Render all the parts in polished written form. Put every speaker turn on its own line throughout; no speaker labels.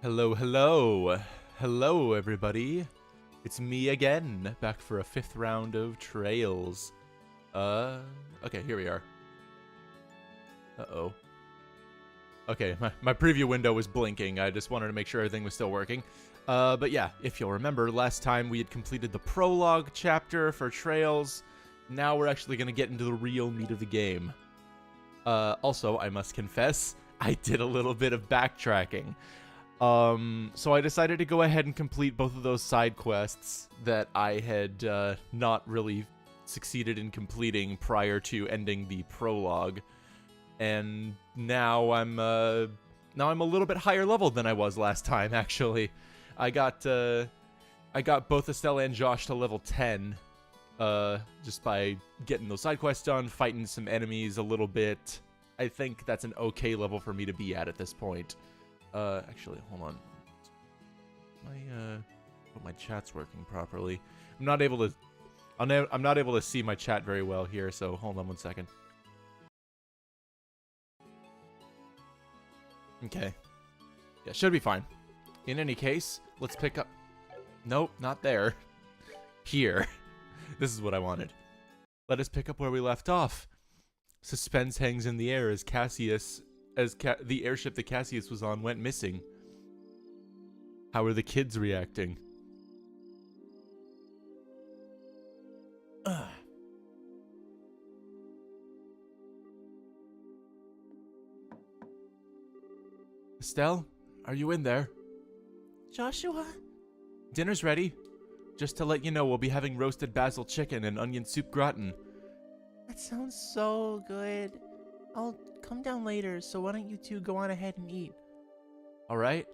Hello, hello. Hello, everybody. It's me again, back for a 5th round of Trails. Okay, here we are. Uh-oh. Okay, my preview window was blinking. I just wanted to make sure everything was still working. But yeah, if you'll remember, last time we had completed the prologue chapter for Trails. Now we're actually going to get into the real meat of the game. Also, I must confess, I did a little bit of backtracking. So I decided to go ahead and complete both of those side quests that I had not really succeeded in completing prior to ending the prologue. And now I'm a little bit higher level than I was last time, actually. I got both Estelle and Josh to level 10 just by getting those side quests done, fighting some enemies a little bit. I think that's an okay level for me to be at this point. Actually, hold on. Hope my chat's working properly. I'm not able to see my chat very well here, so hold on one second. Okay. Yeah, should be fine. In any case, let's pick up... Nope, not there. Here. This is what I wanted. Let us pick up where we left off. Suspense hangs in the air as the airship that Cassius was on went missing. How are the kids reacting? Estelle, are you in there?
Joshua?
Dinner's ready. Just to let you know, we'll be having roasted basil chicken and onion soup gratin.
That sounds so good. I'll come down later, so why don't you two go on ahead and eat?
Alright.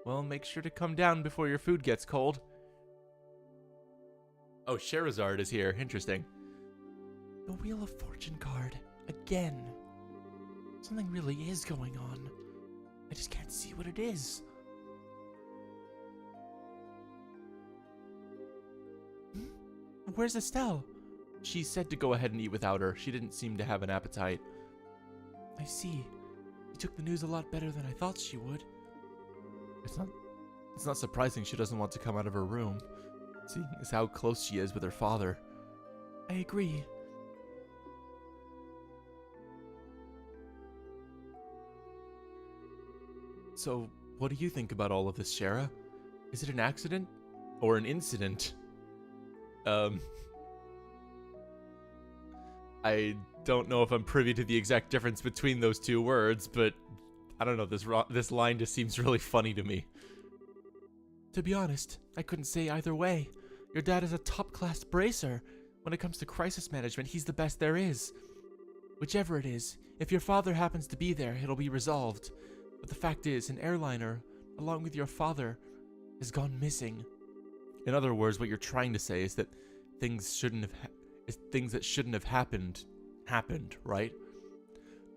Well, make sure to come down before your food gets cold. Oh, Sherazard is here. Interesting.
The Wheel of Fortune card. Again. Something really is going on. I just can't see what it is. Where's Estelle?
She said to go ahead and eat without her. She didn't seem to have an appetite.
I see. You took the news a lot better than I thought she would.
It's not surprising she doesn't want to come out of her room, seeing as how close she is with her father.
I agree.
So, what do you think about all of this, Shara? Is it an accident? Or an incident? I don't know if I'm privy to the exact difference between those two words, but I don't know, this line just seems really funny to me.
To be honest, I couldn't say either way. Your dad is a top-class bracer. When it comes to crisis management, he's the best there is. Whichever it is, if your father happens to be there, it'll be resolved. But the fact is, an airliner, along with your father, has gone missing.
In other words, what you're trying to say is that things that shouldn't have happened, right?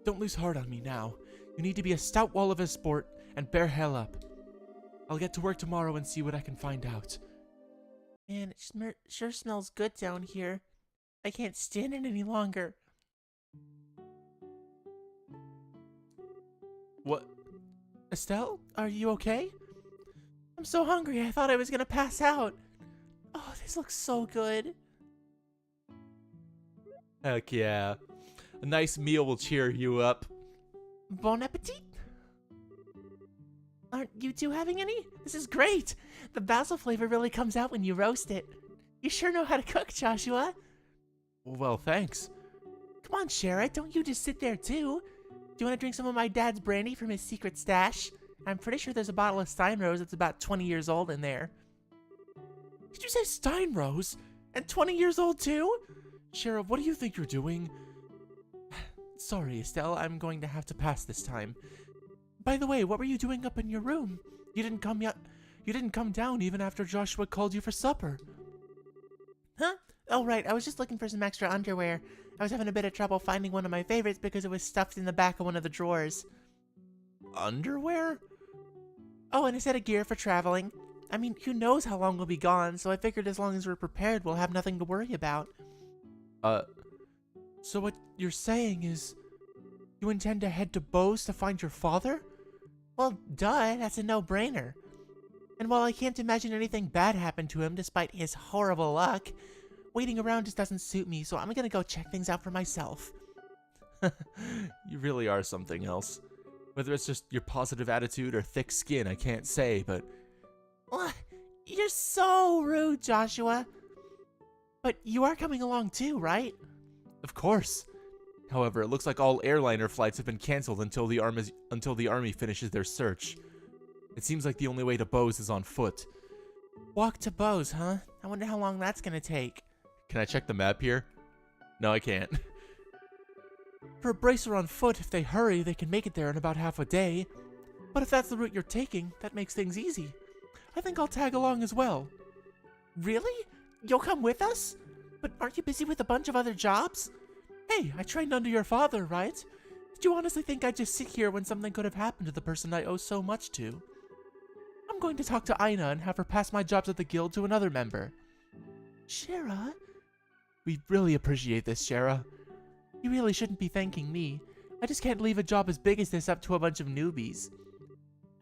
Don't lose heart on me now. You need to be a stout wall of a sport and bear hell up. I'll get to work tomorrow and see what I can find out. Man, it sure smells good down here. I can't stand it any longer.
What?
Estelle, are you okay? I'm so hungry, I thought I was gonna pass out. Oh, this looks so good.
Heck yeah. A nice meal will cheer you up.
Bon appetit! Aren't you two having any? This is great! The basil flavor really comes out when you roast it. You sure know how to cook, Joshua.
Well, thanks.
Come on, Shara, don't you just sit there too. Do you want to drink some of my dad's brandy from his secret stash? I'm pretty sure there's a bottle of Steinrose that's about 20 years old in there. Did you say Steinrose? And 20 years old too?
Shara, what do you think you're doing?
Sorry, Estelle, I'm going to have to pass this time. By the way, what were you doing up in your room? You didn't come down even after Joshua called you for supper. Huh? Oh, right, I was just looking for some extra underwear. I was having a bit of trouble finding one of my favorites because it was stuffed in the back of one of the drawers.
Underwear?
Oh, and a set of gear for traveling. I mean, who knows how long we'll be gone, so I figured as long as we're prepared, we'll have nothing to worry about. So what you're saying is, you intend to head to Bose to find your father? Well, duh, that's a no-brainer. And while I can't imagine anything bad happened to him despite his horrible luck, waiting around just doesn't suit me, so I'm gonna go check things out for myself.
You really are something else. Whether it's just your positive attitude or thick skin, I can't say, but...
Ugh, you're so rude, Joshua. But you are coming along too, right?
Of course. However, it looks like all airliner flights have been canceled until the army finishes their search. It seems like the only way to Bose is on foot.
Walk to Bose, huh? I wonder how long that's gonna take.
Can I check the map here? No, I can't.
For a bracer on foot, if they hurry, they can make it there in about half a day. But if that's the route you're taking, that makes things easy. I think I'll tag along as well. Really? You'll come with us? But aren't you busy with a bunch of other jobs? Hey, I trained under your father, right? Did you honestly think I'd just sit here when something could have happened to the person I owe so much to? I'm going to talk to Ina and have her pass my jobs at the guild to another member. Shara?
We really appreciate this, Shara.
You really shouldn't be thanking me. I just can't leave a job as big as this up to a bunch of newbies.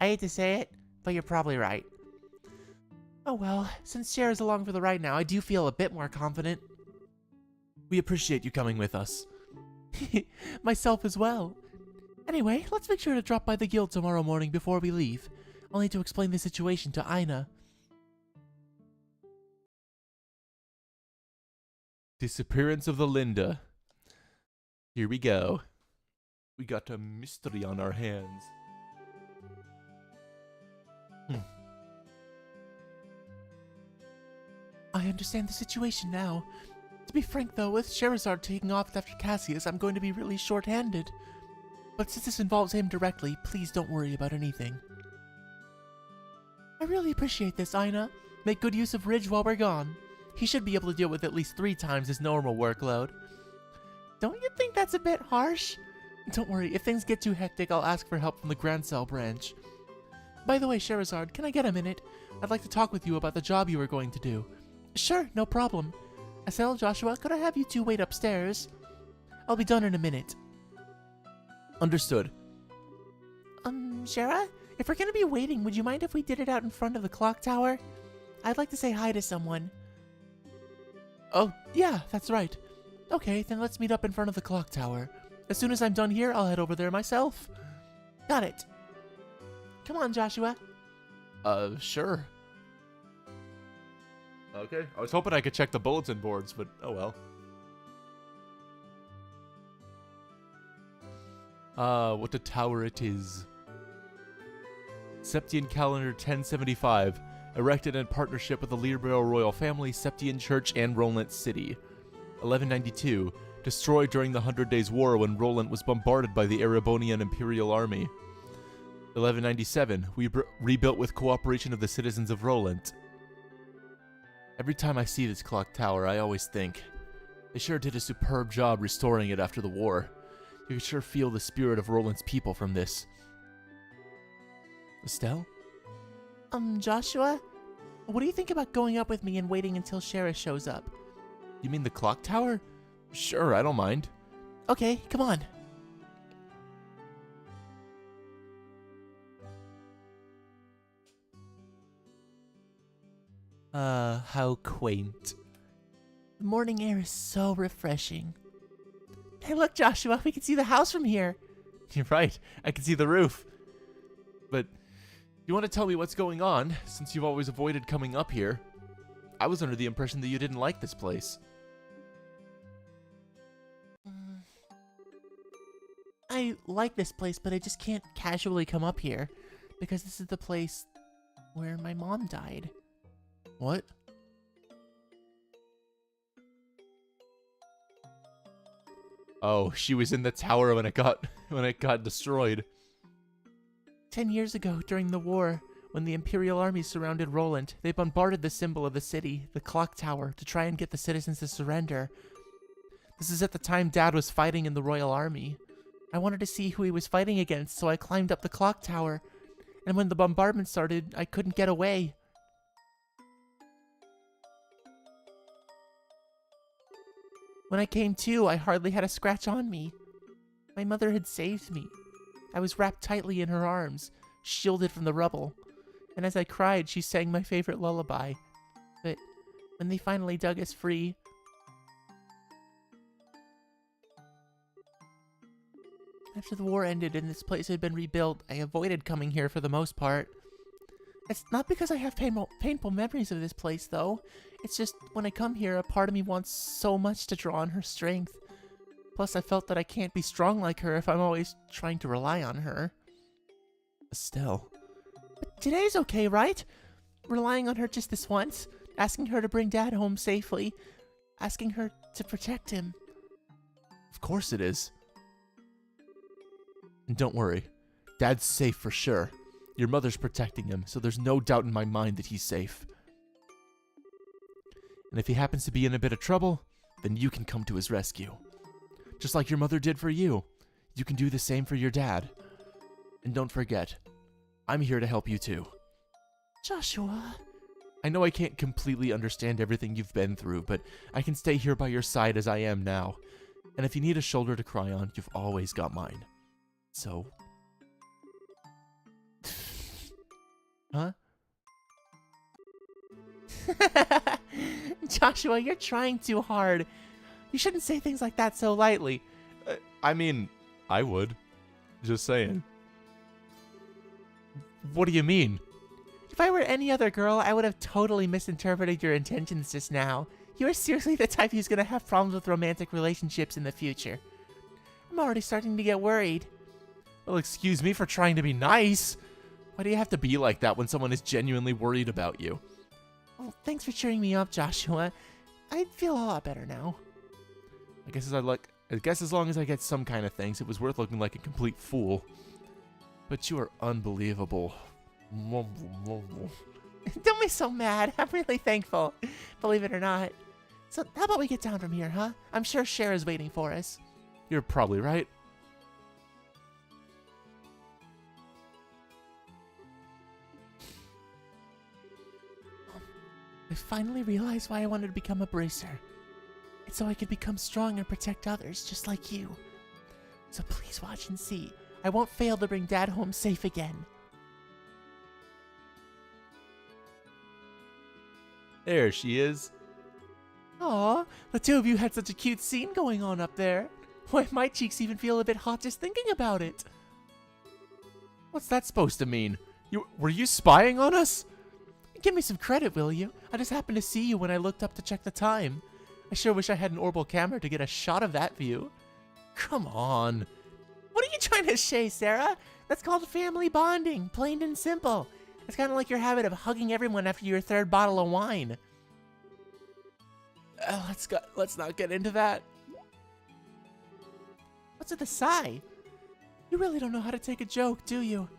I hate to say it, but you're probably right. Oh well, since Shara's along for the ride now, I do feel a bit more confident.
We appreciate you coming with us.
Myself as well. Anyway, let's make sure to drop by the guild tomorrow morning before we leave. I'll need to explain the situation to Ina.
Disappearance of the Linda. Here we go. We got a mystery on our hands.
I understand the situation now. To be frank though, with Sherazard taking off after Cassius, I'm going to be really short-handed. But since this involves him directly, please don't worry about anything. I really appreciate this, Ina. Make good use of Ridge while we're gone. He should be able to deal with at least 3 times his normal workload. Don't you think that's a bit harsh? Don't worry, if things get too hectic, I'll ask for help from the Grand Cell branch. By the way, Sherazard, can I get a minute? I'd like to talk with you about the job you were going to do. Sure, no problem. Estelle, Joshua, could I have you 2 wait upstairs? I'll be done in a minute.
Understood.
Shara? If we're gonna be waiting, would you mind if we did it out in front of the clock tower? I'd like to say hi to someone. Oh, yeah, that's right. Okay, then let's meet up in front of the clock tower. As soon as I'm done here, I'll head over there myself. Got it. Come on, Joshua.
Sure. Okay, I was hoping I could check the bulletin boards, but oh well. What a tower it is. Septian calendar 1075, erected in partnership with the Learborough royal family, Septian Church, and Roland City. 1192, destroyed during the 100 Days' War when Roland was bombarded by the Erebonian Imperial Army. 1197, rebuilt with cooperation of the citizens of Roland. Every time I see this clock tower, I always think, they sure did a superb job restoring it after the war. You can sure feel the spirit of Roland's people from this. Estelle?
Joshua? What do you think about going up with me and waiting until Shara shows up?
You mean the clock tower? Sure, I don't mind.
Okay, come on.
How quaint.
The morning air is so refreshing. Hey, look, Joshua, we can see the house from here.
You're right, I can see the roof. But, you want to tell me what's going on, since you've always avoided coming up here? I was under the impression that you didn't like this place.
I like this place, but I just can't casually come up here, because this is the place where my mom died.
What? Oh, she was in the tower when it got destroyed.
10 years ago, during the war, when the Imperial Army surrounded Roland, they bombarded the symbol of the city, the clock tower, to try and get the citizens to surrender. This is at the time Dad was fighting in the Royal Army. I wanted to see who he was fighting against, so I climbed up the clock tower. And when the bombardment started, I couldn't get away. When I came to, I hardly had a scratch on me. My mother had saved me. I was wrapped tightly in her arms, shielded from the rubble. and as I cried, she sang my favorite lullaby. But when they finally dug us free, after the war ended and this place had been rebuilt, I avoided coming here for the most part. It's not because I have painful memories of this place, though. It's just when I come here, a part of me wants so much to draw on her strength. Plus, I felt that I can't be strong like her if I'm always trying to rely on her. Estelle. But today's okay, right? Relying on her just this once, asking her to bring Dad home safely, asking her to protect him.
Of course it is. And don't worry, Dad's safe for sure. Your mother's protecting him, so there's no doubt in my mind that he's safe. And if he happens to be in a bit of trouble, then you can come to his rescue. Just like your mother did for you. You can do the same for your dad. And don't forget, I'm here to help you too.
Joshua.
I know I can't completely understand everything you've been through, but I can stay here by your side as I am now. And if you need a shoulder to cry on, you've always got mine. So... Huh?
Joshua, you're trying too hard. You shouldn't say things like that so lightly.
I mean, I would. Just saying. What do you mean?
If I were any other girl, I would have totally misinterpreted your intentions just now. You are seriously the type who's gonna have problems with romantic relationships in the future. I'm already starting to get worried.
Well, excuse me for trying to be nice. Why do you have to be like that when someone is genuinely worried about you?
Well, thanks for cheering me up, Joshua. I feel a lot better now.
I guess as long as I get some kind of thanks, it was worth looking like a complete fool. But you are unbelievable.
Don't be so mad. I'm really thankful, believe it or not. So how about we get down from here, huh? I'm sure Cher is waiting for us.
You're probably right.
I finally realized why I wanted to become a bracer. It's so I could become strong and protect others, just like you. So please watch and see. I won't fail to bring Dad home safe again.
There she is.
Aw, the two of you had such a cute scene going on up there. Why, my cheeks even feel a bit hot just thinking about it.
What's that supposed to mean? Were you spying on us?
Give me some credit, will you? I just happened to see you when I looked up to check the time. I sure wish I had an orbital camera to get a shot of that view.
Come on.
What are you trying to say, Sarah? That's called family bonding, plain and simple. It's kind of like your habit of hugging everyone after your third bottle of wine.
Let's not get into that.
What's with the sigh? You really don't know how to take a joke, do you?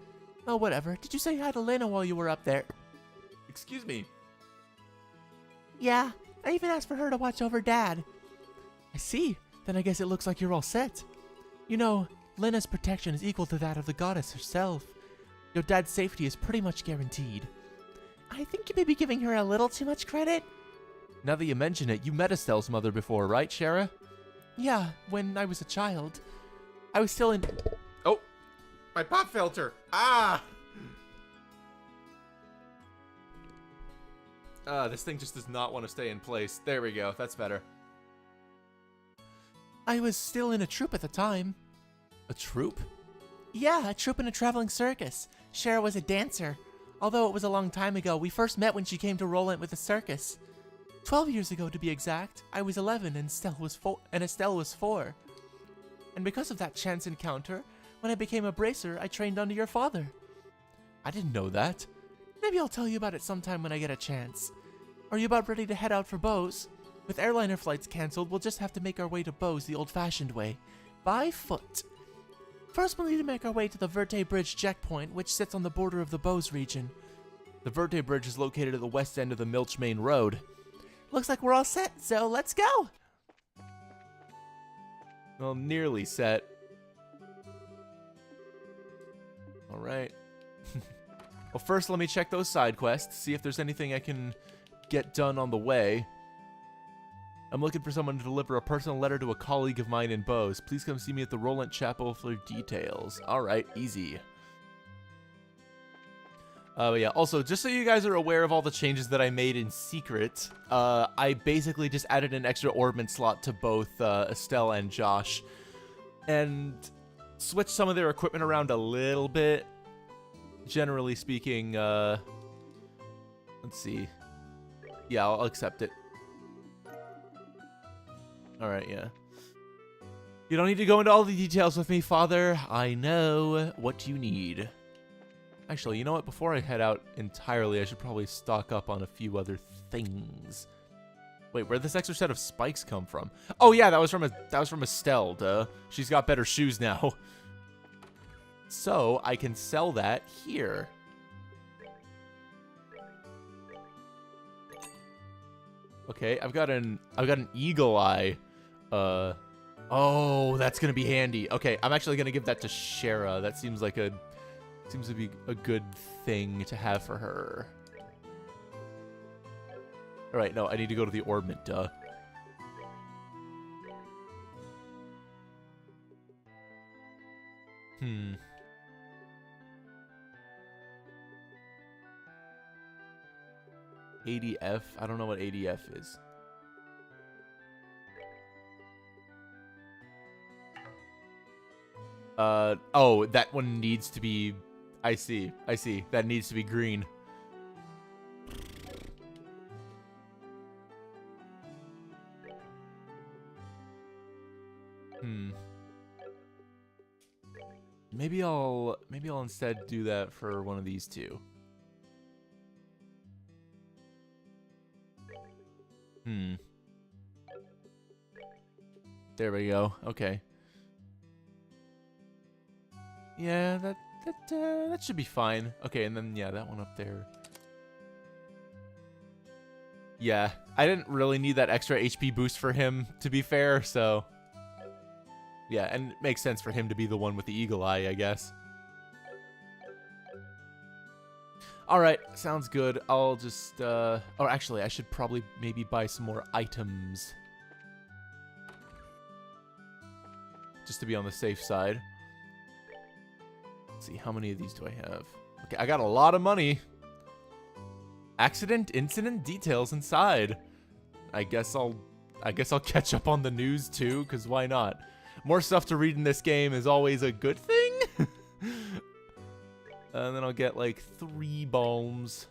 Oh, whatever. Did you say hi to Lena while you were up there?
Excuse me.
Yeah, I even asked for her to watch over Dad. I see. Then I guess it looks like you're all set. You know, Lena's protection is equal to that of the goddess herself. Your dad's safety is pretty much guaranteed. I think you may be giving her a little too much credit.
Now that you mention it, you met Estelle's mother before, right, Shara?
Yeah, when I was a child. I was still in...
Oh, my pop filter. Ah! This thing just does not want to stay in place. There we go. That's better.
I was still in a troupe at the time.
A troupe?
Yeah, a troupe in a traveling circus. Shara was a dancer. Although it was a long time ago, we first met when she came to Roland with the circus. 12 years ago, to be exact. I was 11 and Estelle was 4. And because of that chance encounter, when I became a bracer, I trained under your father.
I didn't know that.
Maybe I'll tell you about it sometime when I get a chance. Are you about ready to head out for Bose? With airliner flights cancelled, we'll just have to make our way to Bose the old-fashioned way. By foot. First, we'll need to make our way to the Verte Bridge checkpoint, which sits on the border of the Bose region.
The Verte Bridge is located at the west end of the Milch Main Road.
Looks like we're all set, so let's go!
Well, nearly set. Alright. Well, first let me check those side quests, see if there's anything I can get done on the way. I'm looking for someone to deliver a personal letter to a colleague of mine in Bose. Please come see me at the Roland Chapel for details. Alright, easy. Yeah, also, just so you guys are aware of all the changes that I made in secret, I basically just added an extra orbment slot to both Estelle and Josh, and switched some of their equipment around a little bit. Generally speaking, let's see. Yeah, I'll accept it. Alright, yeah. You don't need to go into all the details with me, Father. I know what you need. Actually, you know what? Before I head out entirely, I should probably stock up on a few other things. Wait, where'd this extra set of spikes come from? Oh yeah, that was from Estelle, duh. She's got better shoes now. So I can sell that here. Okay, I've got an eagle eye. Oh, that's gonna be handy. Okay, I'm actually gonna give that to Shara. That seems to be a good thing to have for her. All right, no, I need to go to the orbment, duh. ADF? I don't know what ADF is. Oh, that one needs to be... I see. That needs to be green. Maybe I'll instead do that for one of these two. There we go. Okay. Yeah, that should be fine. Okay, and then yeah, that one up there. Yeah, I didn't really need that extra HP boost for him, to be fair, so... Yeah, and it makes sense for him to be the one with the eagle eye, I guess. Alright, sounds good. I'll just, Oh, actually, I should probably maybe buy some more items. Just to be on the safe side. Let's see, how many of these do I have? Okay, I got a lot of money. Accident, incident, details inside. I guess I'll catch up on the news too, because why not? More stuff to read in this game is always a good thing. And then I'll get like 3 bombs.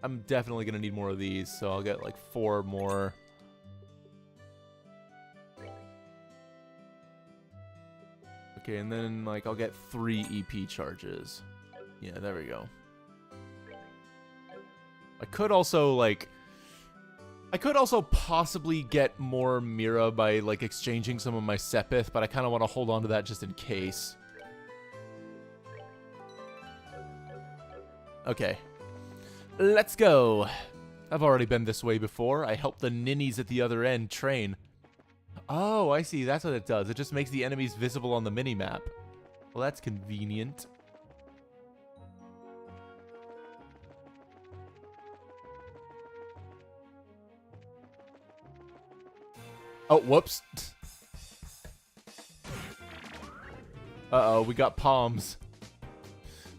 I'm definitely gonna need more of these, so I'll get like 4 more. Okay, and then like I'll get 3 EP charges. Yeah, there we go. I could also possibly get more Mira by like exchanging some of my Sepith, but I kind of want to hold on to that just in case. Okay. Let's go. I've already been this way before. I helped the ninnies at the other end train. Oh, I see. That's what it does. It just makes the enemies visible on the minimap. Well, that's convenient. Oh, whoops. Uh-oh, we got palms.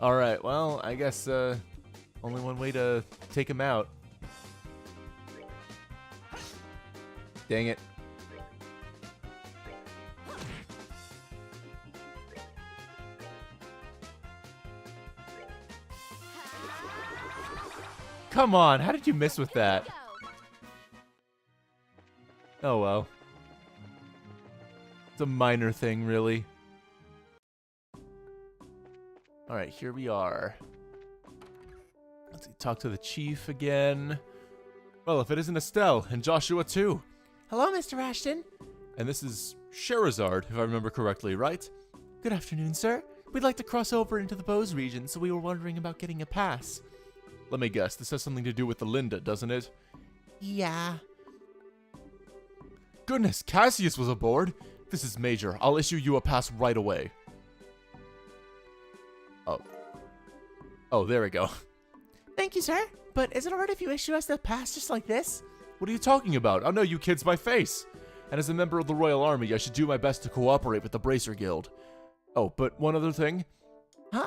Alright, well, I guess, only one way to take him out. Dang it. Come on, how did you miss with that? Oh well. It's a minor thing, really. Alright, here we are. Let's see, talk to the chief again. Well, if it isn't Estelle, and Joshua too.
Hello, Mr. Ashton.
And this is Sherazard, if I remember correctly, right?
Good afternoon, sir. We'd like to cross over into the Bose region, so we were wondering about getting a pass.
Let me guess, this has something to do with the Linda, doesn't it?
Yeah.
Goodness, Cassius was aboard. This is major. I'll issue you a pass right away. Oh, there we go.
Thank you, sir. But is it alright if you issue us the pass just like this?
What are you talking about? I know you kids by face. And as a member of the Royal Army, I should do my best to cooperate with the Bracer Guild. Oh, but one other thing.
Huh?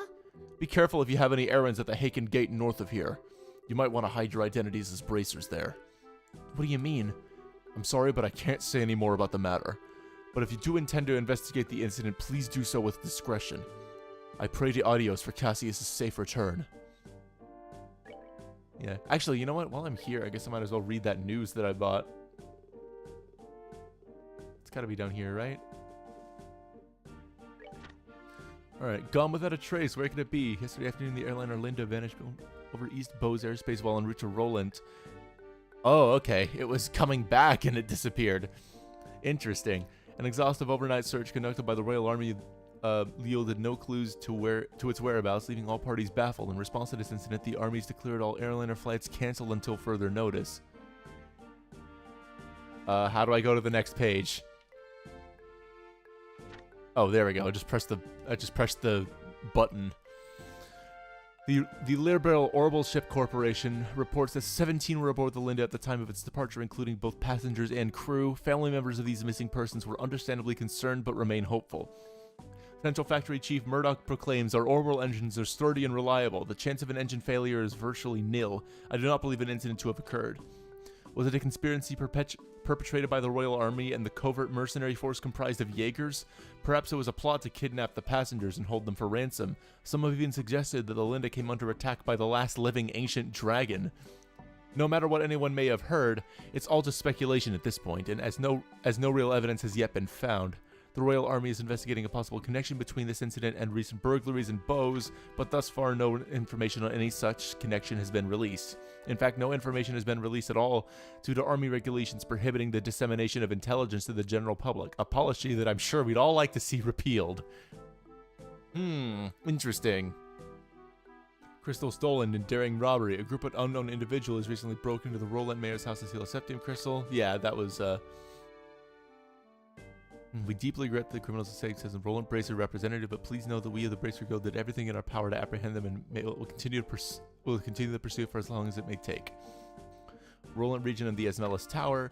Be careful if you have any errands at the Haken Gate north of here. You might want to hide your identities as bracers there.
What do you mean?
I'm sorry, but I can't say any more about the matter. But if you do intend to investigate the incident, please do so with discretion. I pray to Adios for Cassius' safe return. Yeah, actually, you know what? While I'm here, I guess I might as well read that news that I bought. It's gotta be down here, right? Alright, gone without a trace. Where could it be? Yesterday afternoon, the airliner Linda vanished over East Bose airspace while en route to Roland. Oh, okay. It was coming back and it disappeared. Interesting. An exhaustive overnight search conducted by the Royal Army yielded no clues to its whereabouts, leaving all parties baffled. In response to this incident, the armies declared all airliner flights canceled until further notice. How do I go to the next page? Oh, there we go. I just pressed the button. The Liberal Orbital Ship Corporation reports that 17 were aboard the Linda at the time of its departure, including both passengers and crew. Family members of these missing persons were understandably concerned but remain hopeful. Central Factory Chief Murdoch proclaims, our orbital engines are sturdy and reliable. The chance of an engine failure is virtually nil. I do not believe an incident to have occurred. Was it a conspiracy perpetrated by the Royal Army and the covert mercenary force comprised of Jaegers? Perhaps it was a plot to kidnap the passengers and hold them for ransom. Some have even suggested that the Linda came under attack by the last living ancient dragon. No matter what anyone may have heard, it's all just speculation at this point, and as no real evidence has yet been found. The Royal Army is investigating a possible connection between this incident and recent burglaries in Bose, but thus far no information on any such connection has been released. In fact, no information has been released at all due to Army regulations prohibiting the dissemination of intelligence to the general public, a policy that I'm sure we'd all like to see repealed. Interesting. Crystal stolen in daring robbery. A group of unknown individuals recently broke into the Roland Mayor's house to steal a septium crystal. Yeah, that was, We deeply regret the criminal's mistakes as a Roland Bracer representative, but please know that we of the Bracer Guild did everything in our power to apprehend them and will continue the pursuit for as long as it may take. Roland region of the Esmelis Tower.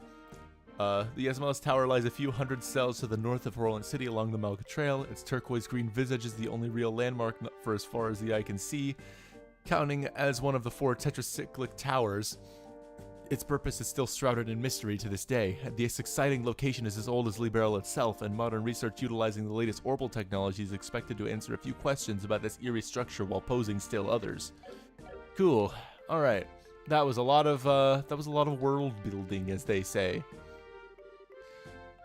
The Esmelis Tower lies a few hundred cells to the north of Roland City along the Malka Trail. Its turquoise green visage is the only real landmark for as far as the eye can see, counting as one of the 4 tetracyclic towers. Its purpose is still shrouded in mystery to this day. This exciting location is as old as Liberal itself, and modern research utilizing the latest orbital technology is expected to answer a few questions about this eerie structure while posing still others. Cool. All right. That was a lot of world building, as they say.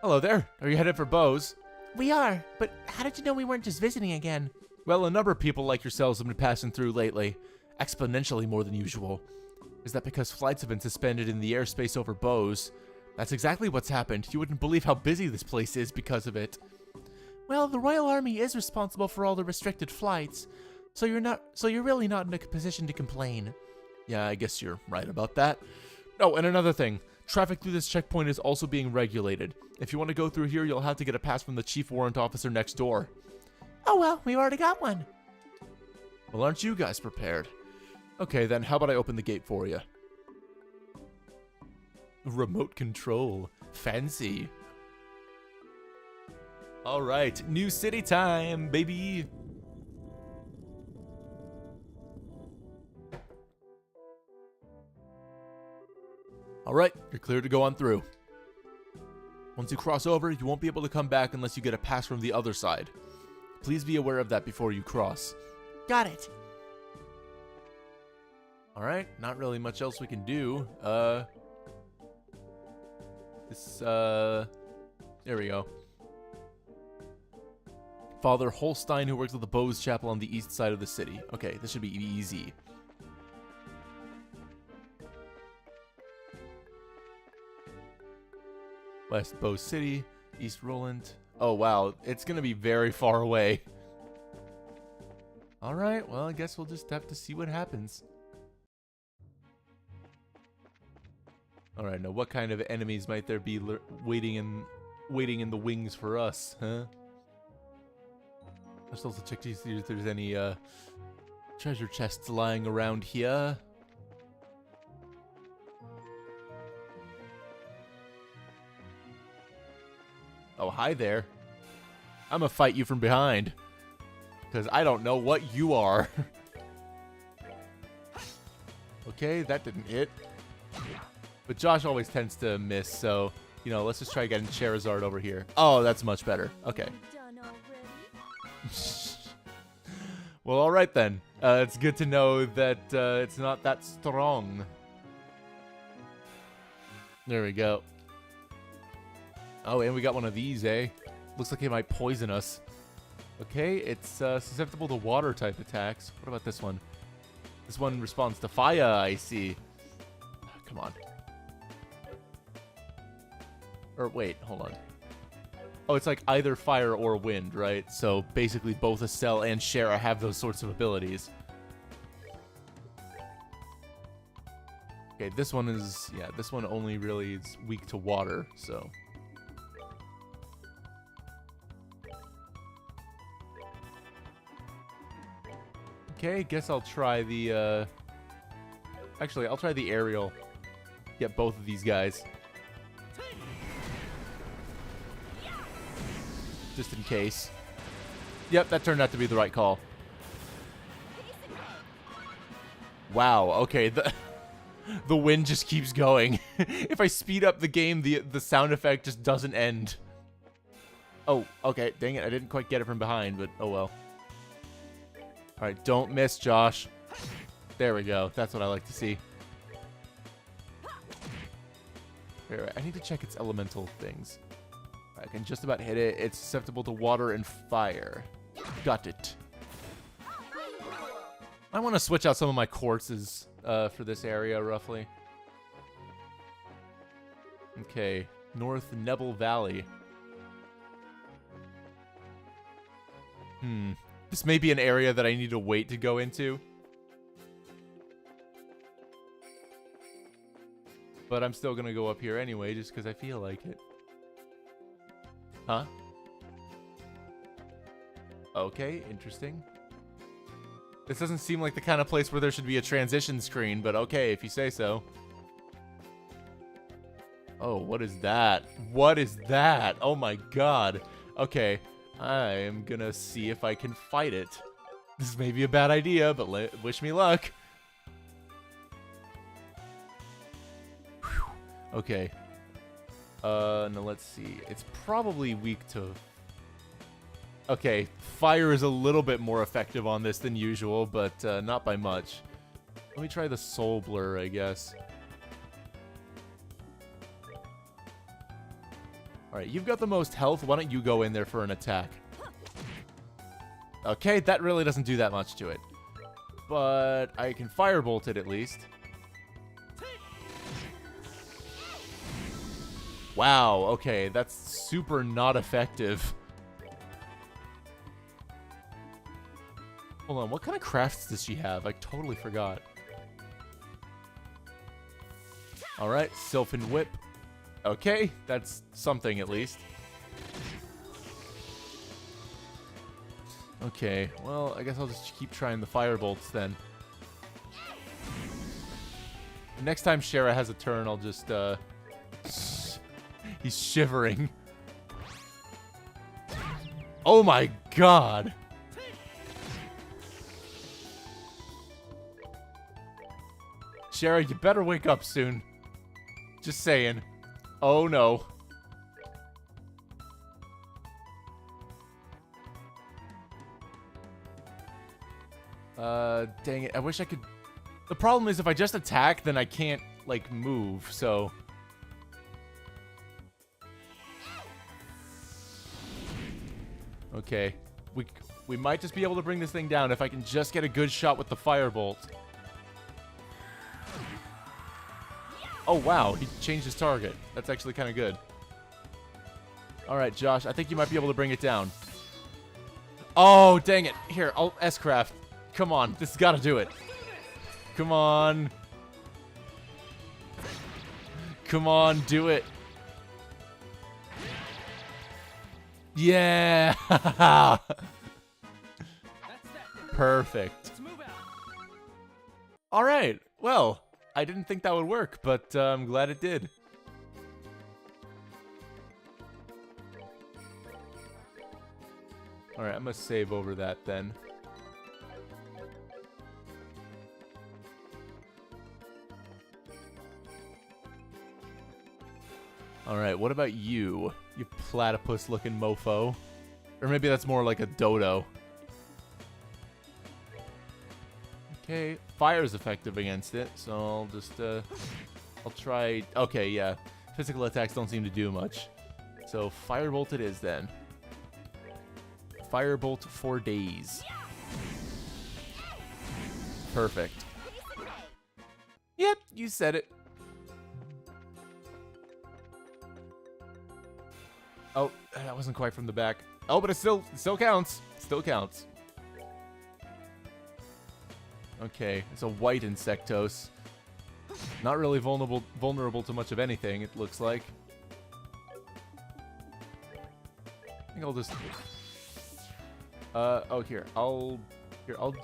Hello there. Are you headed for Bose?
We are, but how did you know we weren't just visiting again?
Well, a number of people like yourselves have been passing through lately, exponentially more than usual. Is that because flights have been suspended in the airspace over Bose? That's exactly what's happened. You wouldn't believe how busy this place is because of it.
Well, the Royal Army is responsible for all the restricted flights, so you're really not in a position to complain.
Yeah, I guess you're right about that. Oh, and another thing. Traffic through this checkpoint is also being regulated. If you want to go through here, you'll have to get a pass from the chief warrant officer next door.
Oh well, we already got one.
Well, aren't you guys prepared? Okay, then how about I open the gate for you? Remote control. Fancy. Alright, new city time, baby! Alright, you're clear to go on through. Once you cross over, you won't be able to come back unless you get a pass from the other side. Please be aware of that before you cross.
Got it.
Alright, not really much else we can do. There we go. Father Holstein, who works at the Bose Chapel on the east side of the city. Okay, this should be easy. West Bose City, East Roland. Oh, wow, it's gonna be very far away. Alright, well, I guess we'll just have to see what happens. Alright, now what kind of enemies might there be waiting in the wings for us, huh? Let's also check to see if there's any treasure chests lying around here. Oh, hi there. I'm gonna fight you from behind. Because I don't know what you are. Okay, that didn't hit. But Josh always tends to miss, so, you know, let's just try getting Charizard over here. Oh, that's much better. Okay. Well, alright then. It's good to know that it's not that strong. There we go. Oh, and we got one of these, eh? Looks like it might poison us. Okay, it's susceptible to water type attacks. What about this one? This one responds to fire, I see. Come on. Or wait, hold on. Oh, it's like either fire or wind, right? So basically both Estelle and Shara have those sorts of abilities. Okay, this one is, yeah, this one only really is weak to water, so. Okay, guess I'll try the, actually, I'll try the aerial. Get both of these guys. Just in case. Yep, that turned out to be the right call. Wow, okay, the wind just keeps going. If I speed up the game, the sound effect just doesn't end. Oh, okay, dang it, I didn't quite get it from behind, but oh well. Alright, don't miss, Josh. There we go. That's what I like to see. Here, I need to check its elemental things. I can just about hit it. It's susceptible to water and fire. Got it. I want to switch out some of my courses for this area, roughly. Okay, North Nebel Valley. This may be an area that I need to wait to go into. But I'm still gonna go up here anyway, just because I feel like it. Huh? Okay, interesting. This doesn't seem like the kind of place where there should be a transition screen, but okay, if you say so. Oh, what is that? What is that? Oh my god. Okay, I am gonna see if I can fight it. This may be a bad idea, but wish me luck. Whew. Okay. Now let's see. It's probably weak to... Okay, fire is a little bit more effective on this than usual, but not by much. Let me try the Soul Blur, I guess. Alright, you've got the most health. Why don't you go in there for an attack? Okay, that really doesn't do that much to it. But I can Firebolt it at least. Wow, okay, that's super not effective. Hold on, what kind of crafts does she have? I totally forgot. Alright, Sylphin Whip. Okay, that's something at least. Okay, well, I guess I'll just keep trying the Firebolts then. Next time Shara has a turn, I'll just, He's shivering. Oh my god! Shara, you better wake up soon. Just saying. Oh no. Dang it. I wish I could... The problem is if I just attack, then I can't, like, move, so... Okay. We might just be able to bring this thing down if I can just get a good shot with the Firebolt. Oh, wow. He changed his target. That's actually kind of good. Alright, Josh. I think you might be able to bring it down. Oh, dang it. Here, I'll S-Craft. Come on. This has got to do it. Come on. Come on, do it. Yeah. Perfect. All right. Well, I didn't think that would work, but I'm glad it did. Alright, I'm gonna save over that then. Alright, what about you? You platypus-looking mofo. Or maybe that's more like a dodo. Okay, fire's effective against it, so I'll just, I'll try... Okay, yeah. Physical attacks don't seem to do much. So, firebolt it is then. Firebolt for days. Perfect. Yep, you said it. Oh, that wasn't quite from the back. Oh, but it still counts. Still counts. Okay, it's a white Insectos. Not really vulnerable to much of anything, it looks like. I think I'll just... oh, here, I'll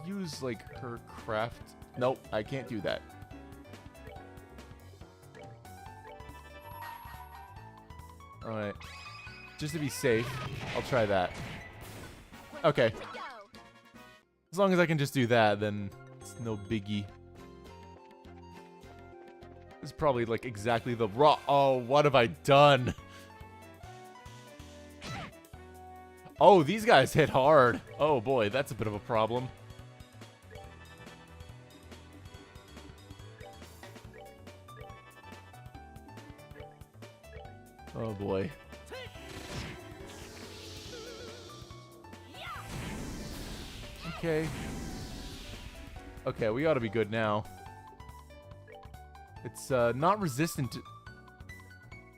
use, like, her craft... Nope, I can't do that. Alright. Just to be safe, I'll try that. Okay. As long as I can just do that, then it's no biggie. This is probably, like, exactly the raw... Oh, what have I done? Oh, these guys hit hard. Oh, boy, that's a bit of a problem. Oh, boy. Okay. Okay, we ought to be good now. It's not resistant to...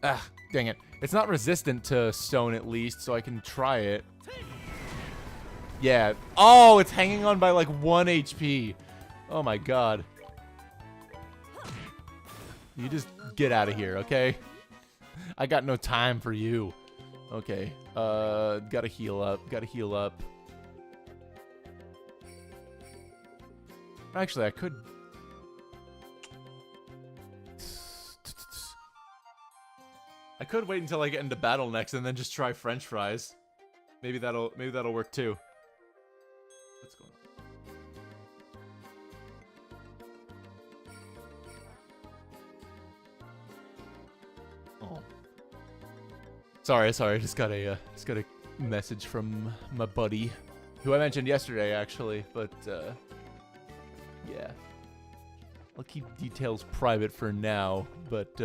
Ah, dang it. It's not resistant to stone at least, so I can try it. Yeah. Oh, it's hanging on by like 1 HP. Oh my god. You just get out of here, okay? I got no time for you. Okay. Gotta heal up. Gotta heal up. Actually, I could... I could wait until I get into battle next and then just try French fries. Maybe that'll work too. What's going on? Oh. Sorry. Just got a message from my buddy, who I mentioned yesterday actually, but yeah. I'll keep details private for now, but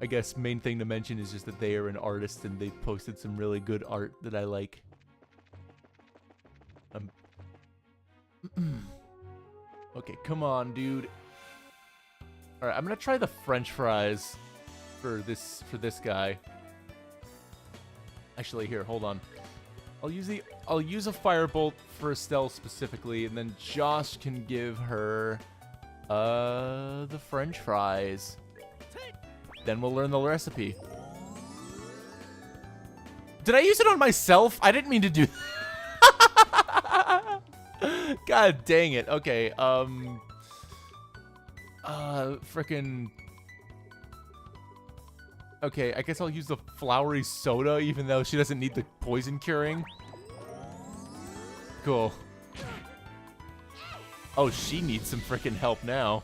I guess main thing to mention is just that they are an artist and they posted some really good art that I like. Okay, come on, dude. Alright, I'm gonna try the French fries for this guy. Actually, here, hold on. I'll use a firebolt for Estelle specifically, and then Josh can give her the French fries. Then we'll learn the recipe. Did I use it on myself? I didn't mean to do that. God dang it. Okay, frickin'... Okay, I guess I'll use the flowery soda even though she doesn't need the poison curing. Cool. Oh, she needs some frickin' help now.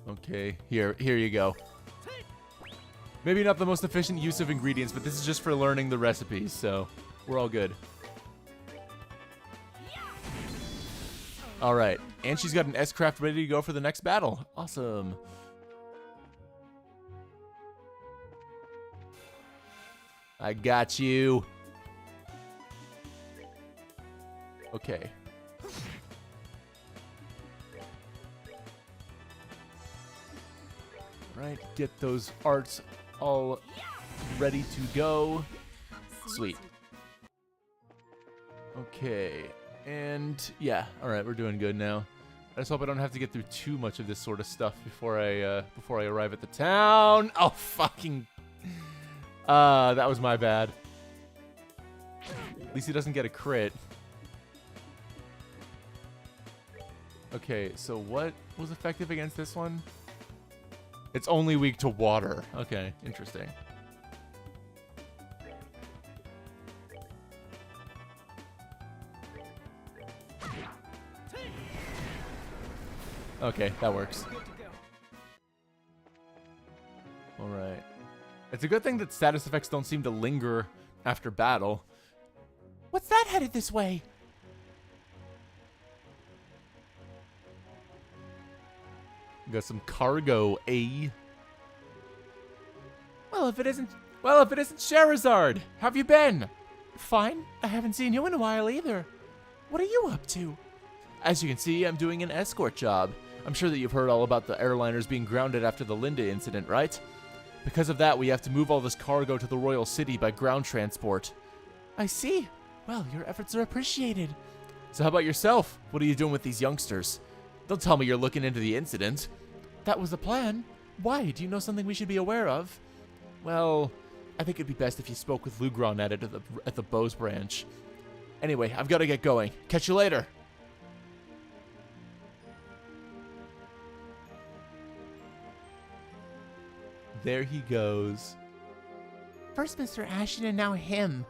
Okay, here you go. Maybe not the most efficient use of ingredients, but this is just for learning the recipes, so we're all good. Alright, and she's got an S-Craft ready to go for the next battle. Awesome. I got you. Okay. Right, get those arts all ready to go. Sweet. Okay, and yeah, all right, we're doing good now. I just hope I don't have to get through too much of this sort of stuff before I arrive at the town. Oh, fucking. That was my bad. At least he doesn't get a crit. Okay, so what was effective against this one? It's only weak to water. Okay, interesting. Okay, that works. Alright. It's a good thing that status effects don't seem to linger after battle.
What's that headed this way?
Got some cargo, eh?
Well, if it isn't Sherazard, how have you been? Fine. I haven't seen you in a while either. What are you up to?
As you can see, I'm doing an escort job. I'm sure that you've heard all about the airliners being grounded after the Linda incident, right? Because of that, we have to move all this cargo to the Royal City by ground transport.
I see. Well, your efforts are appreciated.
So how about yourself? What are you doing with these youngsters? Don't tell me you're looking into the incident.
That was the plan. Why? Do you know something we should be aware of?
Well, I think it'd be best if you spoke with Lugron at the Bose branch. Anyway, I've got to get going. Catch you later. There he goes.
First Mr. Ashton and now him.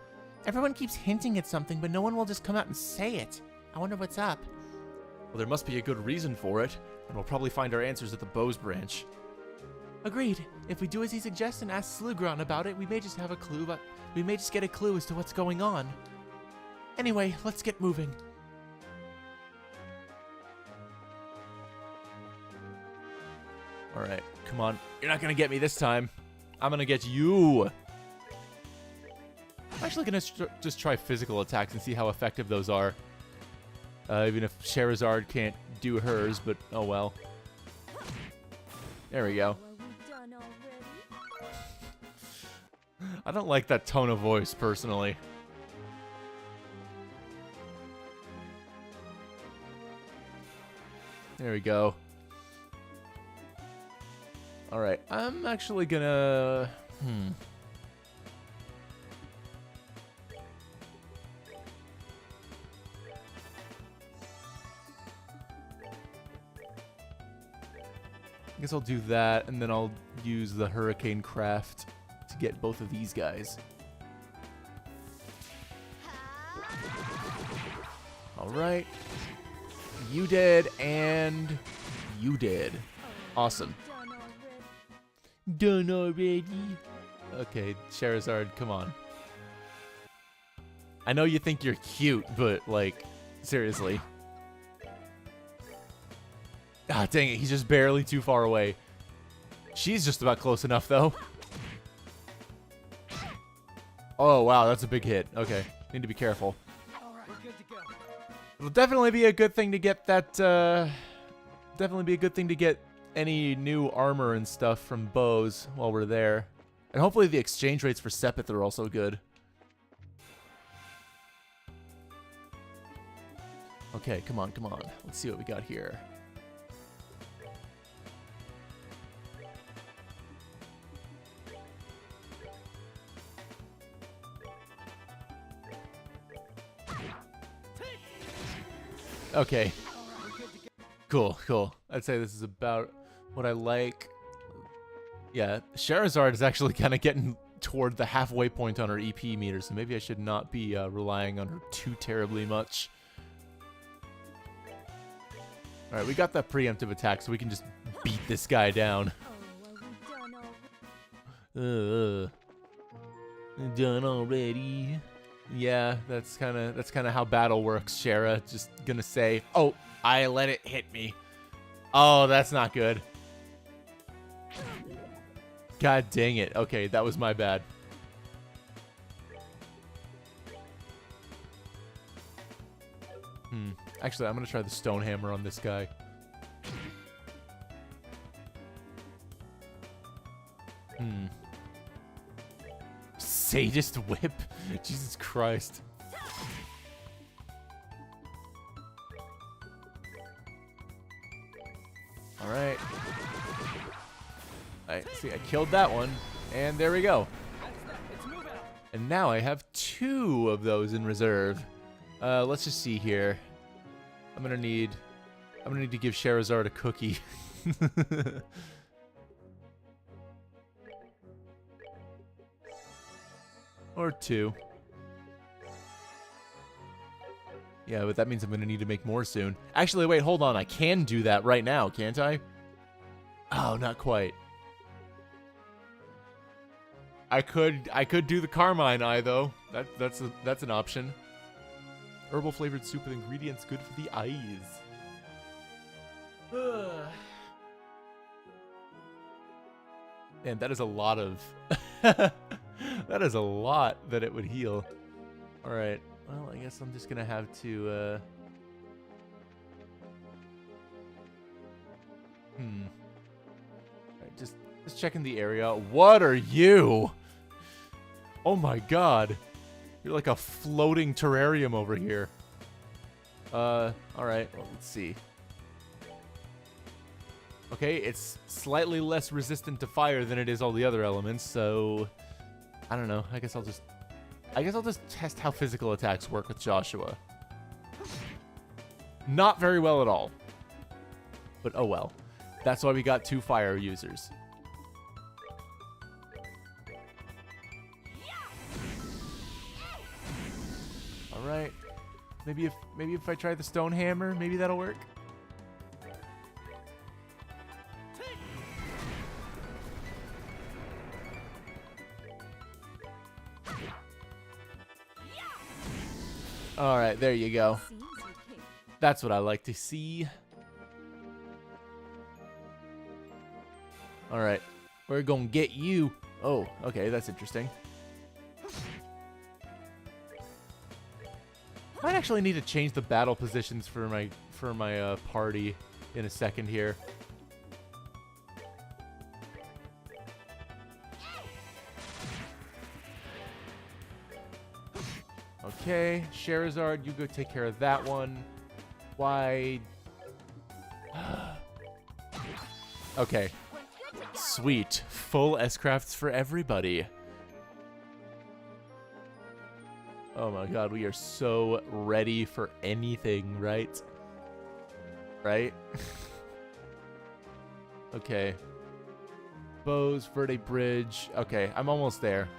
Everyone keeps hinting at something, but no one will just come out and say it. I wonder what's up.
Well, there must be a good reason for it, and we'll probably find our answers at the Bose branch.
Agreed. If we do as he suggests and ask Slugron about it, we may just have a clue, but we may just get a clue as to what's going on. Anyway, let's get moving.
Alright, come on. You're not gonna get me this time. I'm gonna get you. I'm actually gonna just try physical attacks and see how effective those are. Even if Sherazard can't do hers, but oh well. There we go. I don't like that tone of voice, personally. There we go. Alright, I'm actually gonna... I guess I'll do that, and then I'll use the Hurricane Craft to get both of these guys. Alright. You did, and you did. Awesome. Done already. Okay, Sherazard, come on. I know you think you're cute, but, like, seriously. Ah, dang it, he's just barely too far away. She's just about close enough, though. Oh, wow, that's a big hit. Okay, need to be careful. It'll definitely be a good thing to get that, definitely be a good thing to get any new armor and stuff from Bose while we're there. And hopefully the exchange rates for Sepith are also good. Okay, come on, come on. Let's see what we got here. Okay. Cool, cool. I'd say this is about what I like. Yeah, Sherazard is actually kind of getting toward the halfway point on her EP meter, so maybe I should not be relying on her too terribly much. Alright, we got that preemptive attack, so we can just beat this guy down. Done already. Yeah, that's kind of how battle works, Shara. Just gonna say, oh, I let it hit me. Oh, that's not good. God dang it. Okay, that was my bad. Actually, I'm gonna try the stone hammer on this guy. Sadist whip? Jesus Christ. Alright. Alright, see, I killed that one. And there we go. And now I have 2 of those in reserve. Let's just see here. I'm gonna need to give Sherazard a cookie. Or 2. Yeah, but that means I'm going to need to make more soon. Actually, wait, hold on. I can do that right now, can't I? Oh, not quite. I could do the Carmine eye, though. That's an option. Herbal flavored soup with ingredients good for the eyes. Man, that is a lot of... that is a lot that it would heal. Alright. Well, I guess I'm just gonna have to, Alright, just checking the area. What are you? Oh my god. You're like a floating terrarium over here. Alright, well, let's see. Okay, it's slightly less resistant to fire than it is all the other elements, so... I don't know, I guess I'll just test how physical attacks work with Joshua. Not very well at all. But oh well. That's why we got 2 fire users. Alright. Maybe if I try the stone hammer, maybe that'll work. Alright, there you go. That's what I like to see. Alright, we're gonna get you. Oh, okay, that's interesting. Might actually need to change the battle positions for my party in a second here. Okay, Sherazard, you go take care of that one. Why? Okay. Sweet. Full S-crafts for everybody. Oh my god, we are so ready for anything, right? Right? Okay. Bows, Verde Bridge. Okay, I'm almost there.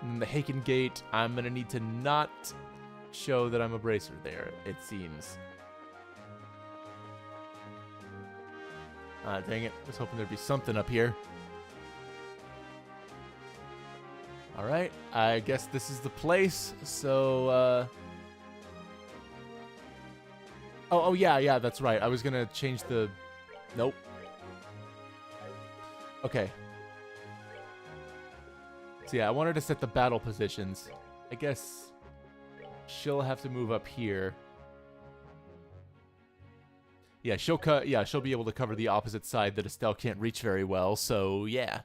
And the Haken Gate, I'm gonna need to not show that I'm a bracer there, it seems. Ah, dang it. I was hoping there'd be something up here. Alright, I guess this is the place, so, Oh, yeah, that's right. I was gonna change the... Nope. Okay. So yeah, I wanted to set the battle positions. I guess she'll have to move up here. Yeah, she'll be able to cover the opposite side that Estelle can't reach very well, so yeah.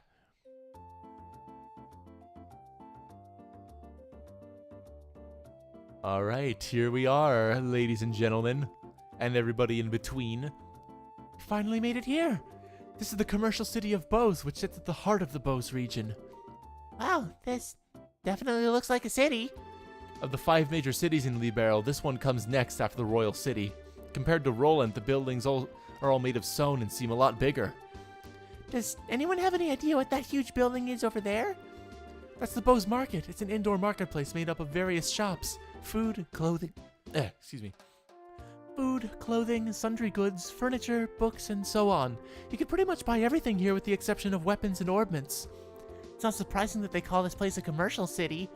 Alright, here we are, ladies and gentlemen, and everybody in between.
We finally made it here. This is the commercial city of Bose, which sits at the heart of the Bose region. Wow, this definitely looks like a city.
Of the 5 major cities in Liberl, this one comes next after the royal city. Compared to Roland, the buildings are all made of stone and seem a lot bigger.
Does anyone have any idea what that huge building is over there? That's the Bose Market. It's an indoor marketplace made up of various shops. Food, clothing... Food, clothing, sundry goods, furniture, books, and so on. You can pretty much buy everything here with the exception of weapons and ordnance. It's not surprising that they call this place a commercial city.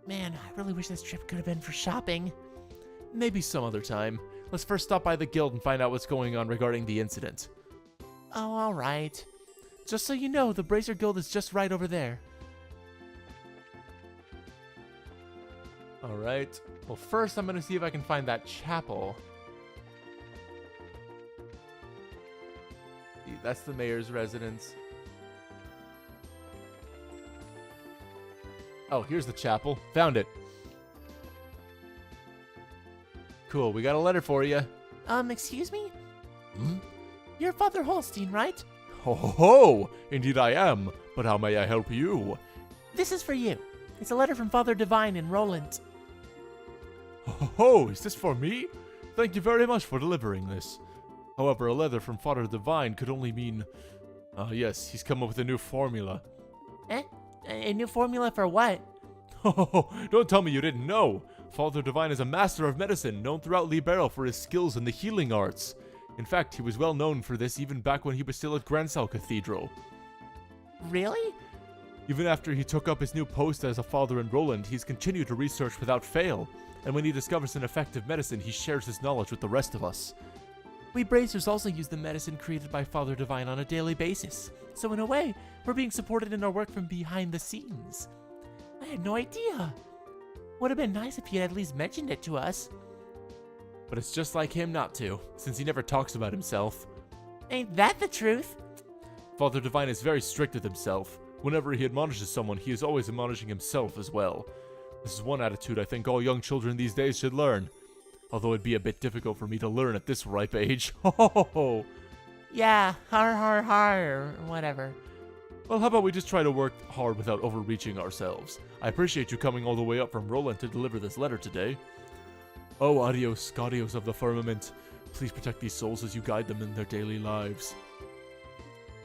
Man, I really wish this trip could have been for shopping.
Maybe some other time. Let's first stop by the guild and find out what's going on regarding the incident.
Oh, alright. Just so you know, the Bracer Guild is just right over there.
Alright. Well, first I'm going to see if I can find that chapel. That's the mayor's residence. Oh, here's the chapel. Found it. Cool, we got a letter for you.
Excuse me? You're Father Holstein, right?
Ho ho ho! Indeed I am, but how may I help you?
This is for you. It's a letter from Father Divine in Roland.
Ho ho ho! Is this for me? Thank you very much for delivering this. However, a letter from Father Divine could only mean... yes, he's come up with a new formula.
Eh? A new formula for what?
Oh, don't tell me you didn't know. Father Divine is a master of medicine, known throughout Libero for his skills in the healing arts. In fact, he was well known for this even back when he was still at Gransal Cathedral.
Really?
Even after he took up his new post as a father in Roland, he's continued to research without fail. And when he discovers an effective medicine, he shares his knowledge with the rest of us.
We bracers also use the medicine created by Father Divine on a daily basis. So in a way, we're being supported in our work from behind the scenes. I had no idea. Would have been nice if he had at least mentioned it to us.
But it's just like him not to, since he never talks about himself.
Ain't that the truth?
Father Divine is very strict with himself. Whenever he admonishes someone, he is always admonishing himself as well. This is one attitude I think all young children these days should learn. Although it'd be a bit difficult for me to learn at this ripe age. Ho ho ho ho!
Yeah, har, or whatever.
Well, how about we just try to work hard without overreaching ourselves? I appreciate you coming all the way up from Roland to deliver this letter today. Oh, adios, Gaudios of the firmament. Please protect these souls as you guide them in their daily lives.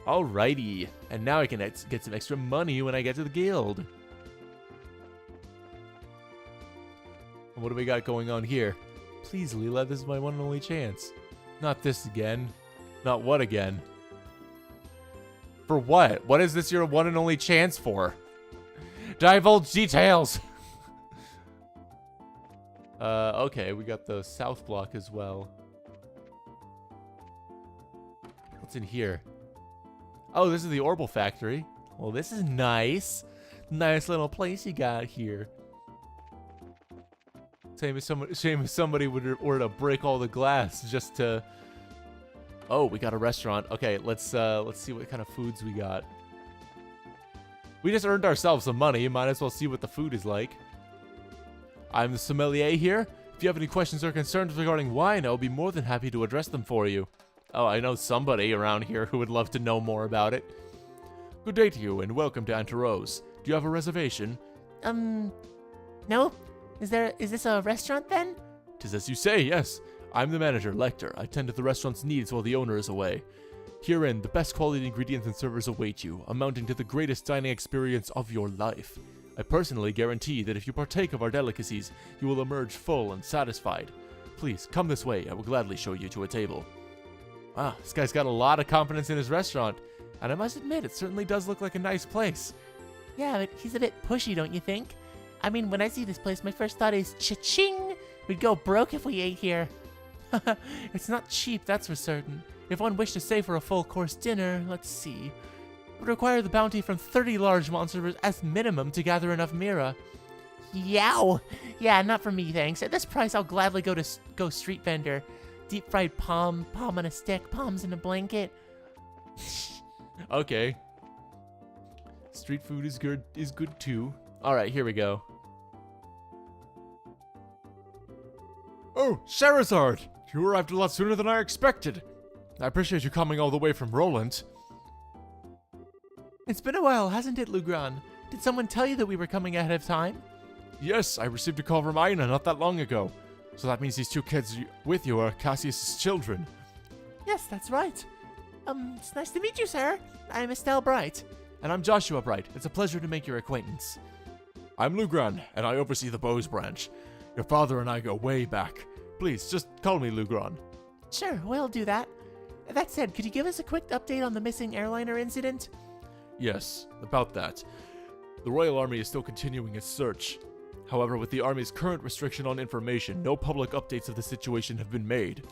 Alrighty, and now I can get some extra money when I get to the guild. And what do we got going on here? Please, Leela, this is my one and only chance. Not this again. Not what again? For what? What is this your one and only chance for? Divulge details! Okay, we got the south block as well. What's in here? Oh, this is the Orbital Factory. Well, this is nice. Nice little place you got here. Shame if somebody were to break all the glass just to... Oh, we got a restaurant. Okay, let's see what kind of foods we got. We just earned ourselves some money. Might as well see what the food is like. I'm the sommelier here. If you have any questions or concerns regarding wine, I'll be more than happy to address them for you. Oh, I know somebody around here who would love to know more about it. Good day to you, and welcome to Antarose. Do you have a reservation?
No? Is this a restaurant then?
'Tis as you say, yes. I'm the manager, Lecter. I tend to the restaurant's needs while the owner is away. Herein, the best quality ingredients and servers await you, amounting to the greatest dining experience of your life. I personally guarantee that if you partake of our delicacies, you will emerge full and satisfied. Please, come this way. I will gladly show you to a table. Wow, this guy's got a lot of confidence in his restaurant. And I must admit, it certainly does look like a nice place.
Yeah, but he's a bit pushy, don't you think? I mean, when I see this place, my first thought is, cha-ching! We'd go broke if we ate here. It's not cheap, that's for certain. If one wished to save for a full-course dinner, let's see. It would require the bounty from 30 large monsters as minimum to gather enough mira. Yow! Yeah, not for me, thanks. At this price, I'll gladly go street vendor. Deep-fried palm on a stick, palms in a blanket.
Okay. Street food is good too. Alright, here we go. Oh, Sherazard! You arrived a lot sooner than I expected. I appreciate you coming all the way from Roland.
It's been a while, hasn't it, Lugran? Did someone tell you that we were coming ahead of time?
Yes, I received a call from Aina not that long ago. So that means these two kids with you are Cassius' children.
Yes, that's right. It's nice to meet you, sir. I'm Estelle Bright.
And I'm Joshua Bright. It's a pleasure to make your acquaintance. I'm Lugran, and I oversee the Bows branch. Your father and I go way back. Please, just call me Lugran.
Sure, we'll do that. That said, could you give us a quick update on the missing airliner incident?
Yes, about that. The Royal Army is still continuing its search. However, with the Army's current restriction on information, no public updates of the situation have been made.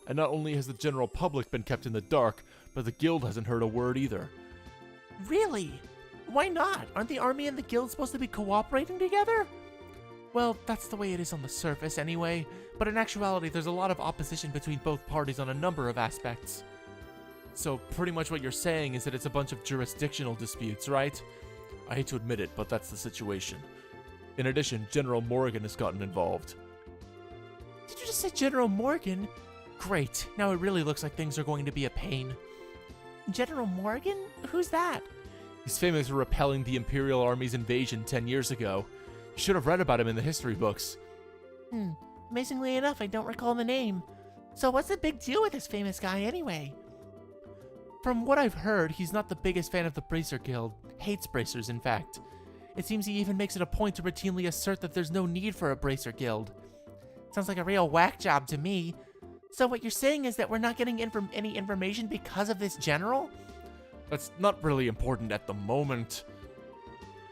And not only has the general public been kept in the dark, but the Guild hasn't heard a word either.
Really? Why not? Aren't the Army and the Guild supposed to be cooperating together? Well, that's the way it is on the surface anyway, but in actuality there's a lot of opposition between both parties on a number of aspects. So pretty much what you're saying is that it's a bunch of jurisdictional disputes, right? I hate to admit it, but that's the situation. In addition, General Morgan has gotten involved. Did you just say General Morgan? Great, now it really looks like things are going to be a pain. General Morgan? Who's that? He's famous for repelling the Imperial Army's invasion 10 years ago. You should have read about him in the history books. Amazingly enough, I don't recall the name. So what's the big deal with this famous guy anyway? From what I've heard, he's not the biggest fan of the Bracer Guild. Hates Bracers, in fact. It seems he even makes it a point to routinely assert that there's no need for a bracer guild. Sounds like a real whack job to me. So what you're saying is that we're not getting any information because of this general?
That's not really important at the moment.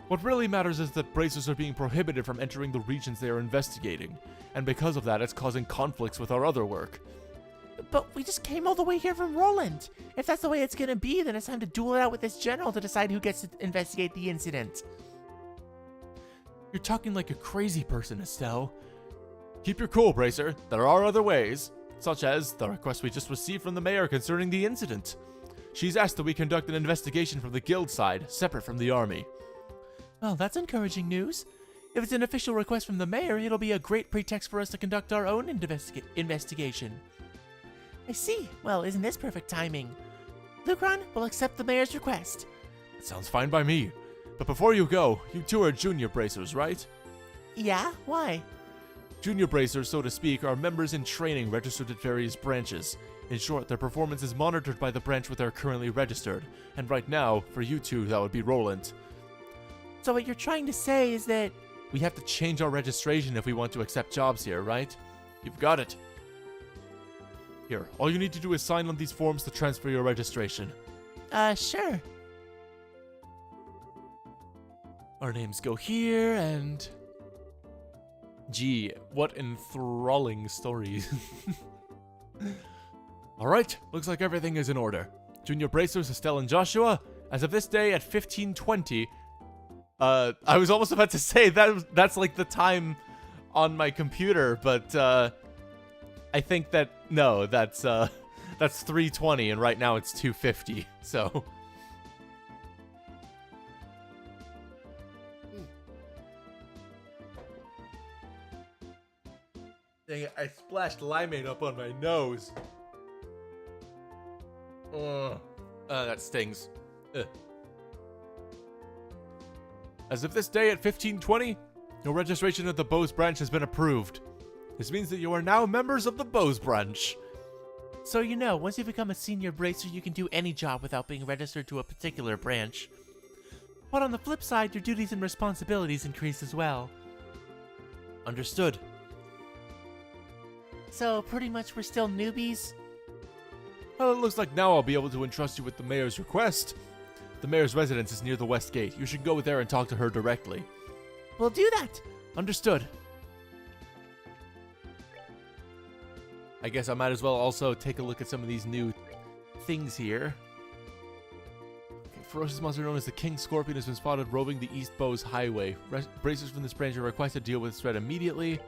What really matters is that bracers are being prohibited from entering the regions they are investigating, and because of that, it's causing conflicts with our other work.
But we just came all the way here from Roland. If that's the way it's gonna be, then it's time to duel it out with this general to decide who gets to investigate the incident.
You're talking like a crazy person, Estelle. Keep your cool, Bracer. There are other ways, such as the request we just received from the mayor concerning the incident. She's asked that we conduct an investigation from the guild side, separate from the army.
Well, that's encouraging news. If it's an official request from the mayor, it'll be a great pretext for us to conduct our own investigation. I see. Well, isn't this perfect timing? Lucron will accept the mayor's request.
That sounds fine by me. But before you go, you two are junior bracers, right?
Yeah? Why?
Junior bracers, so to speak, are members in training registered at various branches. In short, their performance is monitored by the branch where they're currently registered. And right now, for you two, that would be Roland.
So what you're trying to say is that...
We have to change our registration if we want to accept jobs here, right? You've got it. Here, all you need to do is sign on these forms to transfer your registration.
Sure.
Our names go here, and... Gee, what enthralling stories. Alright, looks like everything is in order. Junior Bracers, Estelle and Joshua, as of this day at 15:20... I was almost about to say that's like the time on my computer, but I think that no, that's 3:20 and right now it's 2:50. So dang it, I splashed limeade up on my nose. That stings. Ugh. As of this day at 15:20, your registration at the Bose branch has been approved. This means that you are now members of the Bose branch.
So you know, once you become a senior bracer, you can do any job without being registered to a particular branch. But on the flip side, your duties and responsibilities increase as well.
Understood.
So pretty much we're still newbies?
Well, it looks like now I'll be able to entrust you with the mayor's request. The mayor's residence is near the west gate. You should go there and talk to her directly.
We'll do that.
Understood. I guess I might as well also take a look at some of these new things here. Okay, ferocious monster known as the King Scorpion has been spotted roving the East Bose Highway. Bracers from this branch are requested to deal with this threat immediately.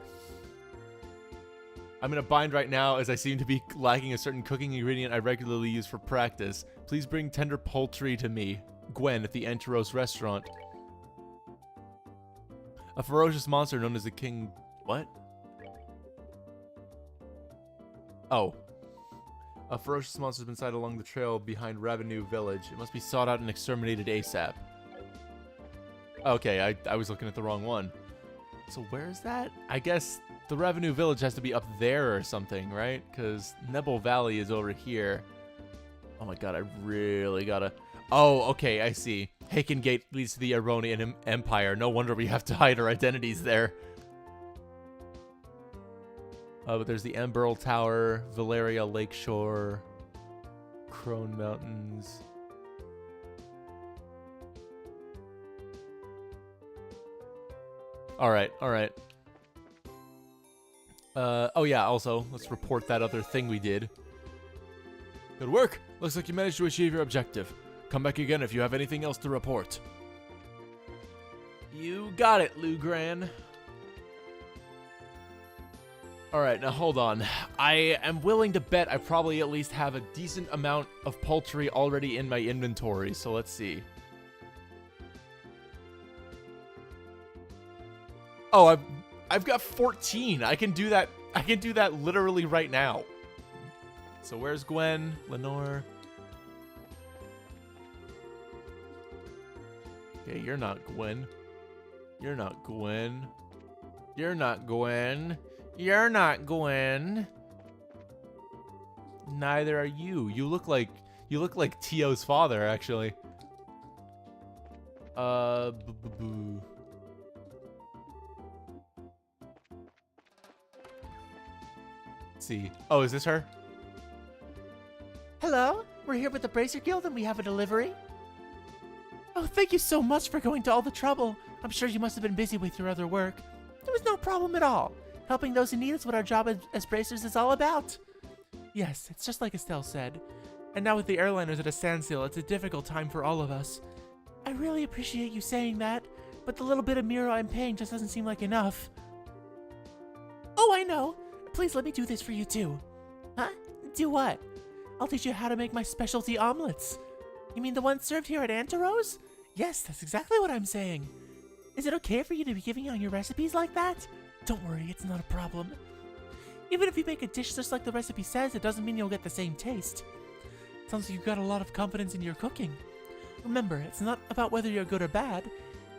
I'm in a bind right now as I seem to be lacking a certain cooking ingredient I regularly use for practice. Please bring tender poultry to me. Gwen at the Anteros restaurant. A ferocious monster known as the King... What? Oh. A ferocious monster has been sighted along the trail behind Revenue Village. It must be sought out and exterminated ASAP. Okay, I was looking at the wrong one. So where is that? I guess the Revenue Village has to be up there or something, right? Because Nebel Valley is over here. Oh my god, I really gotta... Oh, okay, I see. Haken Gate leads to the Aronian Empire. No wonder we have to hide our identities there. But there's the Emberl Tower, Valeria Lakeshore, Crone Mountains. Alright, alright. Oh yeah, also, let's report that other thing we did. Good work! Looks like you managed to achieve your objective. Come back again if you have anything else to report. You got it, Lugran. Alright, now hold on. I am willing to bet I probably at least have a decent amount of poultry already in my inventory, so let's see. Oh, I've got 14. I can do that. I can do that literally right now. So where's Gwen? Lenore? Okay, you're not Gwen. You're not Gwen. You're not Gwen. You're not Gwen. Neither are you. You look like Tio's father, actually. Boo. Let's see. Oh, is this her?
Hello? We're here with the Bracer Guild and we have a delivery. Oh, thank you so much for going to all the trouble. I'm sure you must have been busy with your other work. There was no problem at all. Helping those in need is what our job as bracers is all about. Yes, it's just like Estelle said. And now with the airliners at a standstill, it's a difficult time for all of us. I really appreciate you saying that, but the little bit of Miro I'm paying just doesn't seem like enough. Oh, I know. Please let me do this for you too. Huh? Do what? I'll teach you how to make my specialty omelets. You mean the ones served here at Antaro's? Yes, that's exactly what I'm saying. Is it okay for you to be giving out your recipes like that? Don't worry, it's not a problem. Even if you make a dish just like the recipe says, it doesn't mean you'll get the same taste. Sounds like you've got a lot of confidence in your cooking. Remember, it's not about whether you're good or bad.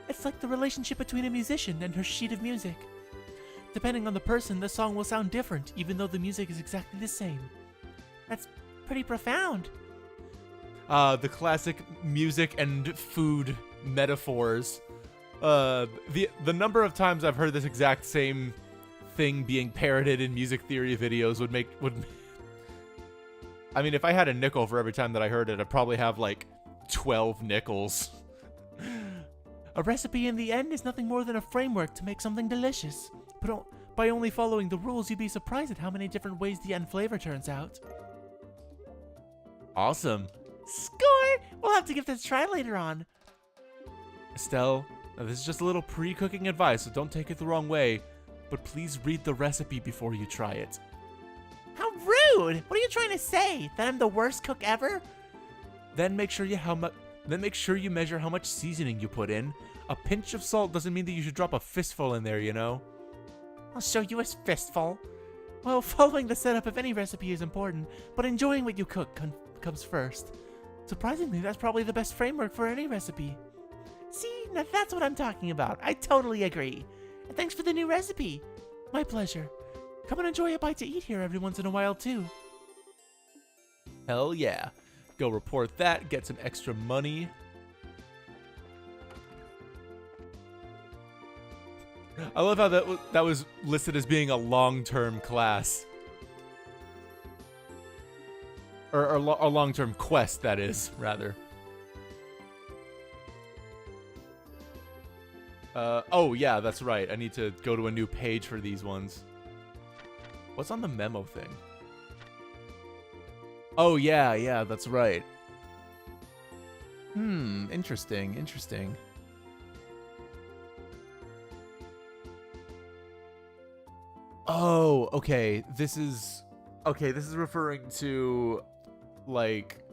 It's like the relationship between a musician and her sheet of music. Depending on the person, the song will sound different, even though the music is exactly the same. That's pretty profound.
The classic music and food metaphors. The number of times I've heard this exact same thing being parroted in music theory videos would I mean, if I had a nickel for every time that I heard it, I'd probably have like 12 nickels.
A recipe in the end is nothing more than a framework to make something delicious. But by only following the rules, you'd be surprised at how many different ways the end flavor turns out.
Awesome.
Score! We'll have to give this a try later on.
Estelle, now this is just a little pre-cooking advice, so don't take it the wrong way, but please read the recipe before you try it.
How rude! What are you trying to say? That I'm the worst cook ever?
Then make sure you measure how much seasoning you put in. A pinch of salt doesn't mean that you should drop a fistful in there, you know?
I'll show you a fistful. Well, following the setup of any recipe is important, but enjoying what you cook comes first. Surprisingly, that's probably the best framework for any recipe. See, now that's what I'm talking about. I totally agree. And thanks for the new recipe. My pleasure. Come and enjoy a bite to eat here every once in a while, too.
Hell yeah. Go report that, get some extra money. I love how that was listed as being a long-term class. Or a long-term quest, that is, rather. Oh, yeah, that's right. I need to go to a new page for these ones. What's on the memo thing? Oh, yeah, that's right. Interesting. Oh, okay. This is referring to, like,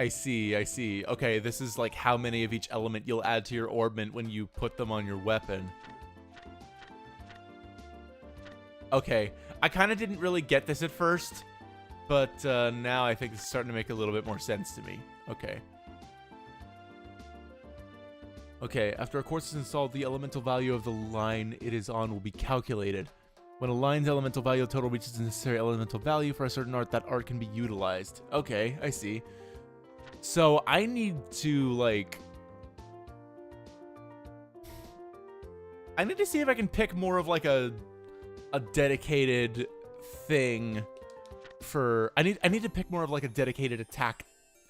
I see. Okay, this is like how many of each element you'll add to your orbment when you put them on your weapon. Okay, I kind of didn't really get this at first, but now I think it's starting to make a little bit more sense to me. Okay, after a course is installed, the elemental value of the line it is on will be calculated. When a line's elemental value total reaches the necessary elemental value for a certain art, that art can be utilized. Okay, I see. So I need to, like... I need to see if I can pick more of, like, a dedicated thing for... I need to pick more of, like, a dedicated attack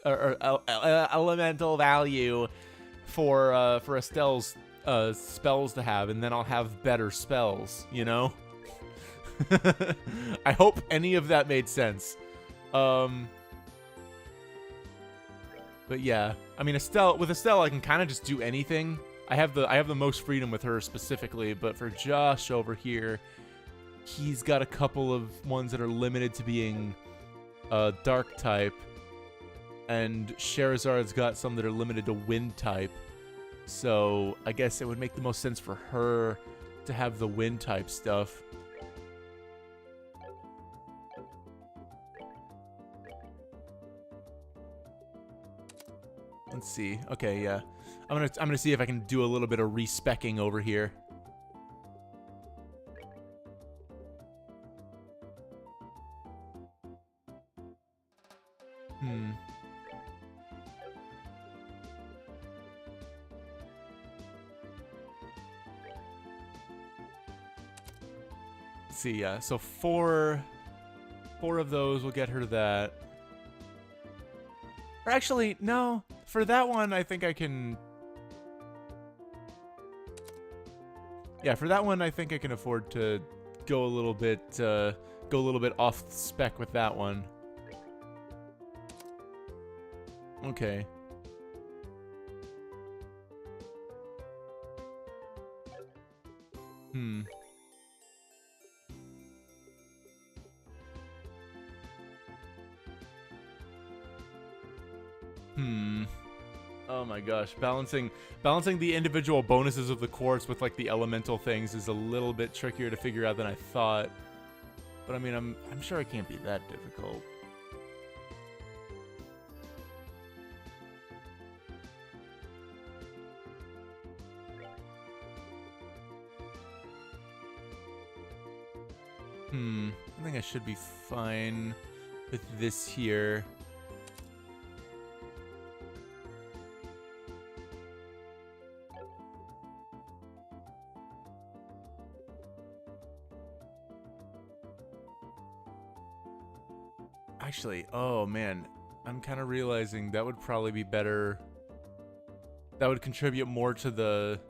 or elemental value for Estelle's spells to have, and then I'll have better spells, you know? I hope any of that made sense. But yeah, I mean, with Estelle, I can kind of just do anything. I have the most freedom with her specifically, but for Josh over here, he's got a couple of ones that are limited to being dark type, and Sherazard's got some that are limited to wind type. So I guess it would make the most sense for her to have the wind type stuff. Let's see. Okay, yeah. I'm gonna see if I can do a little bit of respecking over here. Hmm. Let's see, yeah. So four of those will get her that. Or actually, no. For that one, I think I can. Yeah, for that one, I think I can afford to go a little bit off spec with that one. Okay. Hmm. Hmm. Oh my gosh, balancing the individual bonuses of the quartz with like the elemental things is a little bit trickier to figure out than I thought. But I mean, I'm sure it can't be that difficult. I think I should be fine with this here. Actually, oh man, I'm kind of realizing that would probably be better. That would contribute more to the...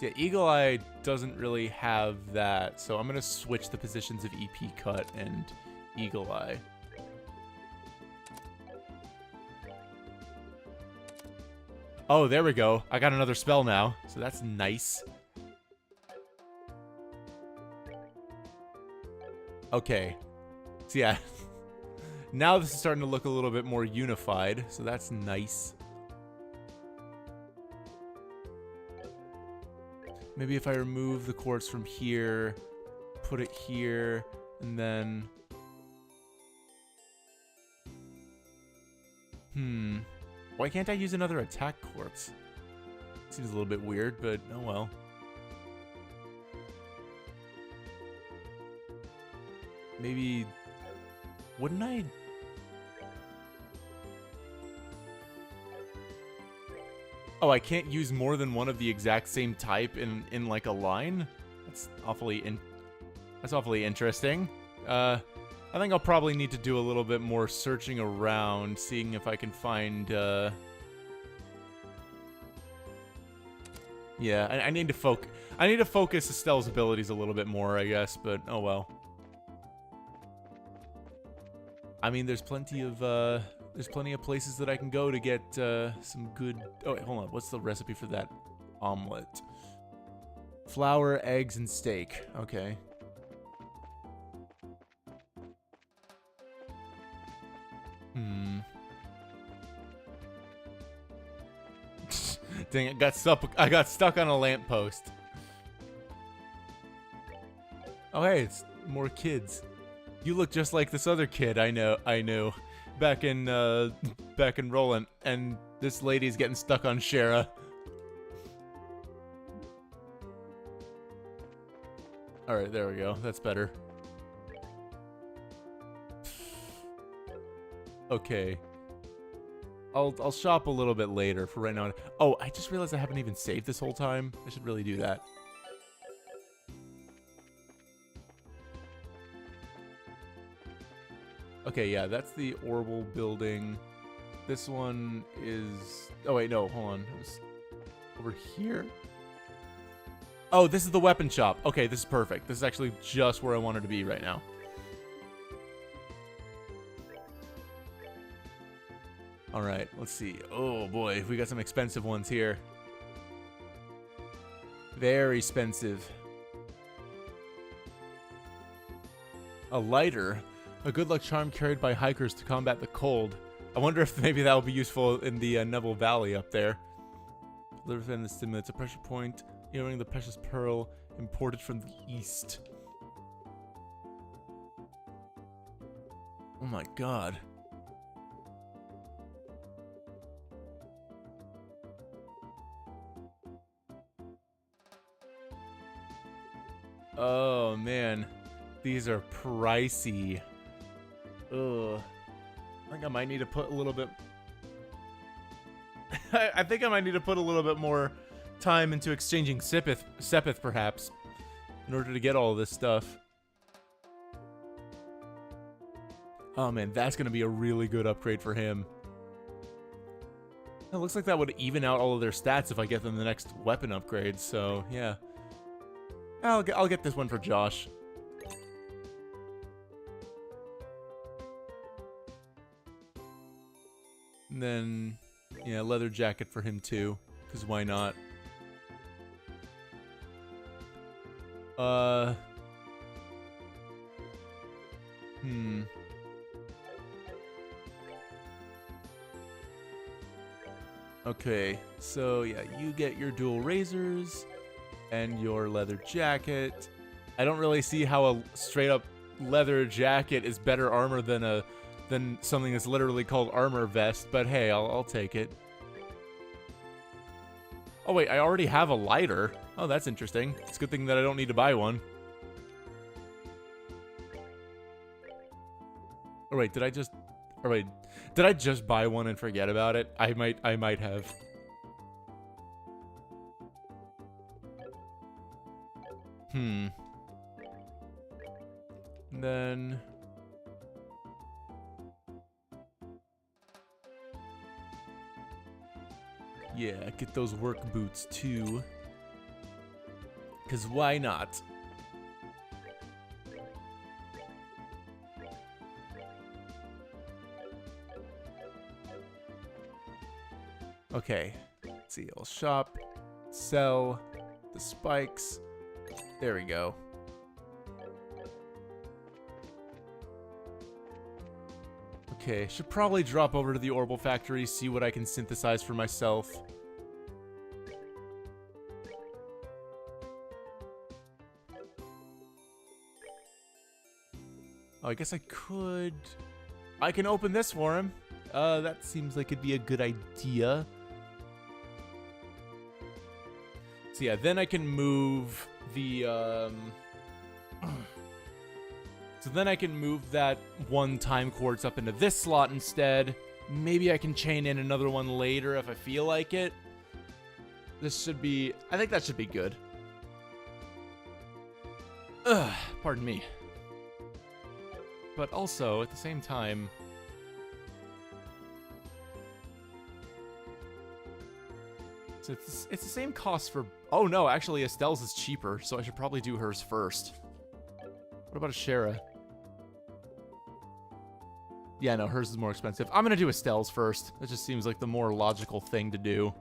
Yeah, Eagle Eye doesn't really have that, so I'm going to switch the positions of EP Cut and Eagle Eye. Oh, there we go. I got another spell now, so that's nice. Okay. So yeah, now this is starting to look a little bit more unified, so that's nice. Maybe if I remove the quartz from here, put it here, and then... Why can't I use another attack quartz? Seems a little bit weird, but oh well. Maybe... Wouldn't I... Oh, I can't use more than one of the exact same type in like a line? That's awfully interesting. I think I'll probably need to do a little bit more searching around, seeing if I can find yeah, I need to focus Estelle's abilities a little bit more, I guess, but oh well. I mean, there's plenty of places that I can go to get some good... Oh, wait, hold on. What's the recipe for that omelet? Flour, eggs, and steak. Okay. Dang, I got stuck on a lamppost. Oh, hey, it's more kids. You look just like this other kid I knew back in Roland, and this lady's getting stuck on Shara. All right, there we go. That's better. Okay. I'll shop a little bit later. For right now. Oh, I just realized I haven't even saved this whole time. I should really do that. Okay, yeah, that's the Orbital building. This one is... Oh, wait, no, hold on. It was over here? Oh, this is the weapon shop. Okay, this is perfect. This is actually just where I wanted to be right now. All right, let's see. Oh, boy, we got some expensive ones here. Very expensive. A lighter. A good luck charm carried by hikers to combat the cold. I wonder if maybe that will be useful in the Neville Valley up there. Liver fan that stimulates a pressure point. Earring the precious pearl imported from the east. Oh my god. Oh man. These are pricey. Ugh. I think I might need to put a little bit... I think I might need to put a little bit more time into exchanging Sepith, perhaps, in order to get all this stuff. Oh man, that's going to be a really good upgrade for him. It looks like that would even out all of their stats if I get them the next weapon upgrade, so yeah. I'll get this one for Josh. And then, yeah, leather jacket for him too, because why not? Okay, so yeah, you get your dual razors and your leather jacket. I don't really see how a straight up leather jacket is better armor than something that's literally called armor vest, but hey, I'll take it. Oh wait, I already have a lighter. Oh, that's interesting. It's a good thing that I don't need to buy one. Oh wait, did I just buy one and forget about it? I might have. And then yeah, get those work boots too. 'Cause why not? Okay, let's see, I'll shop, sell the spikes. There we go. Okay, should probably drop over to the Orbital Factory, see what I can synthesize for myself. Oh, I guess I could... I can open this for him. That seems like it'd be a good idea. So yeah, then I can move the, So then I can move that one time quartz up into this slot instead. Maybe I can chain in another one later if I feel like it. This should be... I think that should be good. Ugh, pardon me. But also, at the same time... So it's the same cost for... Oh no, actually Estelle's is cheaper, so I should probably do hers first. What about Ashera? Yeah, no, hers is more expensive. I'm gonna do Estelle's first. It just seems like the more logical thing to do.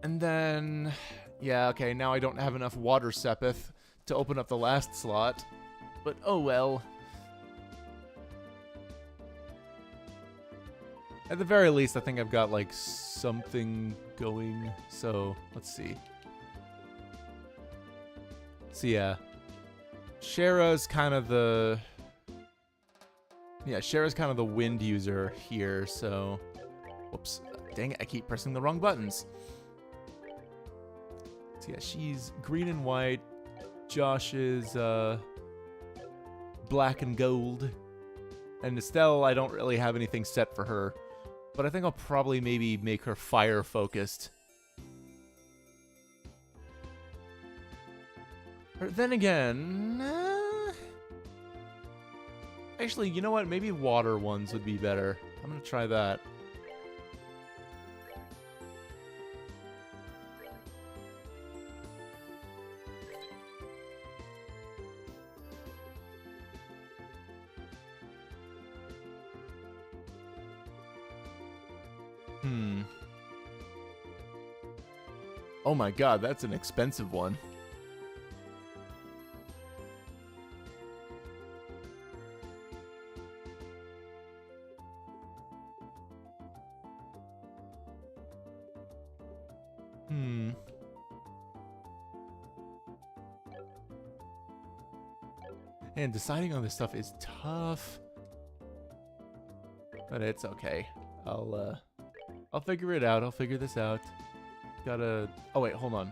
And then... Yeah, okay, now I don't have enough water Sepith to open up the last slot. But oh well. At the very least, I think I've got, like, something going. So, let's see. So, yeah. Shara's kind of the... Yeah, Shara's kind of the wind user here, so... Whoops. Dang it, I keep pressing the wrong buttons. So, yeah, she's green and white. Josh is, black and gold. And Estelle, I don't really have anything set for her. But I think I'll probably maybe make her fire-focused. Or then again... Actually, you know what? Maybe water ones would be better. I'm gonna try that. Oh my god, that's an expensive one. And deciding on this stuff is tough. But it's okay. I'll figure it out. I'll figure this out. Gotta... Oh, wait, hold on.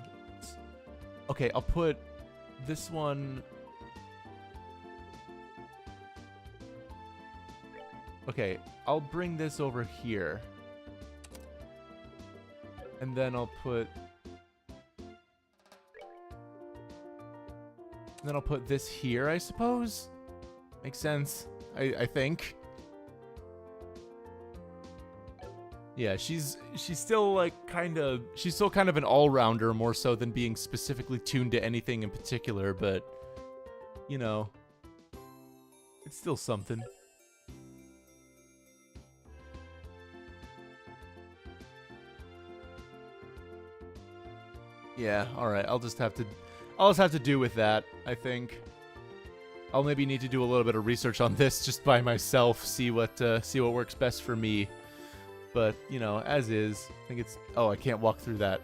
Okay, I'll put this one Okay, I'll bring this over here. And then I'll put... Then I'll put this here, I suppose? Makes sense, I think. Yeah, she's still like she's still kind of an all-rounder more so than being specifically tuned to anything in particular, but you know, it's still something. Yeah, all right. I'll just have to do with that, I think. I'll maybe need to do a little bit of research on this just by myself, see what works best for me. But, you know, as is, I think it's... Oh, I can't walk through that.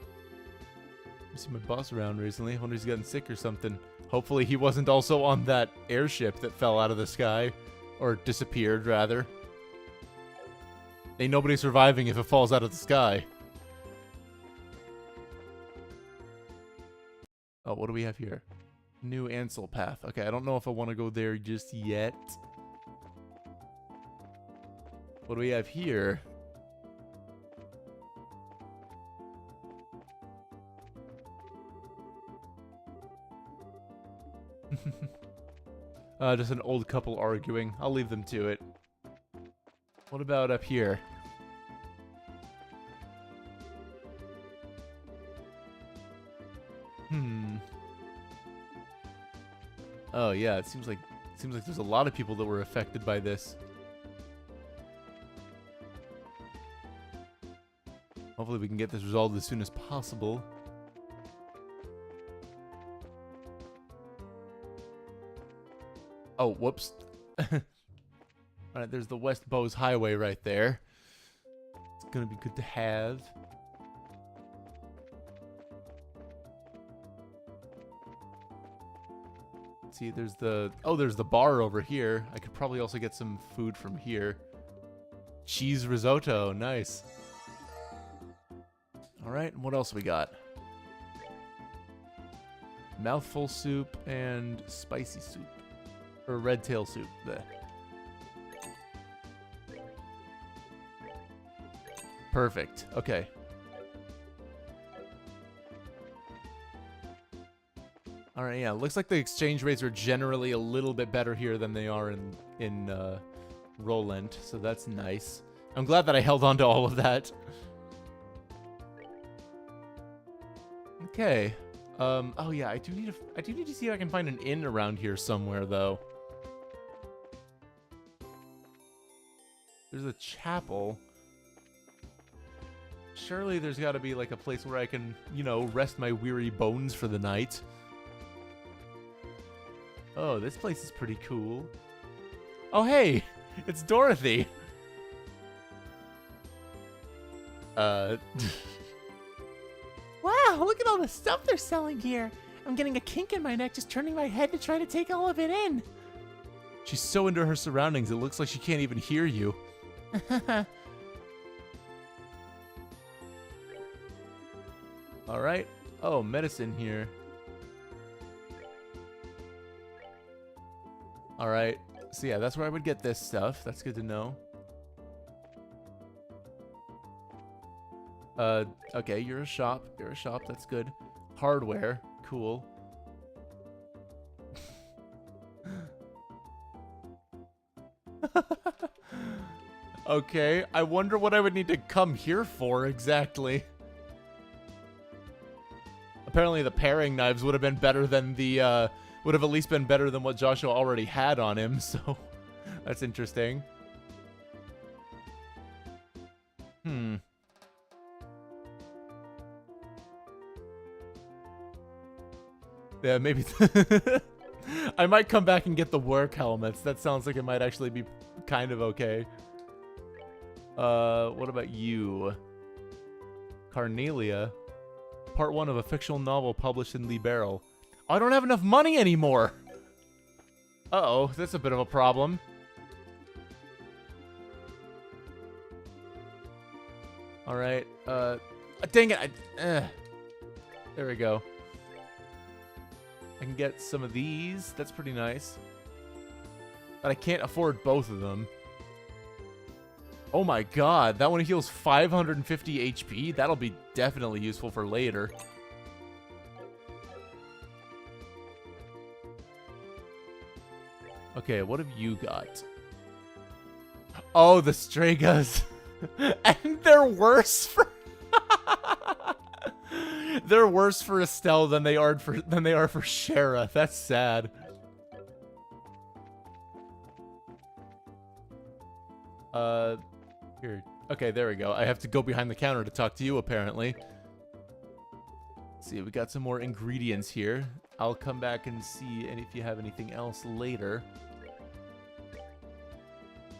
I see my boss around recently. I wonder if he's gotten sick or something. Hopefully he wasn't also on that airship that fell out of the sky. Or disappeared, rather. Ain't nobody surviving if it falls out of the sky. Oh, what do we have here? New Ansel path. Okay, I don't know if I want to go there just yet. What do we have here? Just an old couple arguing. I'll leave them to it. What about up here? Oh yeah, it seems like there's a lot of people that were affected by this. Hopefully we can get this resolved as soon as possible. Oh, whoops. Alright, there's the West Bowes Highway right there. It's gonna be good to have. See, there's the... Oh, there's the bar over here. I could probably also get some food from here. Cheese risotto. Nice. Alright, what else we got? Mouthful soup and spicy soup. Or red tail soup. Blech. Perfect. Okay. Alright, yeah. Looks like the exchange rates are generally a little bit better here than they are in Roland, so that's nice. I'm glad that I held on to all of that. Okay. Oh yeah, I do need to see if I can find an inn around here somewhere, though. There's a chapel. Surely there's got to be like a place where I can, you know, rest my weary bones for the night. Oh, this place is pretty cool. Oh, hey! It's Dorothy!
Wow, look at all the stuff they're selling here. I'm getting a kink in my neck just turning my head to try to take all of it in.
She's so into her surroundings, it looks like she can't even hear you. Alright. Oh, medicine here. Alright. So yeah, that's where I would get this stuff. That's good to know. Okay, you're a shop. You're a shop, that's good. Hardware. Cool. Okay, I wonder what I would need to come here for exactly. Apparently the paring knives would have been better than the, would have at least been better than what Joshua already had on him, so that's interesting. Yeah, maybe... I might come back and get the work helmets. That sounds like it might actually be kind of okay. What about you? Carnelia. Part 1 of a fictional novel published in Libero. Oh, I don't have enough money anymore! Uh-oh, that's a bit of a problem. Alright, dang it, there we go. I can get some of these. That's pretty nice. But I can't afford both of them. Oh my god, that one heals 550 HP? That'll be definitely useful for later. Okay, what have you got? Oh, the Stragas. And they're worse for they're worse for Estelle than they are for Shara. That's sad. Here. Okay, there we go. I have to go behind the counter to talk to you, apparently. Let's see, we got some more ingredients here. I'll come back and see if you have anything else later.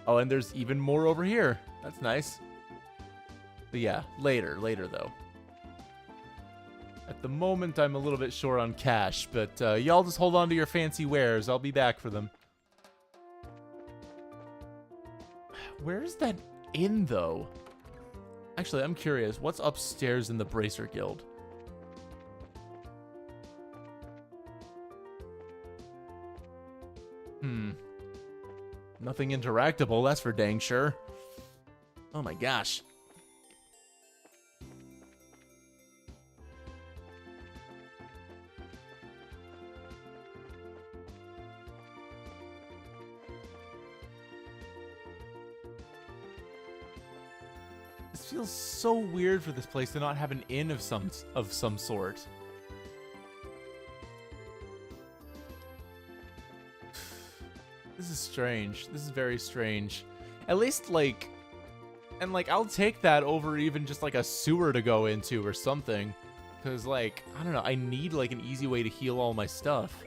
Oh, and there's even more over here. That's nice. But yeah, later though. At the moment, I'm a little bit short on cash, but y'all just hold on to your fancy wares. I'll be back for them. Where's that inn, though? Actually, I'm curious. What's upstairs in the Bracer Guild? Nothing interactable, that's for dang sure. Oh my gosh. This feels so weird for this place to not have an inn of some sort. This is strange. This is very strange. At least, like... And, like, I'll take that over even just, like, a sewer to go into or something. Because, like, I don't know. I need, like, an easy way to heal all my stuff.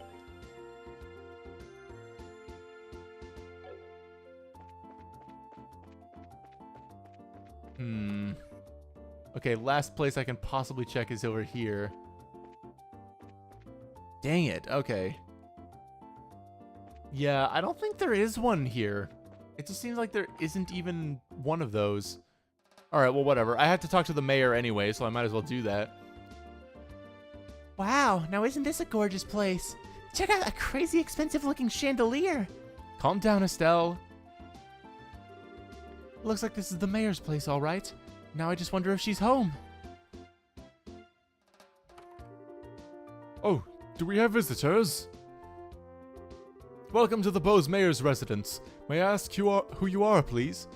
Okay, last place I can possibly check is over here. Dang it. Okay. Yeah, I don't think there is one here. It just seems like there isn't even one of those. Alright, well, whatever. I have to talk to the mayor anyway, so I might as well do that.
Wow, now isn't this a gorgeous place? Check out that crazy expensive looking chandelier.
Calm down, Estelle.
Looks like this is the mayor's place, all right. Now I just wonder if she's home.
Oh, do we have visitors? Welcome to the Bose Mayor's residence. May I ask who you are, please?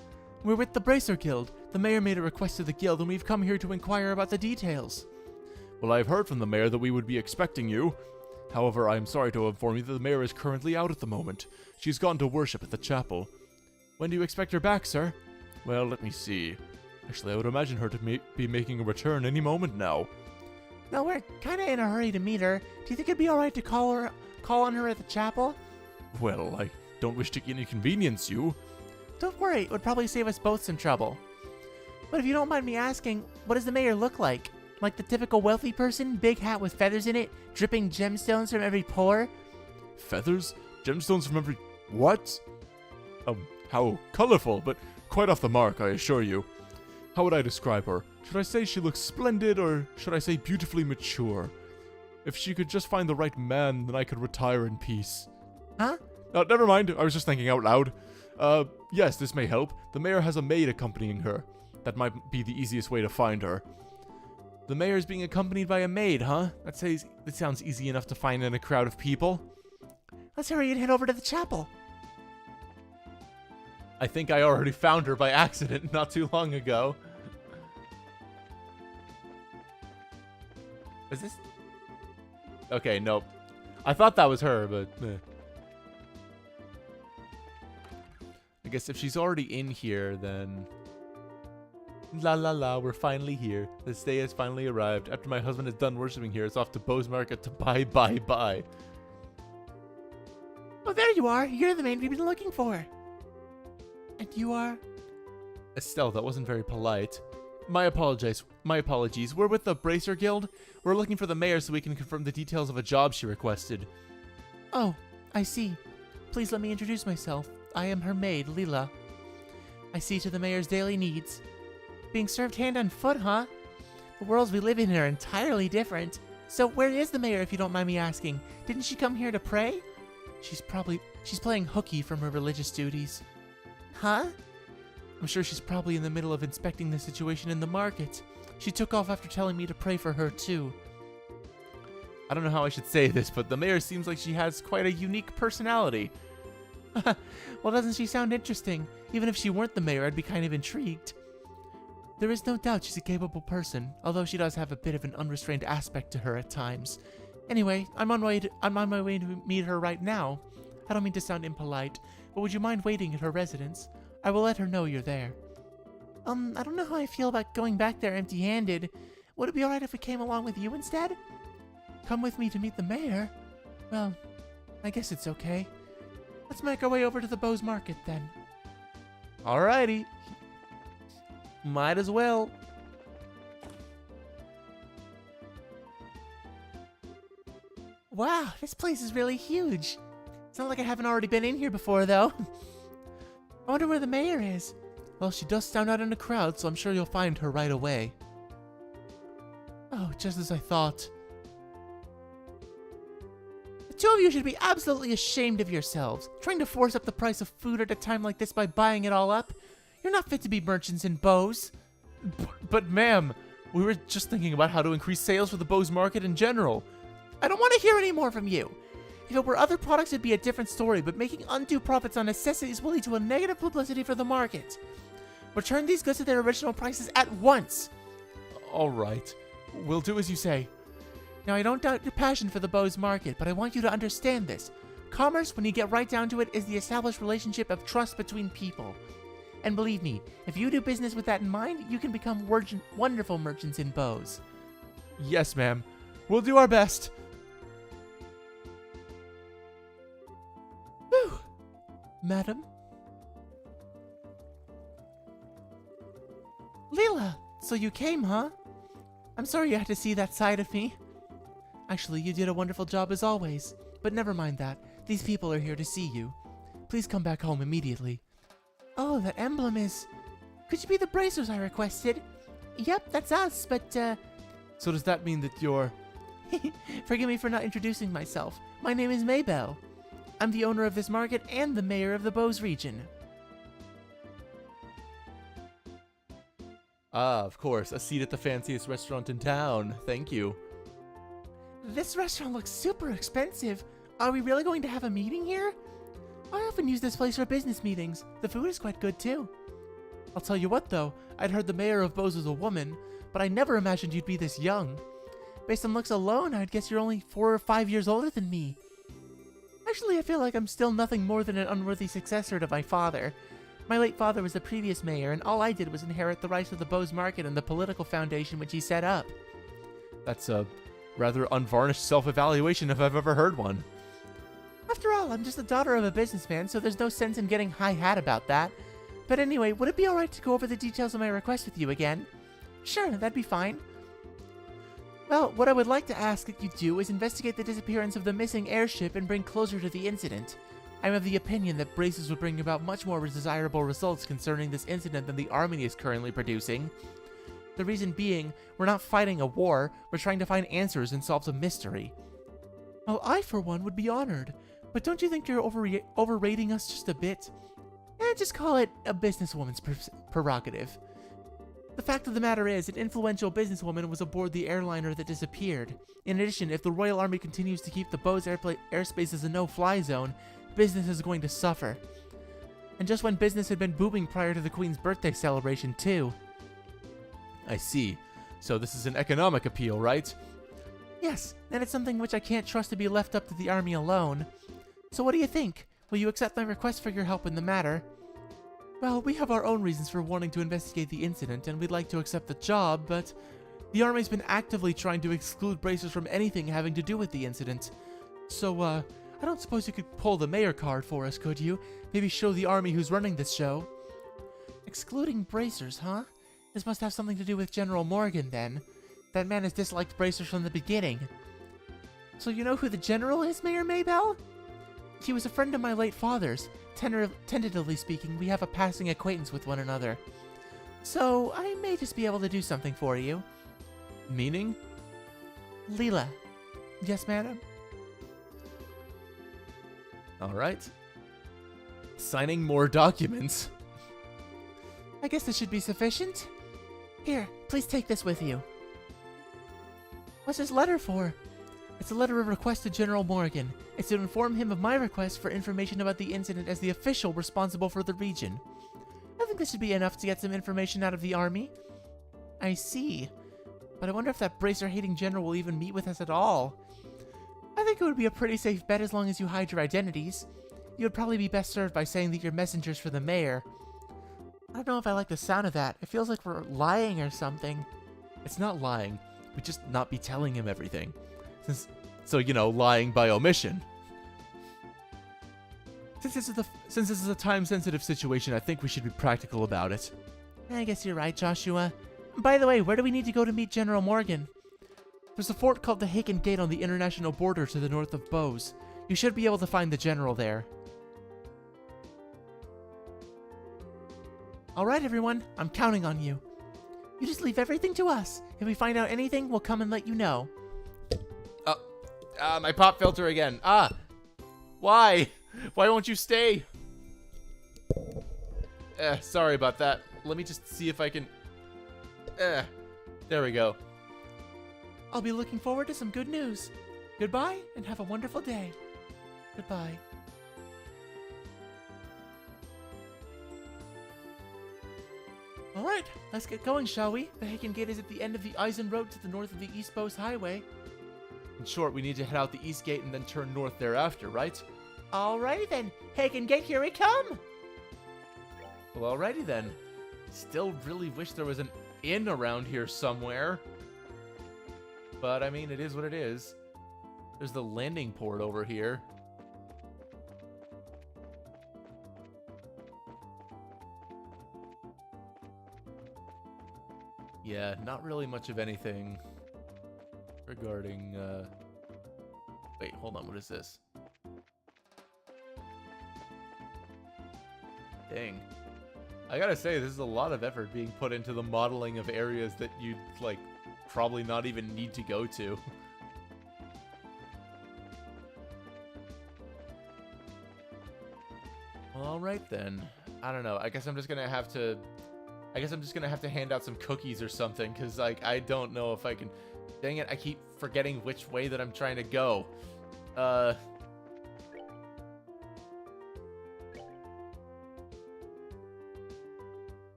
We're with the Bracer Guild. The mayor made a request to the guild, and we've come here to inquire about the details.
Well, I've heard from the mayor that we would be expecting you. However, I am sorry to inform you that the mayor is currently out at the moment. She's gone to worship at the chapel.
When do you expect her back, sir?
Well, let me see. Actually, I would imagine her to be making a return any moment now.
No, we're kind of in a hurry to meet her. Do you think it'd be all right to call on her at the chapel?
Well, I don't wish to inconvenience you.
Don't worry, it would probably save us both some trouble. But if you don't mind me asking, what does the mayor look like? Like the typical wealthy person, big hat with feathers in it, dripping gemstones from every pore?
Feathers? Gemstones from every... What? How colorful, but quite off the mark, I assure you. How would I describe her? Should I say she looks splendid, or should I say beautifully mature? If she could just find the right man, then I could retire in peace.
Huh?
Never mind, I was just thinking out loud. Yes, this may help. The mayor has a maid accompanying her. That might be the easiest way to find her.
The mayor is being accompanied by a maid, huh? That sounds easy enough to find in a crowd of people. Let's hurry and head over to the chapel.
I think I already found her by accident not too long ago. Is this... Okay, nope. I thought that was her, but... I guess if she's already in here, then... La la la, we're finally here. This day has finally arrived. After my husband is done worshipping here, it's off to Bose Market to buy.
Oh, there you are. You're the man we've been looking for. And you are?
Estelle, that wasn't very polite. My apologies. We're with the Bracer Guild. We're looking for the mayor so we can confirm the details of a job she requested.
Oh, I see. Please let me introduce myself. I am her maid, Lila. I see to the mayor's daily needs. Being served hand and foot, huh? The worlds we live in are entirely different. So where is the mayor, if you don't mind me asking? Didn't she come here to pray? She's playing hooky from her religious duties. Huh? I'm sure she's probably in the middle of inspecting the situation in the market. She took off after telling me to pray for her, too.
I don't know how I should say this, but the mayor seems like she has quite a unique personality.
Well, doesn't she sound interesting? Even if she weren't the mayor, I'd be kind of intrigued. There is no doubt she's a capable person, although she does have a bit of an unrestrained aspect to her at times. Anyway, I'm on my way to meet her right now. I don't mean to sound impolite, but would you mind waiting at her residence? I will let her know you're there. I don't know how I feel about going back there empty-handed. Would it be alright if we came along with you instead? Come with me to meet the mayor? Well, I guess it's okay. Let's make our way over to the Bowes Market then.
Alrighty. Might as well.
Wow, this place is really huge. It's not like I haven't already been in here before, though. I wonder where the mayor is. Well, she does stand out in a crowd, so I'm sure you'll find her right away. Oh, just as I thought. The two of you should be absolutely ashamed of yourselves, trying to force up the price of food at a time like this by buying it all up. You're not fit to be merchants in Bowes.
But ma'am, we were just thinking about how to increase sales for the Bowes Market in general.
I don't want to hear any more from you. If it were other products, it'd be a different story, but making undue profits on necessities will lead to a negative publicity for the market. Return these goods to their original prices at once.
Alright, we'll do as you say.
Now, I don't doubt your passion for the Bowes Market, but I want you to understand this. Commerce, when you get right down to it, is the established relationship of trust between people. And believe me, if you do business with that in mind, you can become wonderful merchants in Bowes.
Yes, ma'am. We'll do our best.
Whew. Madam? Leela, so you came, huh? I'm sorry you had to see that side of me. Actually, you did a wonderful job as always. But never mind that. These people are here to see you. Please come back home immediately. Oh, that emblem is... Could you be the bracers I requested? Yep, that's us, but,
So does that mean that you're...
Forgive me for not introducing myself. My name is Maybelle. I'm the owner of this market and the mayor of the Bowes region.
Ah, of course. A seat at the fanciest restaurant in town. Thank you.
This restaurant looks super expensive. Are we really going to have a meeting here? I often use this place for business meetings. The food is quite good, too. I'll tell you what, though. I'd heard the mayor of Bowes was a woman, but I never imagined you'd be this young. Based on looks alone, I'd guess you're only 4 or 5 years older than me. Actually, I feel like I'm still nothing more than an unworthy successor to my father. My late father was the previous mayor, and all I did was inherit the rights of the Bowes Market and the political foundation which he set up.
That's a rather unvarnished self-evaluation if I've ever heard one.
After all, I'm just the daughter of a businessman, so there's no sense in getting high-hat about that. But anyway, would it be alright to go over the details of my request with you again? Sure, that'd be fine. Well, what I would like to ask that you do is investigate the disappearance of the missing airship and bring closure to the incident. I'm of the opinion that braces would bring about much more desirable results concerning this incident than the army is currently producing. The reason being, we're not fighting a war, we're trying to find answers and solve a mystery. Well, I, for one, would be honored. But don't you think you're overrating us just a bit? Just call it a businesswoman's prerogative. The fact of the matter is, an influential businesswoman was aboard the airliner that disappeared. In addition, if the Royal Army continues to keep the Bowes airspace as a no-fly zone, business is going to suffer. And just when business had been booming prior to the Queen's birthday celebration, too.
I see. So this is an economic appeal, right?
Yes, and it's something which I can't trust to be left up to the army alone. So what do you think? Will you accept my request for your help in the matter? Well, we have our own reasons for wanting to investigate the incident, and we'd like to accept the job, but the army's been actively trying to exclude bracers from anything having to do with the incident. So, I don't suppose you could pull the mayor card for us, could you? Maybe show the army who's running this show. Excluding bracers, huh? This must have something to do with General Morgan, then. That man has disliked bracers from the beginning. So you know who the general is, Mayor Maybelle? He was a friend of my late father's. Tentatively speaking, we have a passing acquaintance with one another. So, I may just be able to do something for you.
Meaning?
Leela. Yes, madam?
Alright. Signing more documents.
I guess this should be sufficient. Here, please take this with you. What's this letter for? It's a letter of request to General Morgan. It's to inform him of my request for information about the incident as the official responsible for the region. I think this should be enough to get some information out of the army. I see. But I wonder if that bracer-hating general will even meet with us at all. I think it would be a pretty safe bet as long as you hide your identities. You would probably be best served by saying that you're messengers for the mayor. I don't know if I like the sound of that. It feels like we're lying or something.
It's not lying. We'd just not be telling him everything. So, you know, lying by omission. Since this is a time-sensitive situation, I think we should be practical about it.
I guess you're right, Joshua. By the way, where do we need to go to meet General Morgan? There's a fort called the Haken Gate on the international border to the north of Bose. You should be able to find the general there. Alright everyone, I'm counting on you. You just leave everything to us. If we find out anything, we'll come and let you know.
My pop filter again. Why? Why won't you stay? Sorry about that. Let me just see if I can... there we go.
I'll be looking forward to some good news. Goodbye, and have a wonderful day. Goodbye. Alright, let's get going, shall we? The Haken Gate is at the end of the Eisen Road to the north of the East Bose Highway.
In short, we need to head out the east gate and then turn north thereafter, right?
Alrighty then. Haken Gate, here we come!
Well, alrighty then. Still really wish there was an inn around here somewhere. But, I mean, it is what it is. There's the landing port over here. Yeah, not really much of anything regarding, wait, hold on, what is this? Dang. I gotta say, this is a lot of effort being put into the modeling of areas that you'd, like, probably not even need to go to. Well, alright then. I don't know, I guess I'm just gonna have to hand out some cookies or something, because, like, I don't know if I can... Dang it, I keep forgetting which way that I'm trying to go.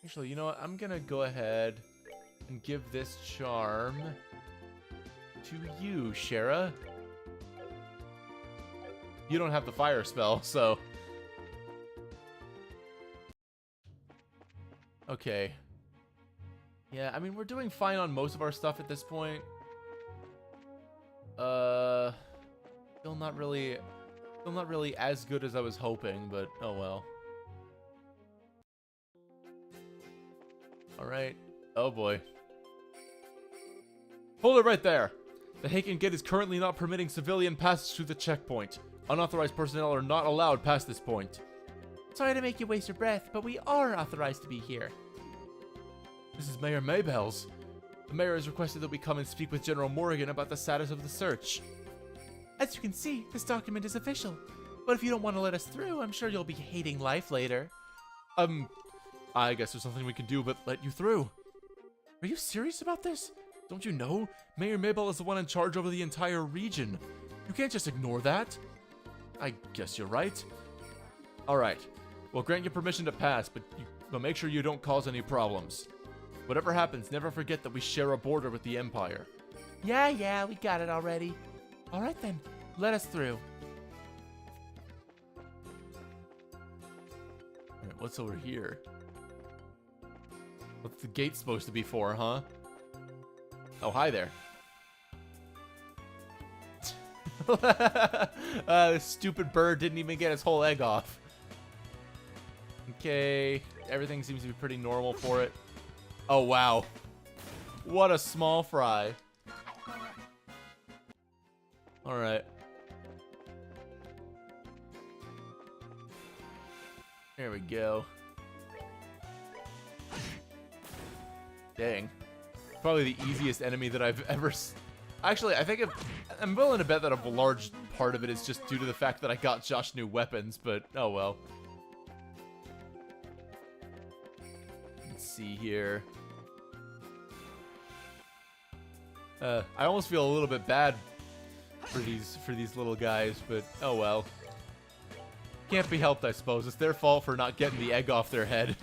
Actually, you know what? I'm gonna go ahead and give this charm to you, Shara. You don't have the fire spell, so... Okay. Yeah, I mean, we're doing fine on most of our stuff at this point. Still not really as good as I was hoping, but oh well. Alright. Oh boy. Hold it right there! The Haken Gate is currently not permitting civilian passage through the checkpoint. Unauthorized personnel are not allowed past this point.
Sorry to make you waste your breath, but we are authorized to be here.
This is Mayor Maybell's. The mayor has requested that we come and speak with General Morgan about the status of the search.
As you can see, this document is official. But if you don't want to let us through, I'm sure you'll be hating life later.
I guess there's nothing we can do but let you through. Are you serious about this? Don't you know? Mayor Maybell is the one in charge over the entire region. You can't just ignore that. I guess you're right. Alright. We'll grant you permission to pass, but make sure you don't cause any problems. Whatever happens, never forget that we share a border with the Empire.
Yeah, we got it already. Alright then, let us through.
Alright, what's over here? What's the gate supposed to be for, huh? Oh, hi there. This stupid bird didn't even get his whole egg off. Okay, everything seems to be pretty normal for it. Oh, wow. What a small fry. Alright. There we go. Dang. Probably the easiest enemy that I've ever... Actually, I think I'm willing to bet that a large part of it is just due to the fact that I got Josh new weapons, but oh well. Let's see here. I almost feel a little bit bad for these little guys, but oh well. Can't be helped, I suppose. It's their fault for not getting the egg off their head.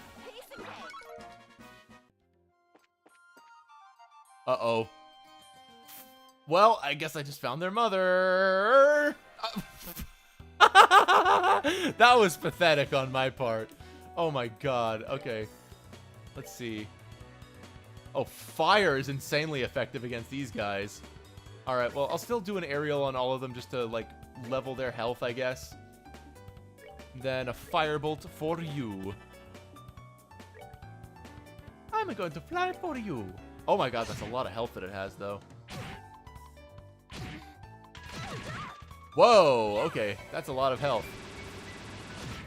Uh-oh. Well, I guess I just found their mother. That was pathetic on my part. Oh my god. Okay. Let's see. Oh, fire is insanely effective against these guys. Alright, well, I'll still do an aerial on all of them just to, like, level their health, I guess. Then a firebolt for you. I'm going to fly for you. Oh my god, that's a lot of health that it has, though. Whoa, okay. That's a lot of health.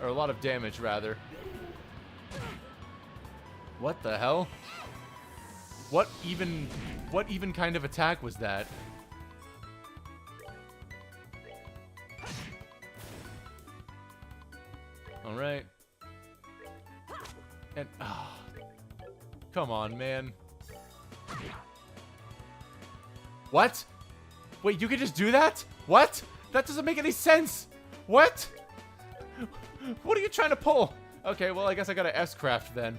Or a lot of damage, rather. What the hell? What even kind of attack was that? Alright. And, come on, man. What? Wait, you can just do that? What? That doesn't make any sense. What? What are you trying to pull? Okay, well, I guess I gotta S-craft then.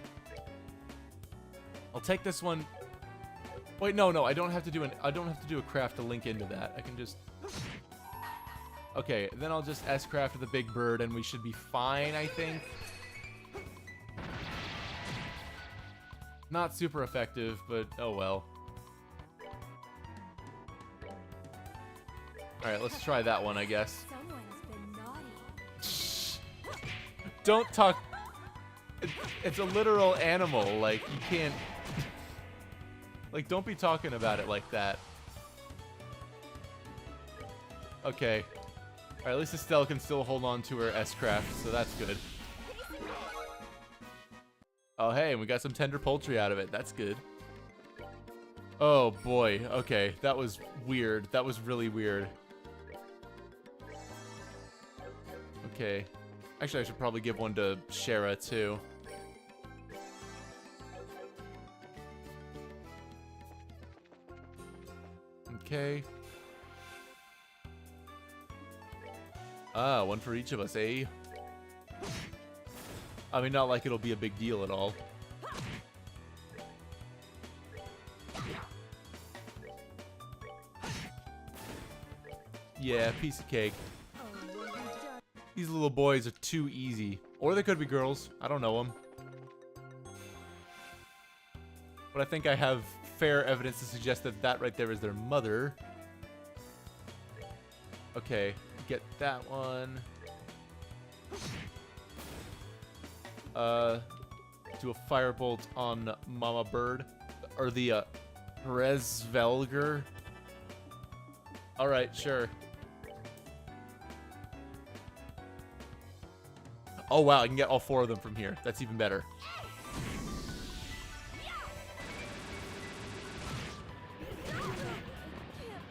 I'll take this one. Wait, no, I don't have to do a craft to link into that. I can just... Okay, then I'll just S-craft the big bird and we should be fine, I think. Not super effective, but oh well. Alright, let's try that one, I guess. Shh. Don't talk... It's a literal animal, like, you can't... Like, don't be talking about it like that. Okay. Alright, at least Estelle can still hold on to her S-craft, so that's good. Oh, hey, and we got some tender poultry out of it. That's good. Oh, boy. Okay, that was weird. That was really weird. Okay. Actually, I should probably give one to Shara, too. Okay. Ah, one for each of us, eh? I mean, not like it'll be a big deal at all. Yeah, piece of cake. These little boys are too easy. Or they could be girls. I don't know them. But I think I have fair evidence to suggest that that right there is their mother. Okay, get that one. Do a firebolt on Mama Bird. Or the, Resvelger. Alright, sure. Oh wow, I can get all four of them from here. That's even better.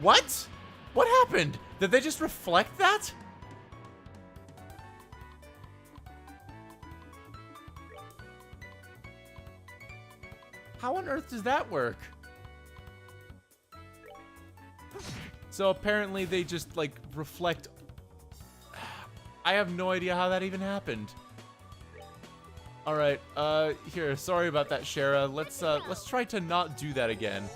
What? What happened? Did they just reflect that? How on earth does that work? So apparently they just, like, reflect... I have no idea how that even happened. Alright, here, sorry about that, Shara. Let's try to not do that again.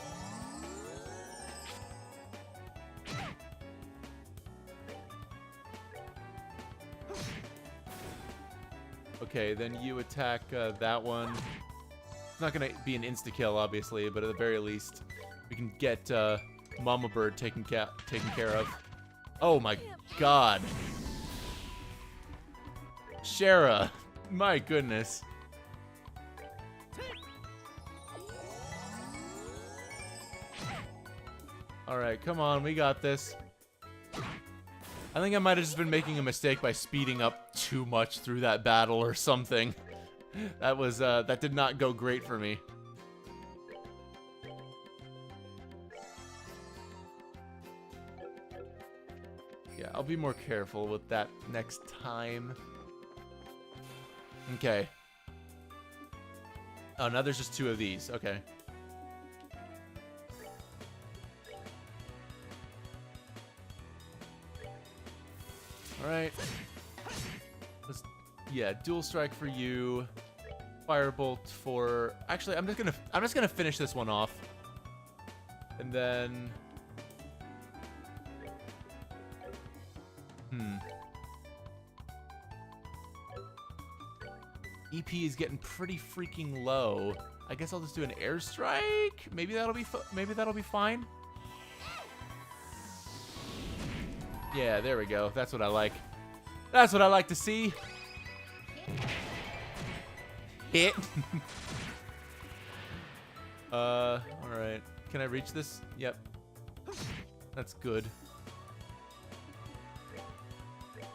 Okay, then you attack, that one. It's not gonna be an insta-kill, obviously, but at the very least, we can get, Mama Bird taken care of. Oh my god. Shara, my goodness. Alright, come on, we got this. I think I might have just been making a mistake by speeding up too much through that battle or something. That was, that did not go great for me. Yeah, I'll be more careful with that next time. Okay. Oh, now there's just 2 of these. Okay. Alright. Let's, yeah, dual strike for you. Firebolt for... Actually, I'm just gonna finish this one off. And then... EP is getting pretty freaking low. I guess I'll just do an airstrike. Maybe that'll be fine. Yeah, there we go. That's what I like. That's what I like to see. Hit. All right. Can I reach this? Yep. That's good.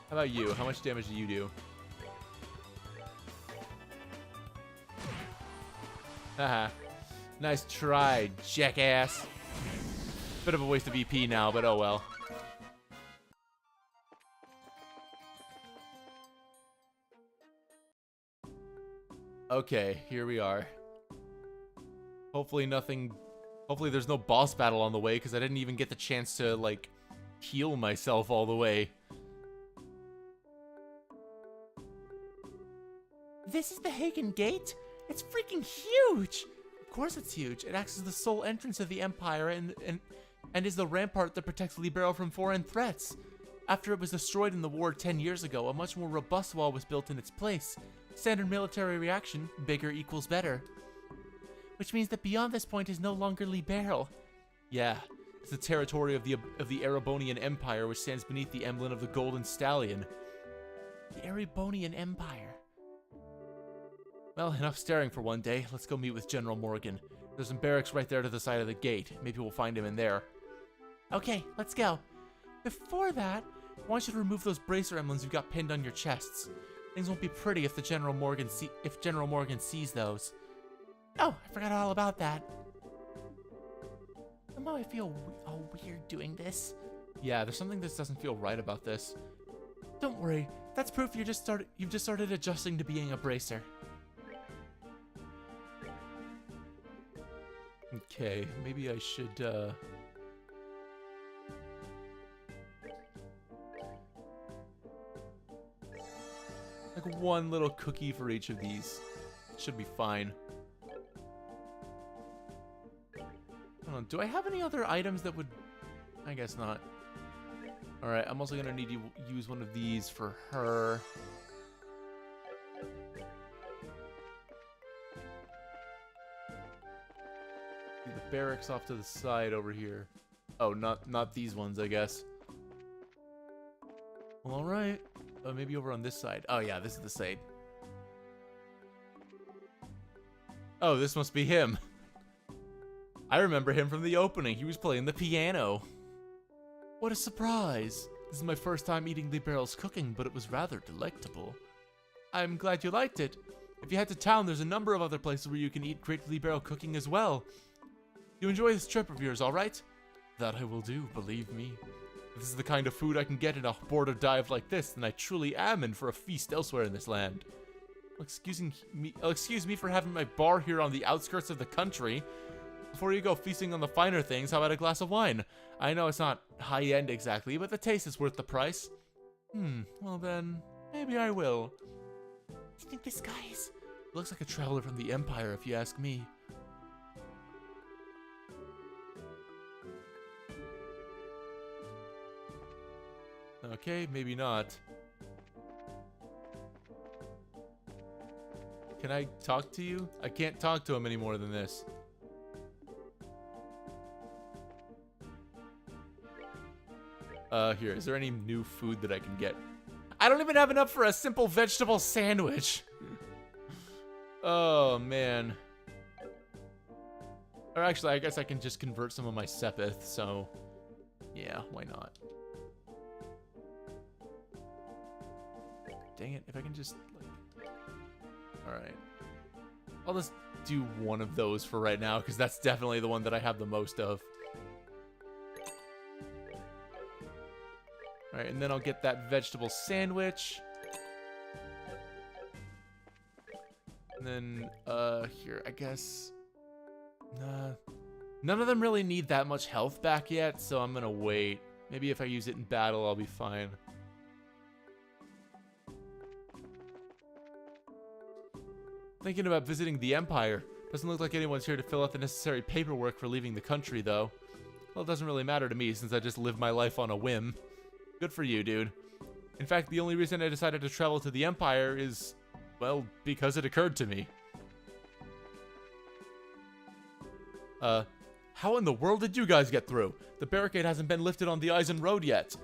How about you? How much damage do you do? Haha. Nice try, jackass. Bit of a waste of EP now, but oh well. Okay, here we are. Hopefully there's no boss battle on the way, because I didn't even get the chance to, like, heal myself all the way.
This is the Hagen Gate? It's freaking huge! Of course it's huge. It acts as the sole entrance of the Empire and is the rampart that protects Libero from foreign threats. After it was destroyed in the war 10 years ago, a much more robust wall was built in its place. Standard military reaction, bigger equals better. Which means that beyond this point is no longer Libero. Yeah, it's the territory of the Erebonian Empire, which stands beneath the emblem of the Golden Stallion. The Erebonian Empire. Well, enough staring for one day. Let's go meet with General Morgan. There's some barracks right there to the side of the gate. Maybe we'll find him in there. Okay, let's go. Before that, I want you to remove those bracer emblems you've got pinned on your chests. Things won't be pretty if General Morgan sees those. Oh, I forgot all about that. Somehow I feel all weird doing this.
Yeah, there's something that doesn't feel right about this.
Don't worry. That's proof you've just started adjusting to being a bracer.
Okay, maybe I should, like one little cookie for each of these. Should be fine. Hold on, do I have any other items that would... I guess not. Alright, I'm also gonna need to use one of these for her. The barracks off to the side over here. Oh, not these ones, I guess. Well, alright. Maybe over on this side. Oh yeah, this is the side. Oh, this must be him. I remember him from the opening. He was playing the piano. What a surprise. This is my first time eating Libero's cooking, but it was rather delectable. I'm glad you liked it. If you head to town, there's a number of other places where you can eat great Libero cooking as well. You enjoy this trip of yours, alright? That I will do, believe me. If this is the kind of food I can get in a border dive like this, then I truly am in for a feast elsewhere in this land. Excuse me for having my bar here on the outskirts of the country. Before you go feasting on the finer things, how about a glass of wine? I know it's not high-end exactly, but the taste is worth the price. Well then, maybe I will. You think this guy is... Looks like a traveler from the Empire, if you ask me. Okay, maybe not. Can I talk to you? I can't talk to him any more than this. Here, is there any new food that I can get? I don't even have enough for a simple vegetable sandwich. Oh, man. Or actually, I guess I can just convert some of my Sepith, so... Yeah, why not? Dang it, if I can just, like... Alright. I'll just do one of those for right now, because that's definitely the one that I have the most of. Alright, and then I'll get that vegetable sandwich. And then, here, I guess... none of them really need that much health back yet, so I'm gonna wait. Maybe if I use it in battle, I'll be fine. Thinking about visiting the Empire. Doesn't look like anyone's here to fill out the necessary paperwork for leaving the country, though. Well, it doesn't really matter to me since I just live my life on a whim. Good for you, dude. In fact, the only reason I decided to travel to the Empire is, well, because it occurred to me. How in the world did you guys get through? The barricade hasn't been lifted on the Eisen Road yet.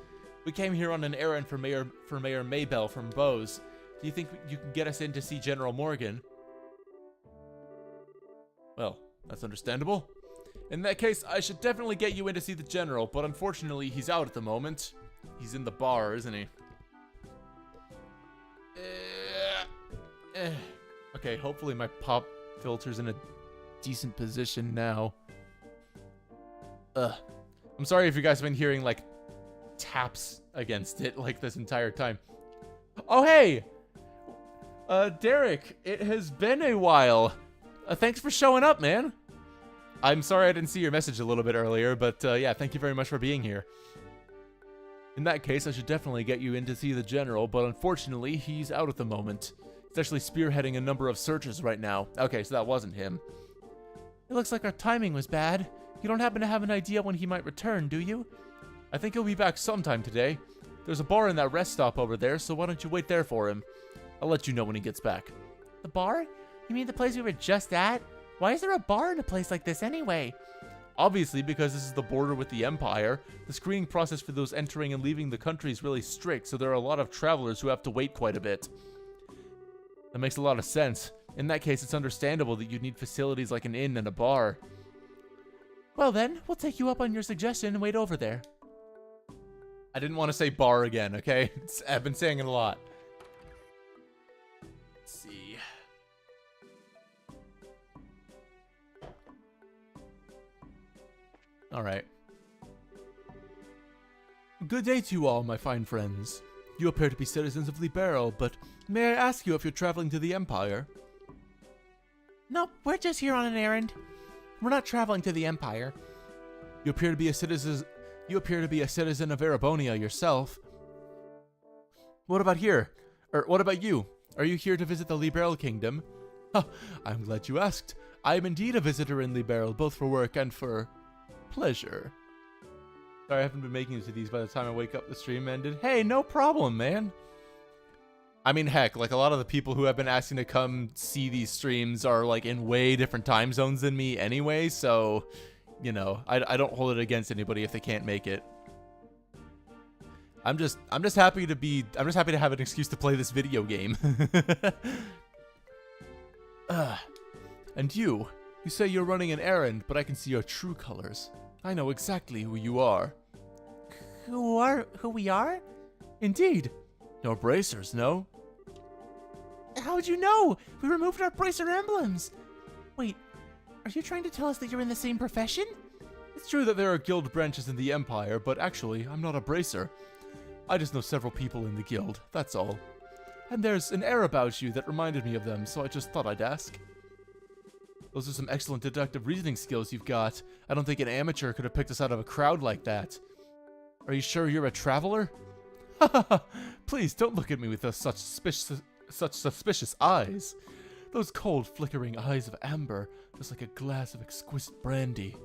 We came here on an errand for Mayor Maybell from Bose. Do you think you can get us in to see General Morgan? Well, that's understandable. In that case, I should definitely get you in to see the General, but unfortunately, he's out at the moment. He's in the bar, isn't he? Okay, hopefully my pop filter's in a decent position now. I'm sorry if you guys have been hearing, like, taps against it, like, this entire time. Oh, hey! Derek, it has been a while. Thanks for showing up, man. I'm sorry I didn't see your message a little bit earlier, but, yeah, thank you very much for being here. In that case, I should definitely get you in to see the General, but unfortunately, he's out at the moment. He's actually spearheading a number of searches right now. Okay, so that wasn't him.
It looks like our timing was bad. You don't happen to have an idea when he might return, do you?
I think he'll be back sometime today. There's a bar in that rest stop over there, so why don't you wait there for him? I'll let you know when he gets back.
The bar? You mean the place we were just at? Why is there a bar in a place like this anyway?
Obviously, because this is the border with the Empire. The screening process for those entering and leaving the country is really strict, so there are a lot of travelers who have to wait quite a bit. That makes a lot of sense. In that case, it's understandable that you'd need facilities like an inn and a bar.
Well then, we'll take you up on your suggestion and wait over there.
I didn't want to say bar again, okay? I've been saying it a lot. Let's see. Alright. Good day to you all, my fine friends. You appear to be citizens of Liberal, but may I ask you if you're traveling to the Empire?
Nope, we're just here on an errand. We're not traveling to the Empire.
You appear to be a citizen of Erebonia yourself. What about here? What about you? Are you here to visit the Liberal Kingdom? I'm glad you asked. I am indeed a visitor in Liberal, both for work and for pleasure. Sorry, I haven't been making it to these by the time I wake up. The stream ended. Hey, no problem, man. I mean, heck, like a lot of the people who have been asking to come see these streams are like in way different time zones than me anyway, so, you know, I don't hold it against anybody if they can't make it. I'm just happy to have an excuse to play this video game. And you say you're running an errand, but I can see your true colors. I know exactly who you are.
Who we are?
Indeed. You're bracers, no?
How'd you know? We removed our bracer emblems. Wait, are you trying to tell us that you're in the same profession?
It's true that there are guild branches in the Empire, but actually, I'm not a bracer. I just know several people in the guild, that's all. And there's an air about you that reminded me of them, so I just thought I'd ask. Those are some excellent deductive reasoning skills you've got. I don't think an amateur could have picked us out of a crowd like that. Are you sure you're a traveler? Please don't look at me with such suspicious eyes. Those cold, flickering eyes of amber, just like a glass of exquisite brandy.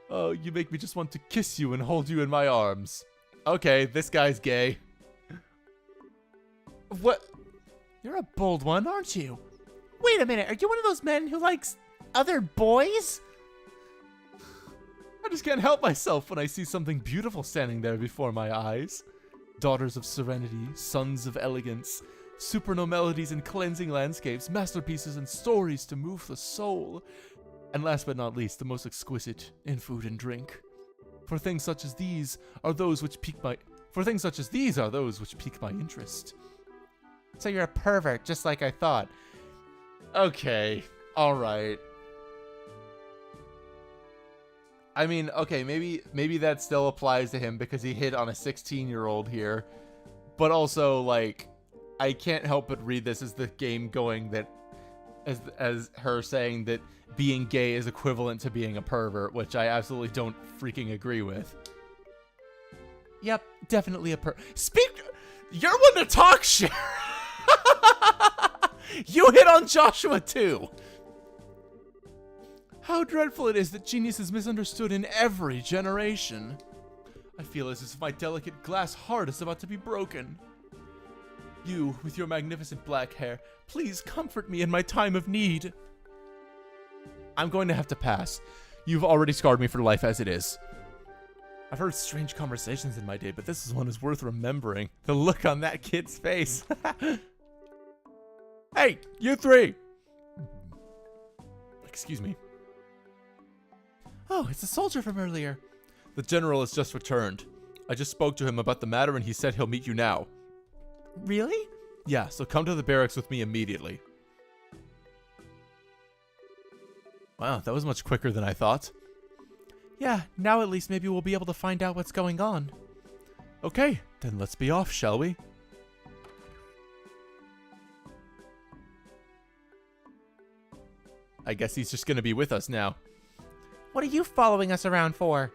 Oh, you make me just want to kiss you and hold you in my arms. Okay, this guy's gay. What?
You're a bold one, aren't you? Wait a minute, are you one of those men who likes other boys?
I just can't help myself when I see something beautiful standing there before my eyes. Daughters of serenity, sons of elegance, supernal melodies and cleansing landscapes, masterpieces and stories to move the soul. And last but not least, the most exquisite in food and drink. For things such as these are those which pique my interest.
So you're a pervert, just like I thought.
Okay, alright. I mean, okay, maybe that still applies to him because he hit on a 16-year-old here. But also, like, I can't help but read this as the game going that, as her saying that being gay is equivalent to being a pervert, which I absolutely don't freaking agree with.
Yep, definitely a You're one to talk shit. You hit on Joshua too. How dreadful it is that genius is misunderstood in every generation. I feel as if my delicate glass heart is about to be broken. You, with your magnificent black hair, please comfort me in my time of need. I'm going to have to pass. You've already scarred me for life as it is. I've heard strange conversations in my day, but this one is worth remembering. The look on that kid's face. Hey, you three! Excuse me. Oh, it's a soldier from earlier. The general has just returned. I just spoke to him about the matter and he said he'll meet you now. Really? Yeah, so come to the barracks with me immediately. Wow, that was much quicker than I thought. Yeah, now at least maybe we'll be able to find out what's going on. Okay, then let's be off, shall we? I guess he's just gonna be with us now. What are you following us around for?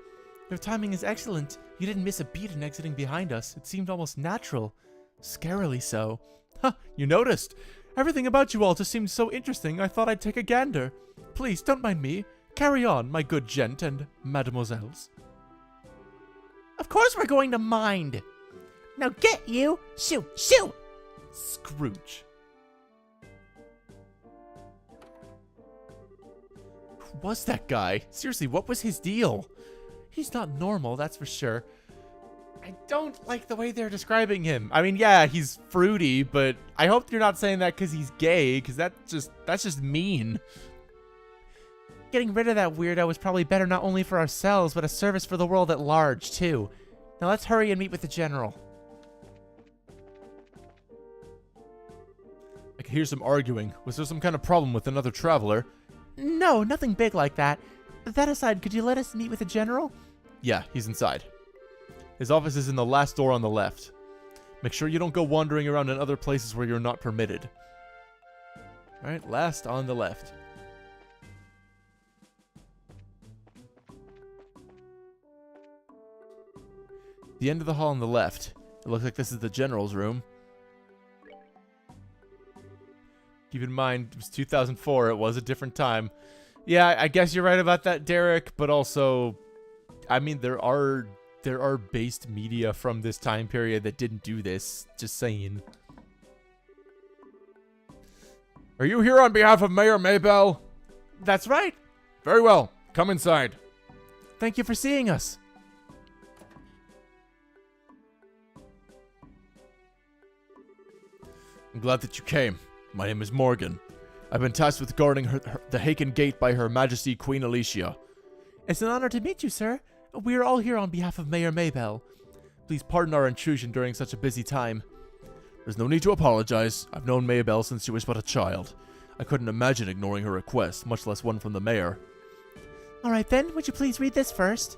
Your timing is excellent. You didn't miss a beat in exiting behind us. It seemed almost natural. Scarily so. Huh, you noticed. Everything about you all just seemed so interesting, I thought I'd take a gander. Please, don't mind me. Carry on, my good gent and mademoiselles. Of course we're going to mind. Now get you! Shoo! Shoo! Scrooge. Who was that guy? Seriously, what was his deal? He's not normal, that's for sure. I don't like the way they're describing him. I mean, yeah, he's fruity, but I hope you're not saying that because he's gay, because that's just mean. Getting rid of that weirdo was probably better not only for ourselves, but a service for the world at large, too. Now let's hurry and meet with the general. I can hear some arguing. Was there some kind of problem with another traveler? No, nothing big like that. That aside, could you let us meet with the general? Yeah, he's inside. His office is in the last door on the left. Make sure you don't go wandering around in other places where you're not permitted. Alright, last on the left. The end of the hall on the left. It looks like this is the general's room. Keep in mind, it was 2004. It was a different time. Yeah, I guess you're right about that, Derek. But also, I mean, there are based media from this time period that didn't do this. Just saying. Are you here on behalf of Mayor Maybell? That's right. Very well. Come inside. Thank you for seeing us. I'm glad that you came. My name is Morgan. I've been tasked with guarding the Haken Gate by Her Majesty Queen Alicia. It's an honor to meet you, sir. We are all here on behalf of Mayor Maybell. Please pardon our intrusion during such a busy time. There's no need to apologize. I've known Maybell since she was but a child. I couldn't imagine ignoring her request, much less one from the mayor. Alright then, would you please read this first?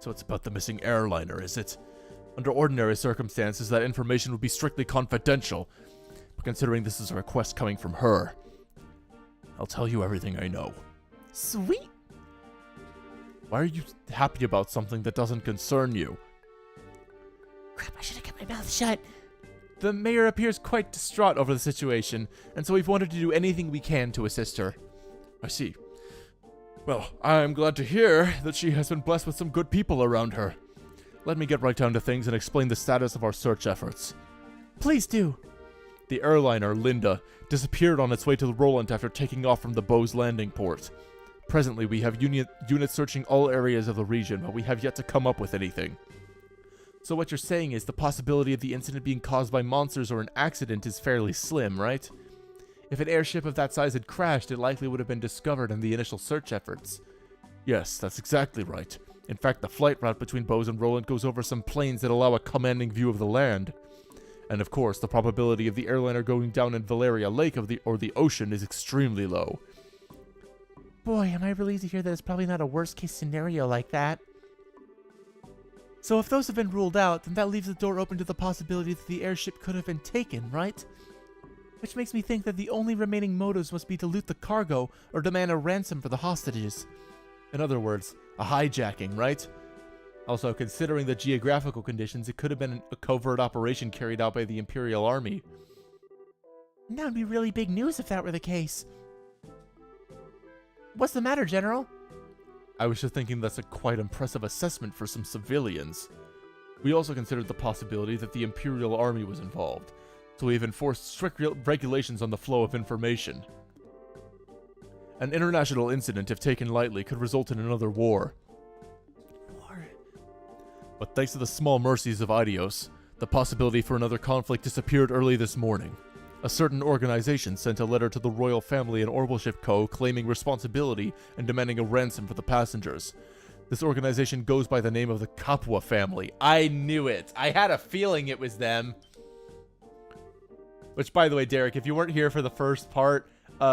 So it's about the missing airliner, is it? Under ordinary circumstances, that information would be strictly confidential. But considering this is a request coming from her, I'll tell you everything I know. Sweet! Why are you happy about something that doesn't concern you? Crap, I should have kept my mouth shut. The mayor appears quite distraught over the situation, and so we've wanted to do anything we can to assist her. I see. Well, I'm glad to hear that she has been blessed with some good people around her. Let me get right down to things and explain the status of our search efforts. Please do. The airliner, Linda, disappeared on its way to the Roland after taking off from the Bose landing port. Presently, we have units searching all areas of the region, but we have yet to come up with anything. So what you're saying is the possibility of the incident being caused by monsters or an accident is fairly slim, right? If an airship of that size had crashed, it likely would have been discovered in the initial search efforts. Yes, that's exactly right. In fact, the flight route between Bose and Roland goes over some plains that allow a commanding view of the land. And of course, the probability of the airliner going down in Valeria Lake or the ocean is extremely low. Boy, am I relieved to hear that it's probably not a worst-case scenario like that. So if those have been ruled out, then that leaves the door open to the possibility that the airship could have been taken, right? Which makes me think that the only remaining motives must be to loot the cargo or demand a ransom for the hostages.
In other words, a hijacking, right? Also, considering the geographical conditions, it could have been a covert operation carried out by the Imperial Army.
And that would be really big news if that were the case. What's the matter, General?
I was just thinking that's a quite impressive assessment for some civilians. We also considered the possibility that the Imperial Army was involved, so we've enforced strict regulations on the flow of information. An international incident, if taken lightly, could result in another war. But thanks to the small mercies of Idios, the possibility for another conflict disappeared early this morning. A certain organization sent a letter to the royal family and Orbital Ship Co. claiming responsibility and demanding a ransom for the passengers. This organization goes by the name of the Kapwa family. I knew it! I had a feeling it was them! Which, by the way, Derek, if you weren't here for the first part,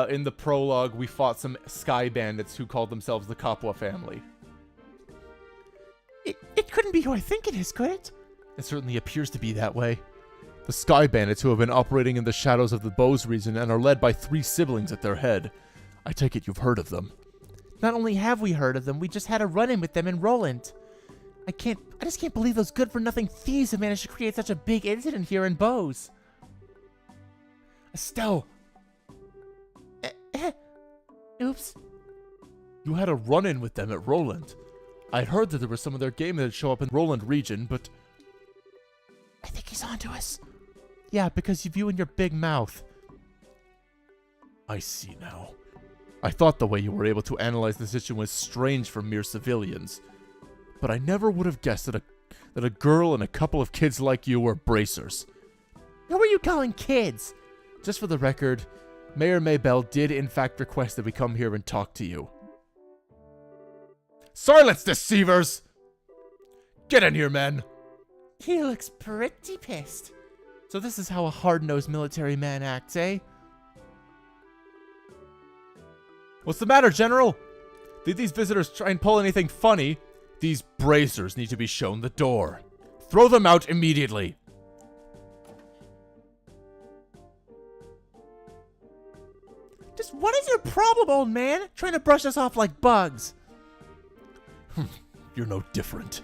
in the prologue, we fought some sky bandits who called themselves the Kapwa family.
It couldn't be who I think it is, could it?
It certainly appears to be that way. The Sky Bandits, who have been operating in the shadows of the Bose region and are led by 3 siblings at their head. I take it you've heard of them.
Not only have we heard of them, we just had a run-in with them in Roland. I just can't believe those good-for-nothing thieves have managed to create such a big incident here in Bose.
Estelle!
Oops.
You had a run-in with them at Roland. I'd heard that there was some of their game that'd show up in Roland region, but...
I think he's onto us. Yeah, because of you and your big mouth.
I see now. I thought the way you were able to analyze the situation was strange for mere civilians. But I never would have guessed that a girl and a couple of kids like you were bracers.
Who are you calling kids?
Just for the record, Mayor Maybell did in fact request that we come here and talk to you. Silence, deceivers! Get in here, men!
He looks pretty pissed. So this is how a hard-nosed military man acts, eh?
What's the matter, General? Did these visitors try and pull anything funny? These bracers need to be shown the door. Throw them out immediately.
Just what is your problem, old man? Trying to brush us off like bugs.
You're no different.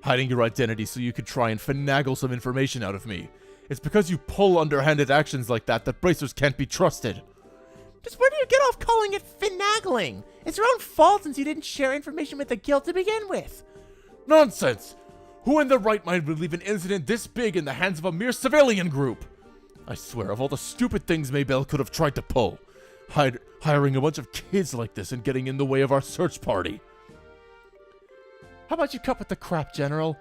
Hiding your identity so you could try and finagle some information out of me. It's because you pull underhanded actions like that that bracers can't be trusted.
Just where do you get off calling it finagling? It's your own fault since you didn't share information with the guild to begin with.
Nonsense! Who in their right mind would leave an incident this big in the hands of a mere civilian group? I swear, of all the stupid things Maybell could have tried to pull, hiring a bunch of kids like this and getting in the way of our search party.
How about you cut with the crap, General?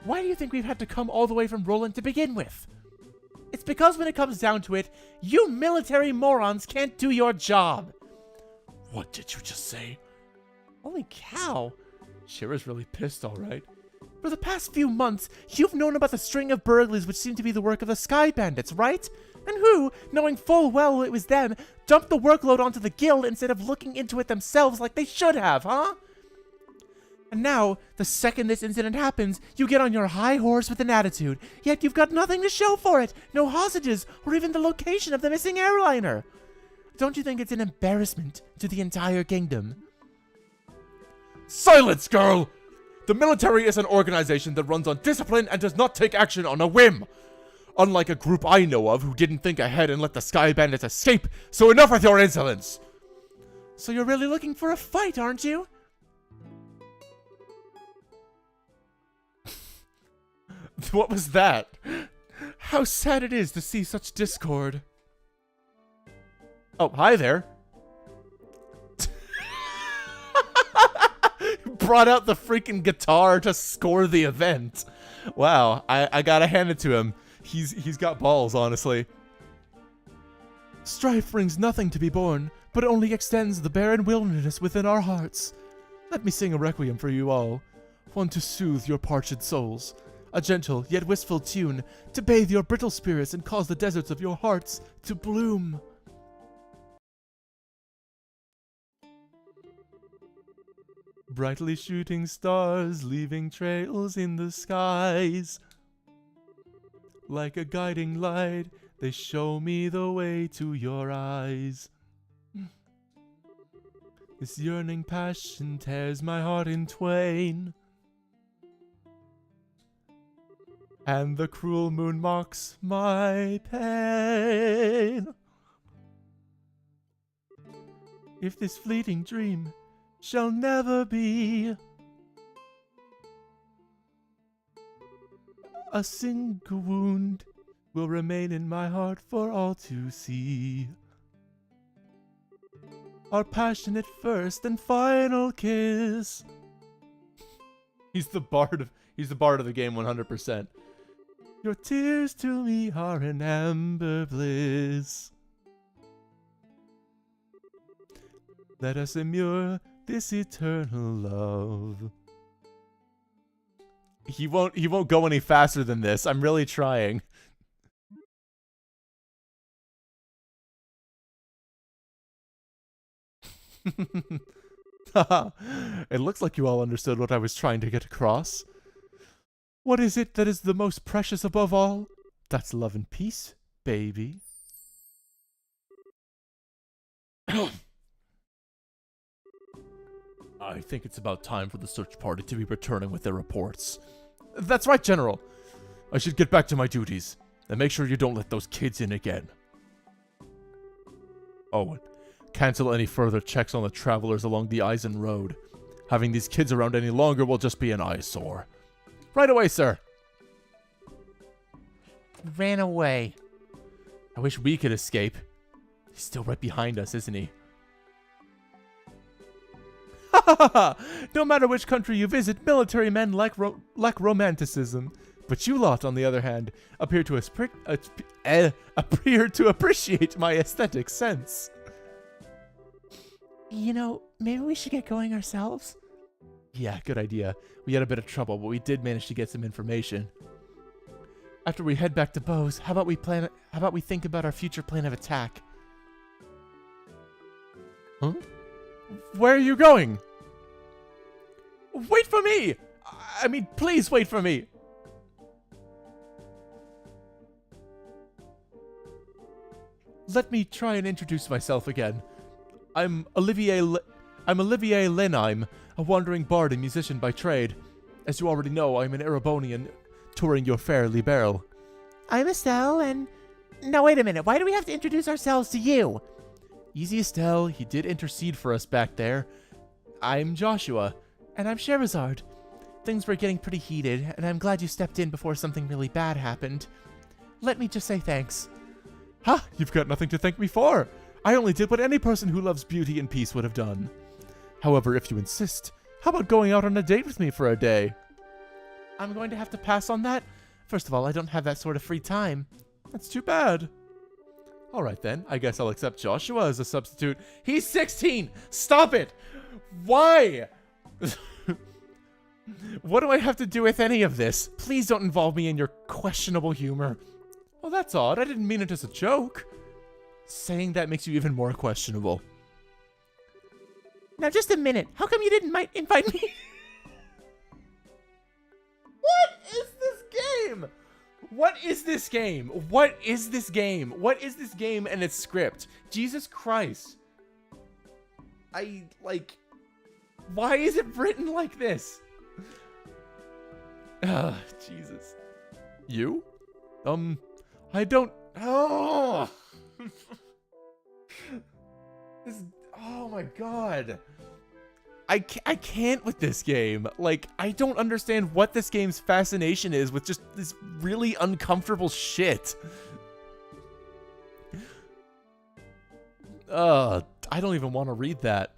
Why do you think we've had to come all the way from Roland to begin with? It's because when it comes down to it, you military morons can't do your job.
What did you just say?
Holy cow.
Shira's really pissed, alright.
For the past few months, you've known about the string of burglaries which seem to be the work of the Sky Bandits, right? And who, knowing full well it was them, dumped the workload onto the guild instead of looking into it themselves like they should have, huh? And now, the second this incident happens, you get on your high horse with an attitude, yet you've got nothing to show for it, no hostages, or even the location of the missing airliner. Don't you think it's an embarrassment to the entire kingdom?
Silence, girl! The military is an organization that runs on discipline and does not take action on a whim. Unlike a group I know of who didn't think ahead and let the Sky Bandits escape, so enough with your insolence!
So you're really looking for a fight, aren't you?
What was that? How sad it is to see such discord. Oh, hi there. Brought out the freaking guitar to score the event. Wow, I gotta hand it to him. He's got balls, honestly.
Strife brings nothing to be borne, but only extends the barren wilderness within our hearts. Let me sing a requiem for you all, one to soothe your parched souls. A gentle yet wistful tune to bathe your brittle spirits and cause the deserts of your hearts to bloom.
brightly shooting stars, leaving trails in the skies. Like a guiding light, they show me the way to your eyes. This yearning passion tears my heart in twain, and the cruel moon mocks my pain. If this fleeting dream shall never be, a single wound will remain in my heart for all to see. Our passionate first and final kiss. He's the bard of the game 100%. Your tears to me are an amber bliss. Let us immure this eternal love. He won't go any faster than this. I'm really trying. It looks like you all understood what I was trying to get across. What is it that is the most precious above all? That's love and peace, baby. I think it's about time for the search party to be returning with their reports. That's right, General. I should get back to my duties, and make sure you don't let those kids in again. Oh, and cancel any further checks on the travelers along the Eisen Road. Having these kids around any longer will just be an eyesore. Right away, sir. Ran away. I wish we could escape. He's still right behind us, isn't he? No matter which country you visit, military men lack romanticism. But you lot, on the other hand, appear to appreciate my aesthetic sense.
You know, maybe we should get going ourselves?
Yeah, good idea. We had a bit of trouble, but we did manage to get some information. After we head back to Bose, how about we think about our future plan of attack? Huh? Where are you going? Wait for me! I mean, please wait for me! Let me try and introduce myself again. I'm Olivier Lenheim, a wandering bard and musician by trade. As you already know, I'm an Erebonian, touring your fair Liberl.
I'm Estelle, and... No, wait a minute. Why do we have to introduce ourselves to you?
Easy, Estelle. He did intercede for us back there. I'm Joshua.
And I'm Sherazard. Things were getting pretty heated, and I'm glad you stepped in before something really bad happened. Let me just say thanks.
Ha! You've got nothing to thank me for. I only did what any person who loves beauty and peace would have done. However, if you insist, how about going out on a date with me for a day?
I'm going to have to pass on that. First of all, I don't have that sort of free time.
That's too bad. Alright then, I guess I'll accept Joshua as a substitute. He's 16! Stop it! Why? What do I have to do with any of this? Please don't involve me in your questionable humor. Well, that's odd. I didn't mean it as a joke. Saying that makes you even more questionable.
Now, just a minute. How come you didn't invite me?
What is this game? What is this game? What is this game? What is this game and its script? Jesus Christ. Why is it written like this? Jesus. You? I don't... Oh! Oh my god. I can't with this game. Like, I don't understand what this game's fascination is with just this really uncomfortable shit. I don't even want to read that.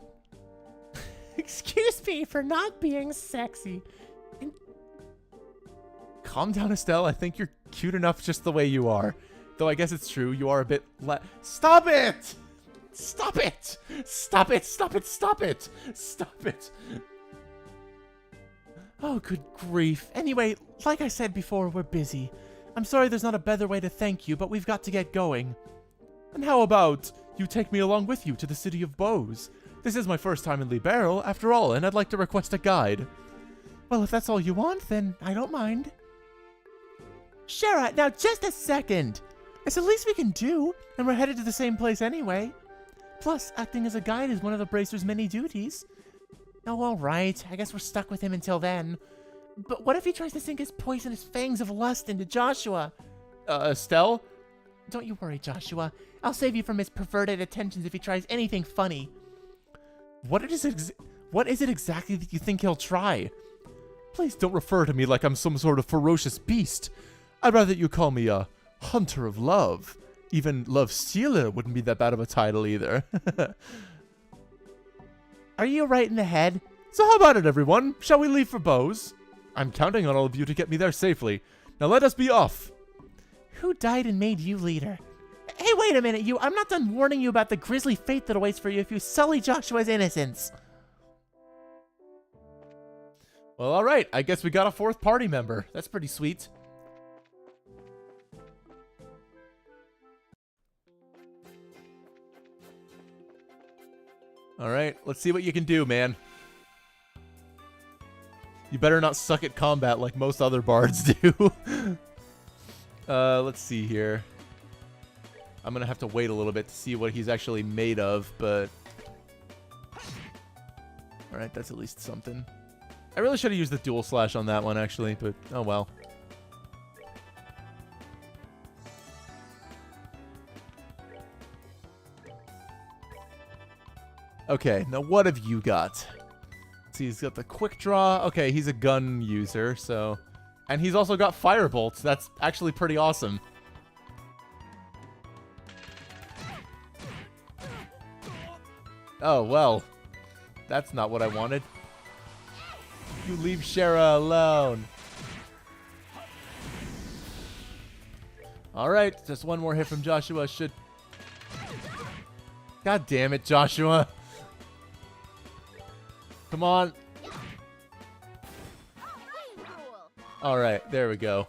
Excuse me for not being sexy.
Calm down, Estelle. I think you're cute enough just the way you are. Though I guess it's true, you are a bit Stop it! Stop it! Stop it! Stop it! Stop it! Stop it!
Oh, good grief. Anyway, like I said before, we're busy. I'm sorry there's not a better way to thank you, but we've got to get going.
And how about
you take me along with you to the city of Bows. This is my first time in Liberl, after all, and I'd like to request a guide. Well, if that's all you want, then I don't mind. Shara, now just a second. It's the least we can do, and we're headed to the same place anyway. Plus, acting as a guide is one of the Bracer's many duties. Oh, all right. I guess we're stuck with him until then. But what if he tries to sink his poisonous fangs of lust into Joshua? Estelle? Don't you worry, Joshua. I'll save you from his perverted attentions if he tries anything funny. What is it exactly that you think he'll try? Please don't refer to me like I'm some sort of ferocious beast. I'd rather you call me a hunter of love. Even love stealer wouldn't be that bad of a title either. Are you right in the head? So how about it, everyone? Shall we leave for Bows? I'm counting on all of you to get me there safely. Now let us be off. Who died and made you leader? Hey, wait a minute, you. I'm not done warning you about the grisly fate that awaits for you if you sully Joshua's innocence. Well, all right. I guess we got a fourth party member. That's pretty sweet. All right. Let's see what you can do, man. You better not suck at combat like most other bards do. Let's see here. I'm gonna have to wait a little bit to see what he's actually made of, but... Alright, that's at least something. I really should have used the dual slash on that one, actually, but oh well. Okay, now what have you got? See, he's got the quick draw. Okay, he's a gun user, so... And he's also got fire bolts. That's actually pretty awesome. Oh, well. That's not what I wanted. You leave Shara alone. Alright, just one more hit from Joshua should... God damn it, Joshua. Come on. Alright, there we go.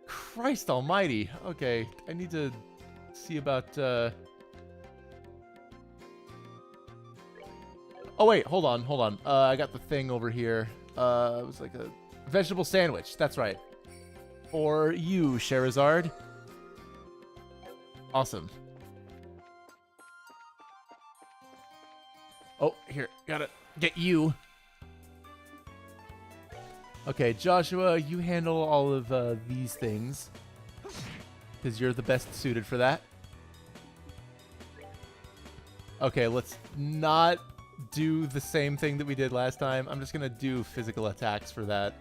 Christ almighty. Okay, I need to see about... Oh wait, hold on. I got the thing over here. It was like a vegetable sandwich. That's right. For you, Sherazard. Awesome. Oh, here, gotta get you. Okay, Joshua, you handle all of these things, because you're the best suited for that. Okay, let's not do the same thing that we did last time. I'm just gonna do physical attacks for that.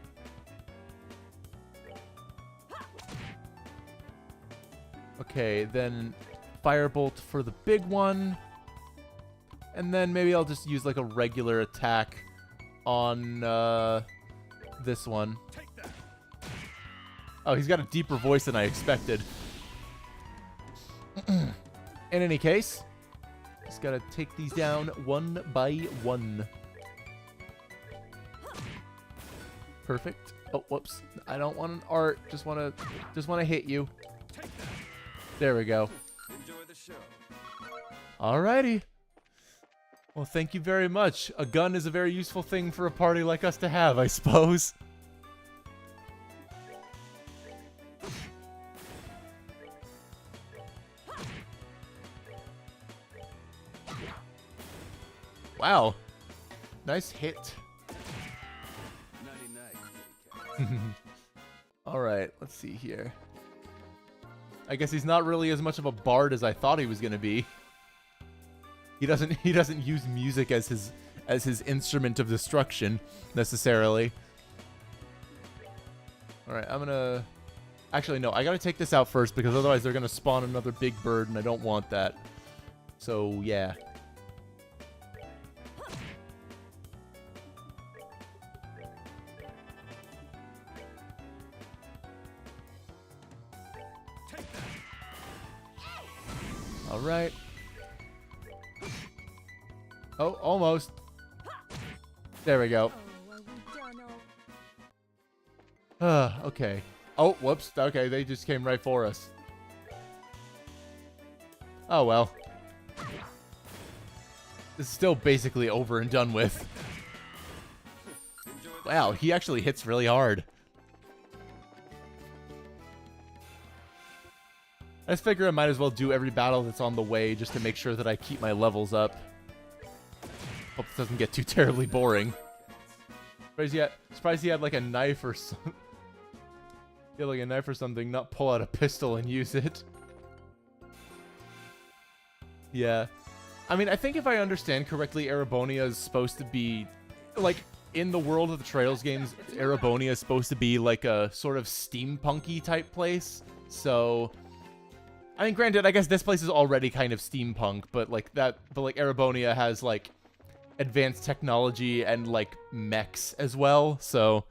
Okay, then Firebolt for the big one. And then maybe I'll just use like a regular attack on this one. Oh, he's got a deeper voice than I expected. In any case, just gotta take these down one by one. Perfect. Oh, whoops. I don't want an art. Just wanna hit you. There we go.
Enjoy the show.
Alrighty. Well, thank you very much. A gun is a very useful thing for a party like us to have, I suppose. Wow. Nice hit. Alright, let's see here. I guess he's not really as much of a bard as I thought he was going to be. He doesn't use music as his instrument of destruction necessarily. All right, I'm gonna actually no, I gotta take this out first because otherwise they're gonna spawn another big bird and I don't want that. So yeah. All right. Oh, almost. There we go. Okay. Oh, whoops. Okay, they just came right for us.
Oh well. This is still basically over and done with. Wow, he actually hits really hard. I just figure I might as well do every battle that's on the way just to make sure that I keep my levels up. Hope it doesn't get too terribly boring. Surprised he had like a knife or something. He had like a knife or something, not pull out a pistol and use it. Yeah. I mean, I think if I understand correctly, Erebonia is supposed to be, like, in the world of the Trails games, Erebonia is supposed to be like a sort of steampunky type place. So, I mean, granted, I guess this place is already kind of steampunk, but like Erebonia has like advanced technology and like mechs as well. So,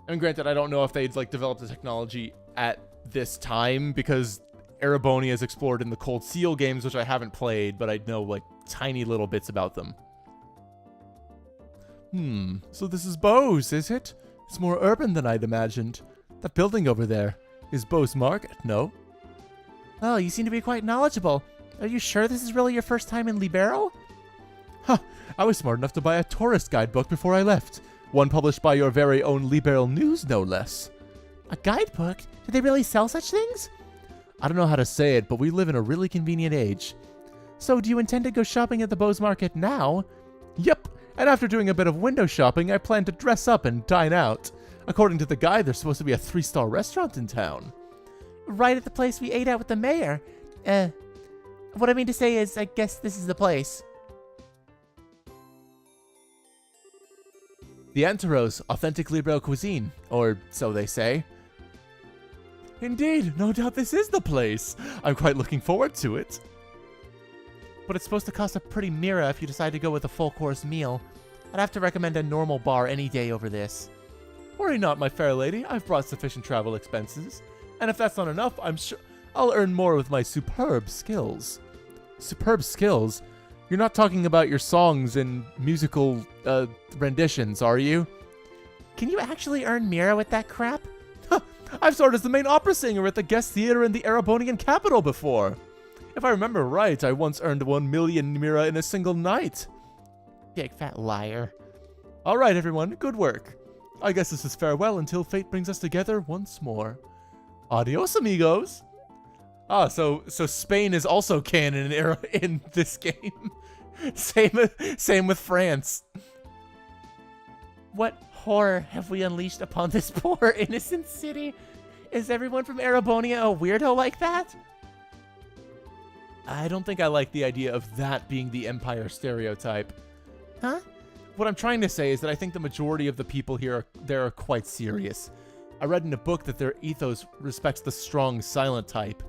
I mean, granted, I don't know if they'd like developed the technology at this time because Erebonia is explored in the Cold Seal games, which I haven't played, but I know, like, tiny little bits about them. So this is Bose, is it? It's more urban than I'd imagined. That building over there is Bose Market, no?
Oh, you seem to be quite knowledgeable. Are you sure this is really your first time in Libero?
Huh, I was smart enough to buy a tourist guidebook before I left. One published by your very own Liberal News, no less.
A guidebook? Do they really sell such things?
I don't know how to say it, but we live in a really convenient age.
So, do you intend to go shopping at the Bose Market now?
Yep, and after doing a bit of window shopping, I plan to dress up and dine out. According to the guide, there's supposed to be a 3-star restaurant in town.
Right at the place we ate at with the mayor. What I mean to say is, I guess this is the place.
The Anteros, authentic Libero cuisine, or so they say. Indeed, no doubt this is the place. I'm quite looking forward to it.
But it's supposed to cost a pretty mira if you decide to go with a full-course meal. I'd have to recommend a normal bar any day over this.
Worry not, my fair lady. I've brought sufficient travel expenses. And if that's not enough, I'm sure I'll earn more with my superb skills. Superb skills? You're not talking about your songs and musical, renditions, are you?
Can you actually earn mira with that crap?
I've starred as the main opera singer at the guest theater in the Erebonian capital before. If I remember right, I once earned 1 million mira in a single night.
Big fat liar.
All right, everyone, good work. I guess this is farewell until fate brings us together once more. Adios, amigos. Ah, so Spain is also canon in this game. Same with France.
What horror have we unleashed upon this poor innocent city? Is everyone from Erebonia a weirdo like that?
I don't think I like the idea of that being the Empire stereotype.
Huh?
What I'm trying to say is that I think the majority of the people here are quite serious. I read in a book that their ethos respects the strong, silent type.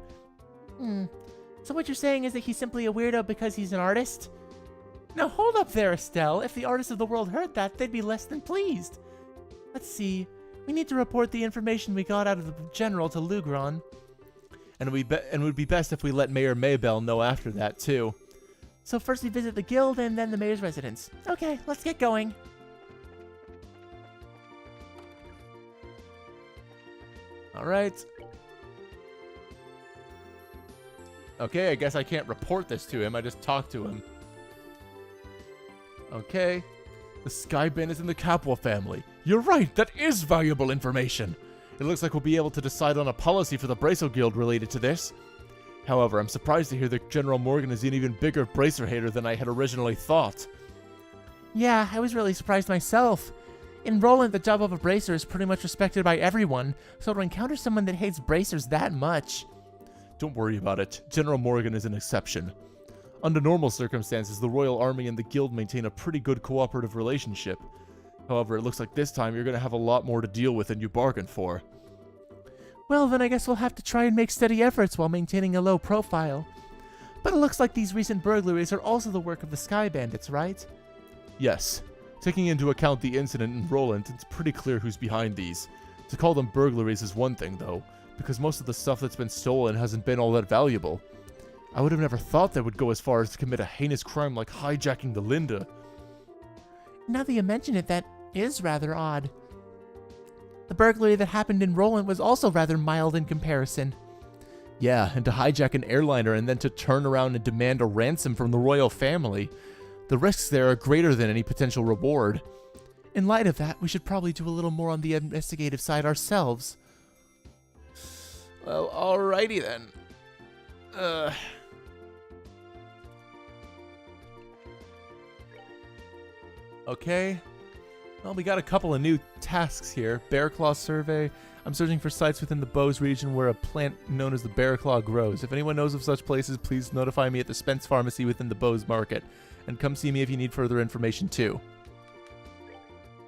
So what you're saying is that he's simply a weirdo because he's an artist?
Now hold up there, Estelle.
If the artists of the world heard that, they'd be less than pleased. Let's see. We need to report the information we got out of the general to Lugron.
And it would be best if we let Mayor Maybell know after that, too.
So first we visit the guild and then the mayor's residence. Okay, let's get going.
Alright. Okay, I guess I can't report this to him. I just talk to him. Okay. The Skyband is in the Capua family. You're right, that is valuable information. It looks like we'll be able to decide on a policy for the Bracer Guild related to this. However, I'm surprised to hear that General Morgan is an even bigger Bracer hater than I had originally thought.
Yeah, I was really surprised myself. In Roland, the job of a Bracer is pretty much respected by everyone, so to encounter someone that hates Bracers that much...
Don't worry about it. General Morgan is an exception. Under normal circumstances, the Royal Army and the Guild maintain a pretty good cooperative relationship. However, it looks like this time you're going to have a lot more to deal with than you bargained for.
Well, then I guess we'll have to try and make steady efforts while maintaining a low profile. But it looks like these recent burglaries are also the work of the Sky Bandits, right?
Yes. Taking into account the incident in Roland, it's pretty clear who's behind these. To call them burglaries is one thing, though, because most of the stuff that's been stolen hasn't been all that valuable. I would have never thought they would go as far as to commit a heinous crime like hijacking the Linda.
Now that you mention it, that is rather odd. The burglary that happened in Roland was also rather mild in comparison.
Yeah, and to hijack an airliner and then to turn around and demand a ransom from the royal family. The risks there are greater than any potential reward.
In light of that, we should probably do a little more on the investigative side ourselves.
Well, alrighty then. Okay. Well, we got a couple of new tasks here. Bear Claw Survey. I'm searching for sites within the Bose region where a plant known as the Bear Claw grows. If anyone knows of such places, please notify me at the Spence Pharmacy within the Bose Market. And come see me if you need further information too.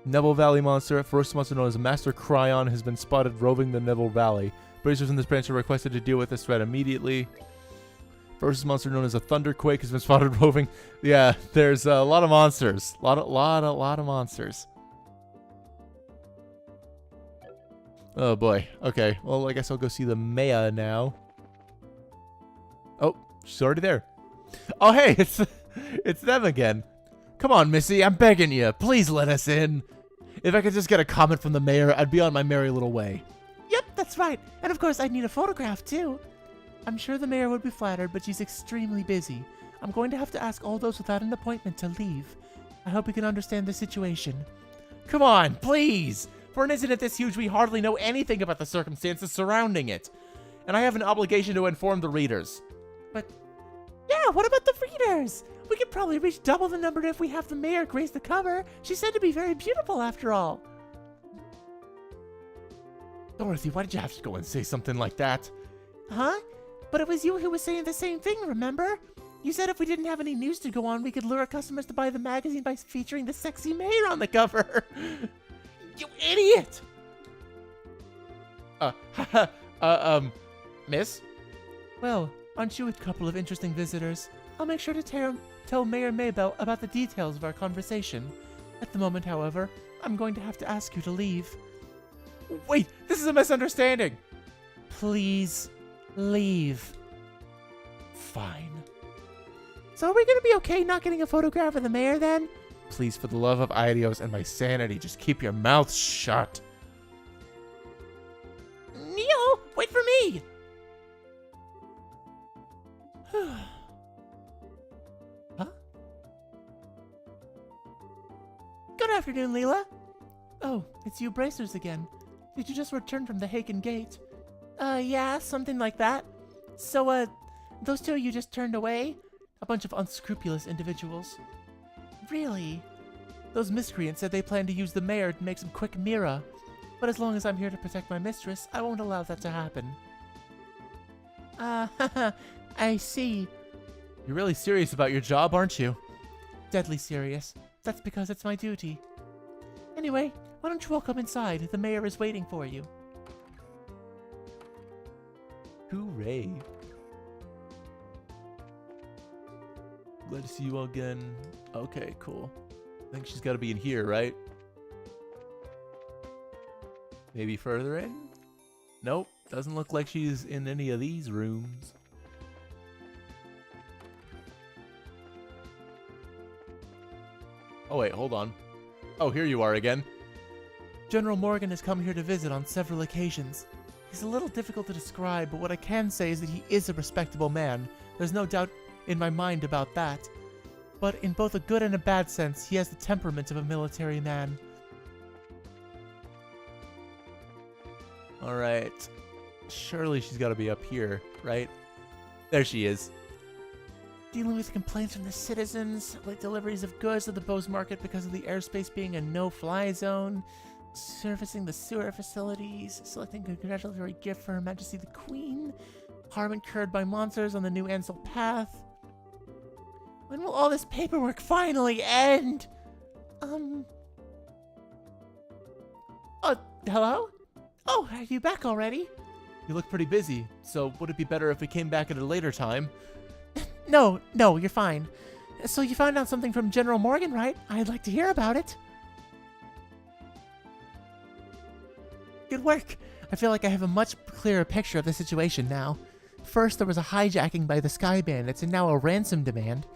Neville Valley Monster. A ferocious monster known as a Master Cryon has been spotted roving the Neville Valley. Bracers in this branch are requested to deal with this threat immediately. Ferocious monster known as a Thunderquake has been spotted roving. Yeah, there's a lot of monsters. A lot of monsters. Oh boy. Okay. Well, I guess I'll go see the Maya now. Oh, she's already there. Oh hey, it's them again. Come on, Missy, I'm begging you. Please let us in. If I could just get a comment from the mayor, I'd be on my merry little way.
Yep, that's right. And of course, I'd need a photograph, too. I'm sure the mayor would be flattered, but she's extremely busy. I'm going to have to ask all those without an appointment to leave. I hope you can understand the situation.
Come on, please. For an incident this huge, we hardly know anything about the circumstances surrounding it. And I have an obligation to inform the readers.
But, yeah, what about the readers? We could probably reach double the number if we have the mayor grace the cover. She's said to be very beautiful, after all.
Dorothy, why did you have to go and say something like that?
Huh? But it was you who was saying the same thing, remember? You said if we didn't have any news to go on, we could lure customers to buy the magazine by featuring the sexy mayor on the cover.
You idiot! Miss?
Well, aren't you a couple of interesting visitors? I'll make sure to tell Mayor Maybell about the details of our conversation. At the moment, however, I'm going to have to ask you to leave.
Wait, this is a misunderstanding.
Please, leave.
Fine.
So are we going to be okay not getting a photograph of the mayor then?
Please, for the love of Idios and my sanity, just keep your mouth shut.
Neo, wait for me! Huh? Good afternoon, Leela. Oh, it's you Bracers again. Did you just return from the Haken Gate? Yeah, something like that. So, those two you just turned away? A bunch of unscrupulous individuals. Really? Those miscreants said they plan to use the mayor to make some quick Mira. But as long as I'm here to protect my mistress, I won't allow that to happen. I see.
You're really serious about your job, aren't you?
Deadly serious. That's because it's my duty. Anyway, why don't you all come inside? The mayor is waiting for you.
Hooray. Glad to see you all again. Okay, cool. I think she's got to be in here, right? Maybe further in? Nope. Doesn't look like she's in any of these rooms. Oh wait, hold on. Oh, here you are again.
General Morgan has come here to visit on several occasions. He's a little difficult to describe, but what I can say is that he is a respectable man. There's no doubt in my mind about that. But in both a good and a bad sense, he has the temperament of a military man.
Alright. Surely she's got to be up here, right? There she is.
Dealing with complaints from the citizens, late deliveries of goods to the Bose Market because of the airspace being a no-fly zone, surfacing the sewer facilities, selecting a congratulatory gift for Her Majesty the Queen, harm incurred by monsters on the new Ansel path. When will all this paperwork finally end? Oh, hello? Oh, are you back already?
You look pretty busy, so would it be better if we came back at a later time?
No, you're fine. So you found out something from General Morgan, right? I'd like to hear about it. Good work. I feel like I have a much clearer picture of the situation now. First, there was a hijacking by the Sky Bandits, and now a ransom demand.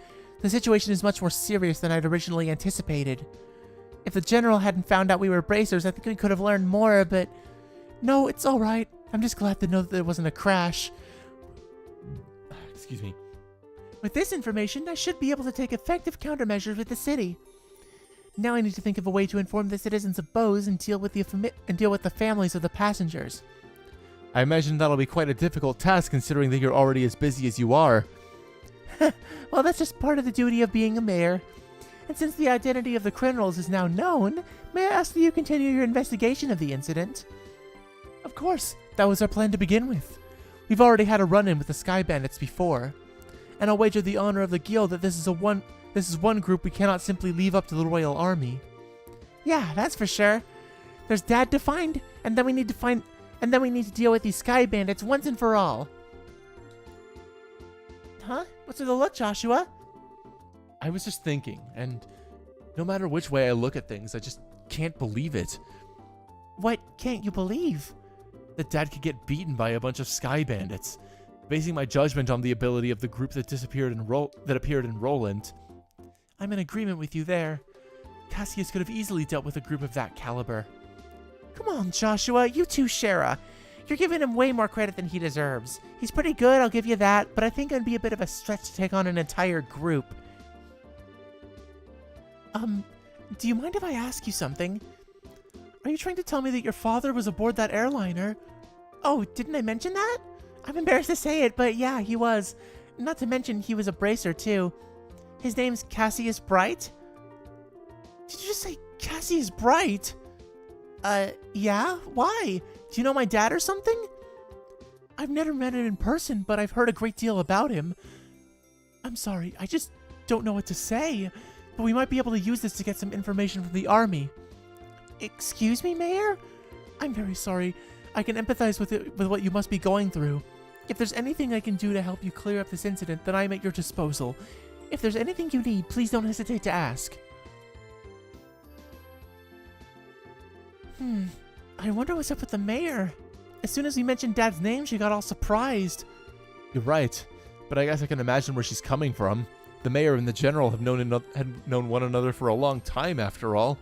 The situation is much more serious than I'd originally anticipated. If the General hadn't found out we were Bracers, I think we could have learned more, but... No, it's alright. I'm just glad to know that there wasn't a crash.
Excuse me.
With this information, I should be able to take effective countermeasures with the city. Now I need to think of a way to inform the citizens of Bose and deal with the families of the passengers.
I imagine that'll be quite a difficult task considering that you're already as busy as you are.
Well, that's just part of the duty of being a mayor. And since the identity of the criminals is now known, may I ask that you continue your investigation of the incident? Of course, that was our plan to begin with. We've already had a run-in with the Sky Bandits before. And I'll wager the honor of the guild that this is one group we cannot simply leave up to the royal army. Yeah, that's for sure. There's Dad to find, and then we need to deal with these Sky Bandits once and for all. Huh? What's with the look, Joshua?
I was just thinking, and no matter which way I look at things, I just can't believe it.
What can't you believe?
That Dad could get beaten by a bunch of Sky Bandits. Basing my judgment on the ability of the group that appeared in Roland.
I'm in agreement with you there. Cassius could have easily dealt with a group of that caliber. Come on, Joshua, you too, Shara. You're giving him way more credit than he deserves. He's pretty good, I'll give you that, but I think it'd be a bit of a stretch to take on an entire group. Do you mind if I ask you something? Are you trying to tell me that your father was aboard that airliner? Oh, didn't I mention that? I'm embarrassed to say it, but yeah, he was. Not to mention he was a bracer, too. His name's Cassius Bright? Did you just say Cassius Bright? Yeah? Why? Do you know my dad or something? I've never met him in person, but I've heard a great deal about him. I'm sorry, I just don't know what to say, but we might be able to use this to get some information from the army. Excuse me, Mayor? I'm very sorry. I can empathize with what you must be going through. If there's anything I can do to help you clear up this incident, then I'm at your disposal. If there's anything you need, please don't hesitate to ask. I wonder what's up with the mayor. As soon as we mentioned Dad's name, she got all surprised.
You're right, but I guess I can imagine where she's coming from. The mayor and the general have known one another for a long time, after all.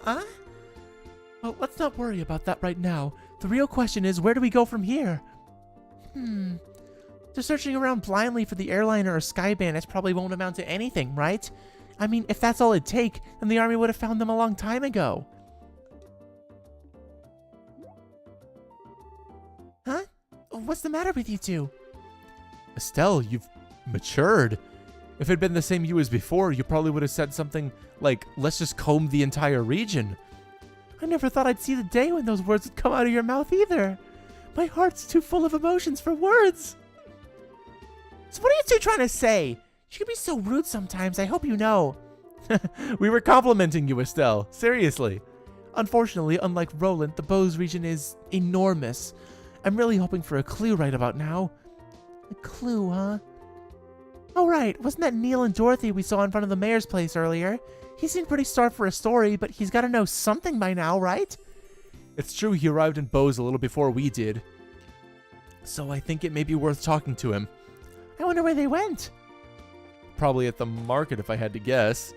Well, let's not worry about that right now. The real question is, where do we go from here? Just searching around blindly for the airliner or Sky Bandits probably won't amount to anything, right? I mean, if that's all it'd take, then the army would have found them a long time ago. Huh? What's the matter with you two?
Estelle, you've matured. If it had been the same you as before, you probably would have said something like, let's just comb the entire region.
I never thought I'd see the day when those words would come out of your mouth either. My heart's too full of emotions for words. So what are you two trying to say? You can be so rude sometimes, I hope you know.
We were complimenting you, Estelle. Seriously.
Unfortunately, unlike Roland, the Bose region is enormous. I'm really hoping for a clue right about now. A clue, huh? Oh right, wasn't that Neil and Dorothy we saw in front of the mayor's place earlier? He seemed pretty starved for a story, but he's got to know something by now, right?
It's true he arrived in Bose a little before we did. So I think it may be worth talking to him.
I wonder where they went.
Probably at the market if I had to guess.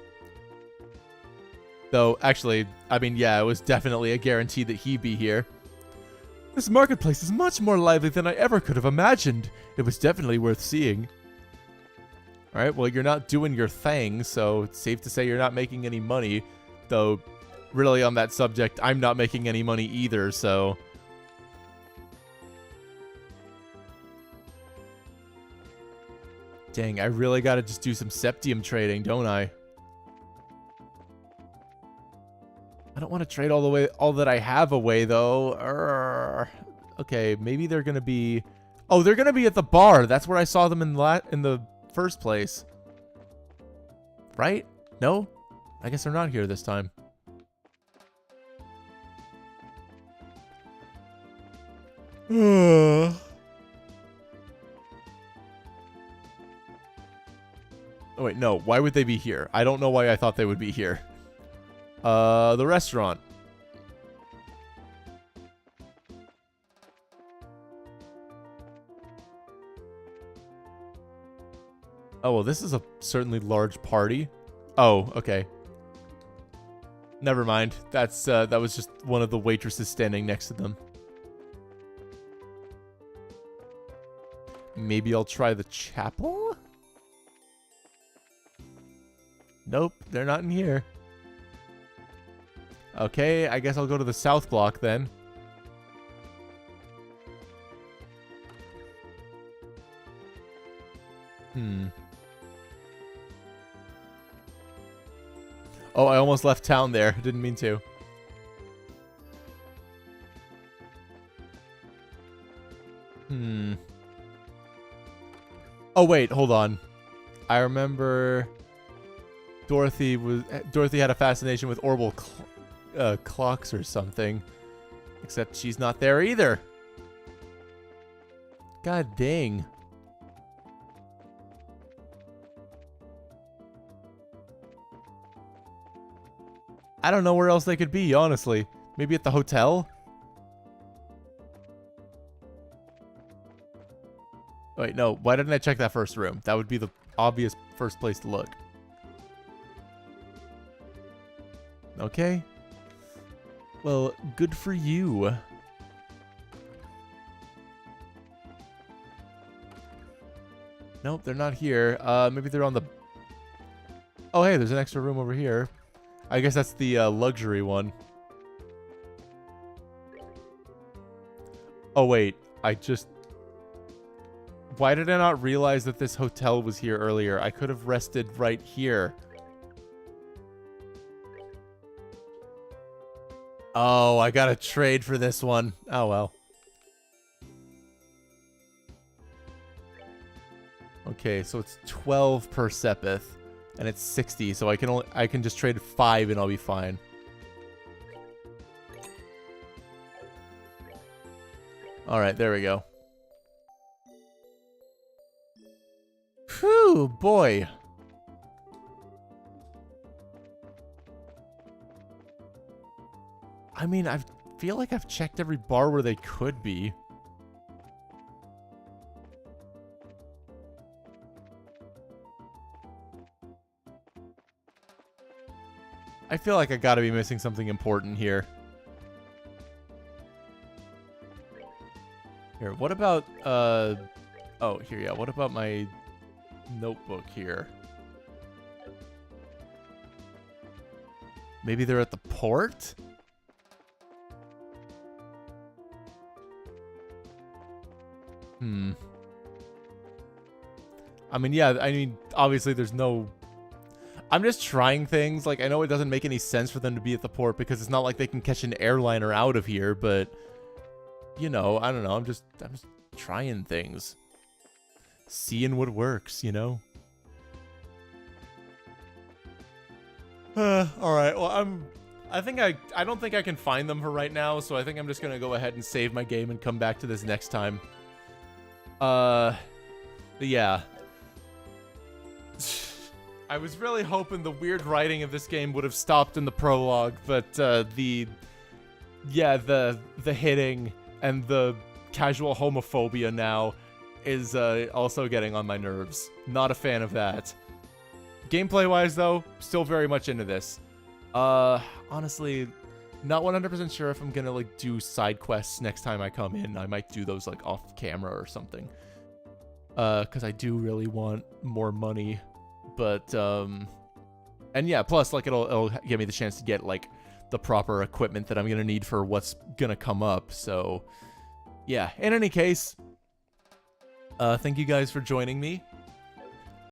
Though, actually, I mean, yeah, it was definitely a guarantee that he'd be here. This marketplace is much more lively than I ever could have imagined. It was definitely worth seeing. Alright, well, you're not doing your thing, so it's safe to say you're not making any money. Though, really on that subject, I'm not making any money either, so... Dang, I really gotta just do some septium trading, don't I? I don't want to trade all that I have away, though. Okay, maybe they're gonna be... Oh, they're gonna be at the bar. That's where I saw them in the first place. Right? No? I guess they're not here this time. Oh, wait, no. Why would they be here? I don't know why I thought they would be here. The restaurant. Oh, well, this is a certainly large party. Oh, okay. Never mind. That was just one of the waitresses standing next to them. maybe I'll try the chapel? Nope, they're not in here. Okay, I guess I'll go to the south block then. Oh, I almost left town there. Didn't mean to. Oh, wait, hold on. I remember Dorothy had a fascination with orbital clocks or something. Except she's not there either. God dang. I don't know where else they could be, honestly. Maybe at the hotel? Wait, no. Why didn't I check that first room? That would be the obvious first place to look. Okay. Well, good for you. Nope, they're not here. Maybe they're on the... Oh, hey, there's an extra room over here. I guess that's the luxury one. Oh, wait. Why did I not realize that this hotel was here earlier? I could have rested right here. Oh, I gotta trade for this one. Oh, well. Okay, so it's 12 per Sepith. And it's 60, so I can just trade 5 and I'll be fine. Alright, there we go. Whew, boy. I mean, I feel like I've checked every bar where they could be. I feel like I gotta be missing something important here. Here, what about, oh, here, yeah, what about my notebook here? Maybe they're at the port? I mean, yeah, I mean, obviously there's no... I'm just trying things. Like, I know it doesn't make any sense for them to be at the port because it's not like they can catch an airliner out of here, but... You know, I don't know. I'm just trying things. Seeing what works, you know? Alright, well, I don't think I can find them for right now, so I think I'm just gonna go ahead and save my game and come back to this next time. Yeah. I was really hoping the weird writing of this game would have stopped in the prologue, but the hitting and the casual homophobia now is also getting on my nerves. Not a fan of that. Gameplay-wise, though, still very much into this. Honestly, not 100% sure if I'm gonna, like, do side quests next time I come in. I might do those, like, off camera or something. Because I do really want more money. But, and yeah, plus, like, it'll give me the chance to get, like, the proper equipment that I'm gonna need for what's gonna come up, so... Yeah, in any case, thank you guys for joining me.